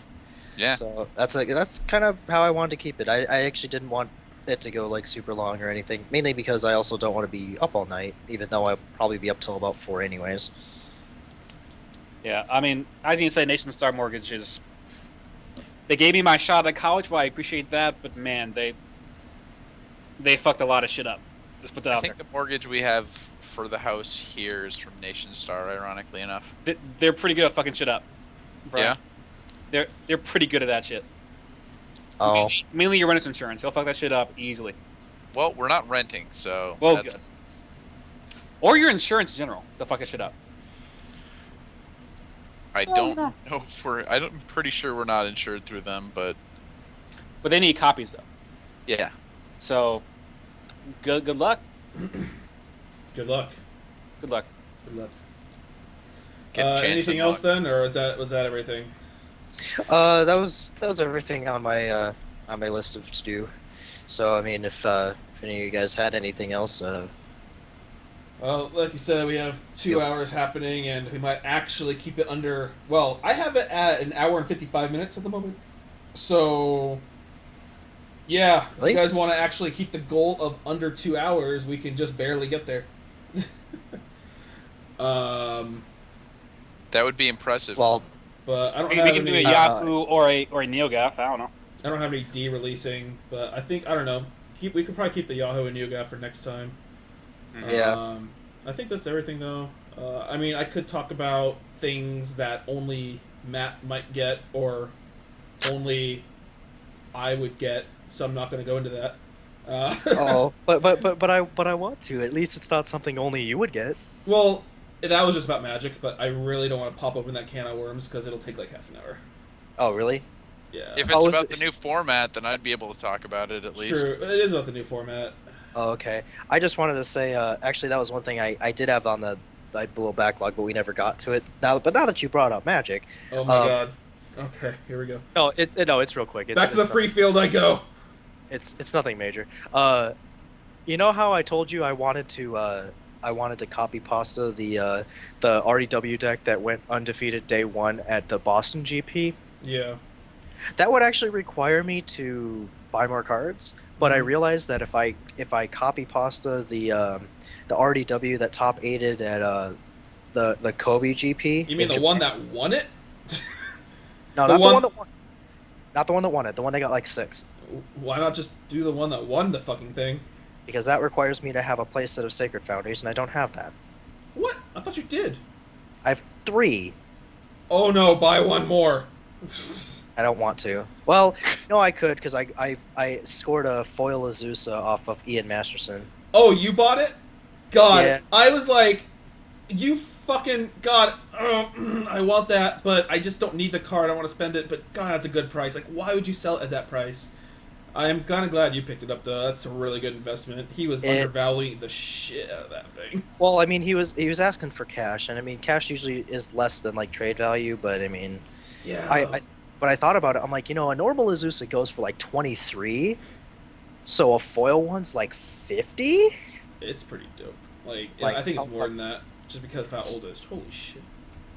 Yeah. So that's kind of how I wanted to keep it. I actually didn't want it to go like super long or anything, mainly because I also don't want to be up all night, even though I'll probably be up till about 4 anyways. Yeah, I mean, as you say, Nation Star Mortgage is. They gave me my shot at college, well, I appreciate that, but man, they fucked a lot of shit up. Let's put that I out think there. the mortgage we have for the house here is from Nation Star, ironically enough. They're pretty good at fucking shit up. Bro. Yeah. They're pretty good at that shit. Oh, Mainly your renter's insurance. They'll fuck that shit up easily. Well, we're not renting, so Well, that's... Or your insurance in general. They'll fuck that shit up. I don't know if I'm pretty sure we're not insured through them, but But they need copies though. yeah. So, good luck. Good luck. Good luck. Good luck. Get a chance Anything and else luck. then, or was that everything? that was everything on my list of to do. So I mean, if any of you guys had anything else, Well, like you said, we have 2 hours happening, and we might actually keep it under. Well, I have it at 1 hour and 55 minutes at the moment. So, yeah, Really? if you guys want to actually keep the goal of under 2 hours, we can just barely get there. That would be impressive. well, But I don't We have can do a any. Yahoo or a NeoGAF. I don't know. I don't have any de-releasing, but I think I don't know. We could probably keep the Yahoo and NeoGAF for next time. Yeah. I think that's everything though. I mean, I could talk about things that only Matt might get or only I would get, so I'm not going to go into that. oh, but I want to. At least it's not something only you would get. Well, that was just about Magic, but I really don't want to pop open that can of worms because it'll take like half an hour. Oh, really? Yeah. If Oh, it's is about it- the new format, then I'd be able to talk about it at least. True, it is about the new format. Oh, okay. I just wanted to say, actually, that was one thing I did have on the little backlog, but we never got to it. Now that you brought up Magic, Oh my god. Okay, here we go. No, it's real quick. Back to the free field I go. It's nothing major. You know how I told you I wanted to copy pasta the REW deck that went undefeated day 1 at the Boston GP? Yeah. That would actually require me to buy more cards, but I realized that if I copy pasta the RDW that top 8'd at the Kobe GP. You mean the one that won it? No, the not one- the one that won. Not the one that won it. The one that got like 6. Why not just do the one that won the fucking thing? Because that requires me to have a playset of Sacred Foundation. I don't have that. What? I thought you did. I have 3. Oh no, buy one more. I don't want to. Well, no, I could because I scored a foil Azusa off of Ian Masterson. Oh, you bought it? God, Yeah. I was like, you fucking God. I want that, but I just don't need the card. I want to spend it, but God, that's a good price. Like, why would you sell it at that price? I am kind of glad you picked it up, though. That's a really good investment. He was undervaluing the shit out of that thing. Well, I mean, he was asking for cash, and I mean, cash usually is less than like trade value, but I mean, Yeah. but I thought about it. I'm like, a normal Azusa goes for like 23, so a foil one's like 50. It's pretty dope. Like Like, I think I it's was more like- than that, just because of how old it is. Holy shit.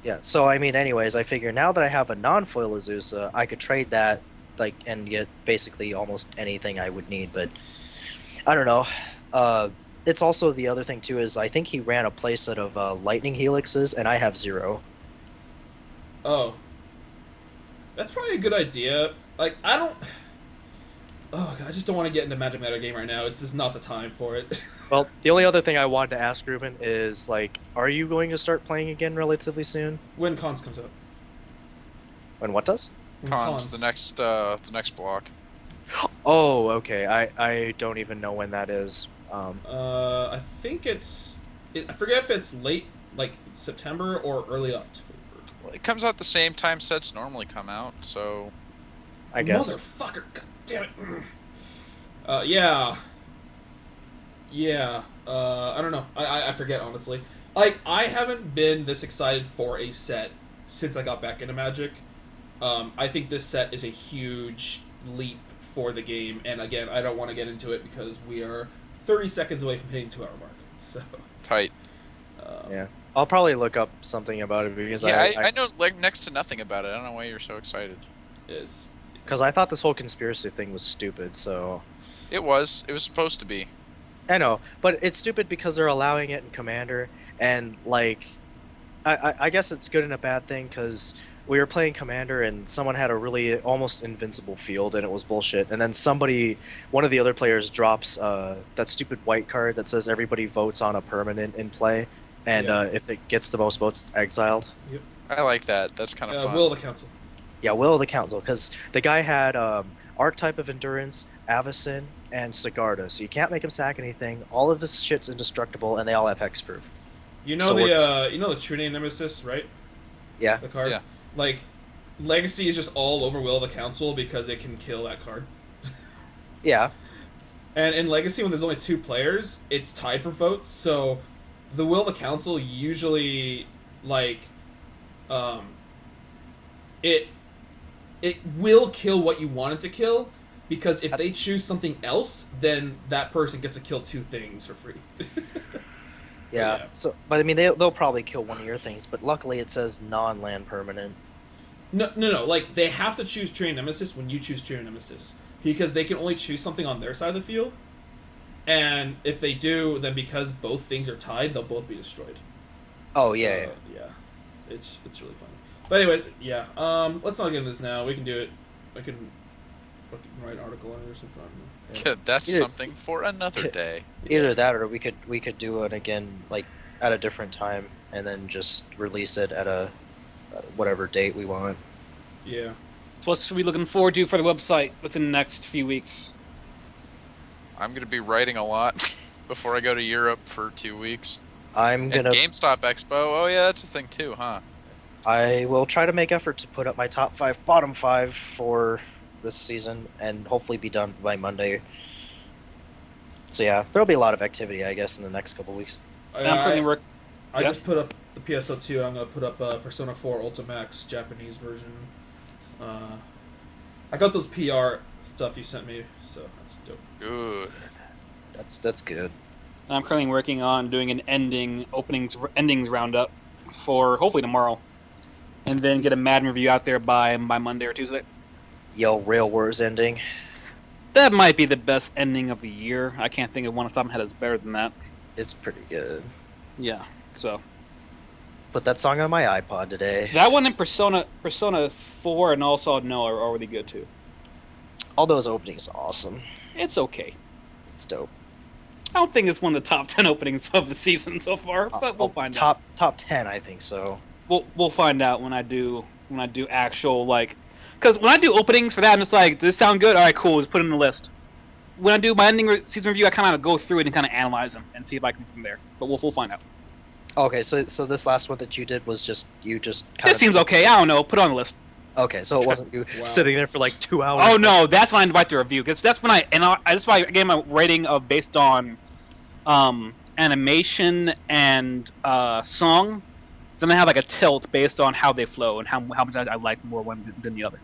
Yeah. So I mean, anyways, I figure now that I have a non-foil Azusa, I could trade that and get basically almost anything I would need. But I don't know. It's also the other thing too is I think he ran a playset of lightning helixes, and I have 0. Oh. That's probably a good idea. Like, I don't... Oh, God, I just don't want to get into Magic Meta game right now. It's just not the time for it. Well, the only other thing I wanted to ask Ruben is like, are you going to start playing again relatively soon? When Cons comes out. When what does? When Cons, the next block. Oh, okay. I don't even know when that is. I think it's... I forget if it's late, like, September or early October. Well, it comes out the same time sets normally come out, so I guess. Motherfucker! God damn it! Yeah. Yeah. I don't know. I forget, honestly. Like, I haven't been this excited for a set since I got back into Magic. I think this set is a huge leap for the game, and again, I don't want to get into it because we are 30 seconds away from hitting 2-hour mark. So, tight. Yeah. I'll probably look up something about it because Yeah, I know like next to nothing about it. I don't know why you're so excited. is because I thought this whole conspiracy thing was stupid. So It was supposed to be. I know, but it's stupid because they're allowing it in Commander, and like, I guess it's good and a bad thing because we were playing Commander and someone had a really almost invincible field and it was bullshit. And then one of the other players drops that stupid white card that says everybody votes on a permanent in play, and if it gets the most votes, it's exiled. Yep. I like that. That's kind of fun. Will of the Council. Yeah, Will of the Council, because the guy had Archetype of Endurance, Avacyn, and Sigarda, so you can't make him sack anything. All of his shit's indestructible, and they all have hexproof. You know the True Name Nemesis, right? Yeah. The card. Yeah. Like, Legacy is just all over Will of the Council because it can kill that card. Yeah. And in Legacy, when there's only 2 players, it's tied for votes. So, the Will of the Council usually, like, it will kill what you want it to kill, because if they choose something else, then that person gets to kill 2 things for free. Yeah. So, but I mean, they'll probably kill one of your things, but luckily it says non-land permanent. No. Like, they have to choose True Name Nemesis when you choose True Name Nemesis, because they can only choose something on their side of the field. And if they do, then because both things are tied, they'll both be destroyed. Oh yeah. Yeah. It's really fun. But anyways, yeah. Let's not get into this now. We can do it. I can write an article on it or something. Yeah, that's Yeah. something for another day. Either that, or we could do it again, like at a different time, and then just release it at a whatever date we want. Yeah. So what should we be looking forward to for the website within the next few weeks? I'm gonna be writing a lot before I go to Europe for 2 weeks. I'm And gonna. GameStop Expo. Oh yeah, that's a thing too, huh? I will try to make effort to put up my top 5, bottom 5 for this season, and hopefully be done by Monday. So yeah, there'll be a lot of activity, I guess, in the next couple weeks. I'm currently work. I Yeah. just put up the PSO2. I'm gonna put up Persona 4 Ultimax Japanese version. I got those PR stuff you sent me, so that's dope. Good. That's good. I'm currently working on doing an endings roundup for hopefully tomorrow, and then get a Madden review out there by Monday or Tuesday. Yo, Rail Wars ending. That might be the best ending of the year. I can't think of one off the top of my head that's better than that. It's pretty good. Yeah. So Put that song on my iPod today. that one and Persona 4 and also No are really good too. All those openings are awesome. It's okay. It's dope. I don't think it's one of the top 10 openings of the season so far, but we'll find out. Top 10, I think so. We'll find out when I do actual, like, because when I do openings for that, I'm just like, does this sound good? All right, cool. Just put it in the list. When I do my season review, I kind of go through it and kind of analyze them and see if I can from there. But we'll find out. Okay, so this last one that you did was just kind This of. seems okay. I don't know. Put it on the list. Okay, so it wasn't you Wow. sitting there for like 2 hours. Oh no, that's when I write the review because that's when that's why I gave my rating of based on animation and song. Then I have like a tilt based on how they flow and how much I like more one than the other.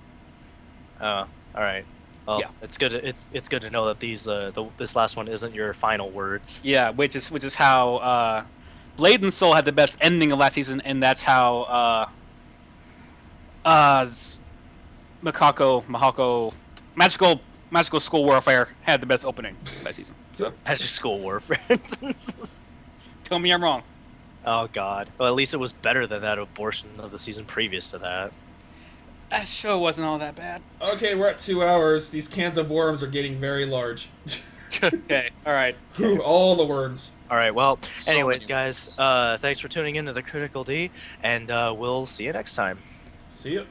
All right. Well, Yeah. it's good. It's good to know that this last one isn't your final words. Yeah, which is how Blade and Soul had the best ending of last season, and that's how Mahako Magical School Warfare had the best opening last season. So Magic School Warfare. tell me I'm wrong. Oh God. Well, at least it was better than that abortion of the season previous to that. That show wasn't all that bad. Okay, we're at 2 hours. These cans of worms are getting very large. Okay, all right. Whew, all the worms. All right. Well, So anyways, many guys, thanks for tuning in to the Critical D, and we'll see you next time. See ya.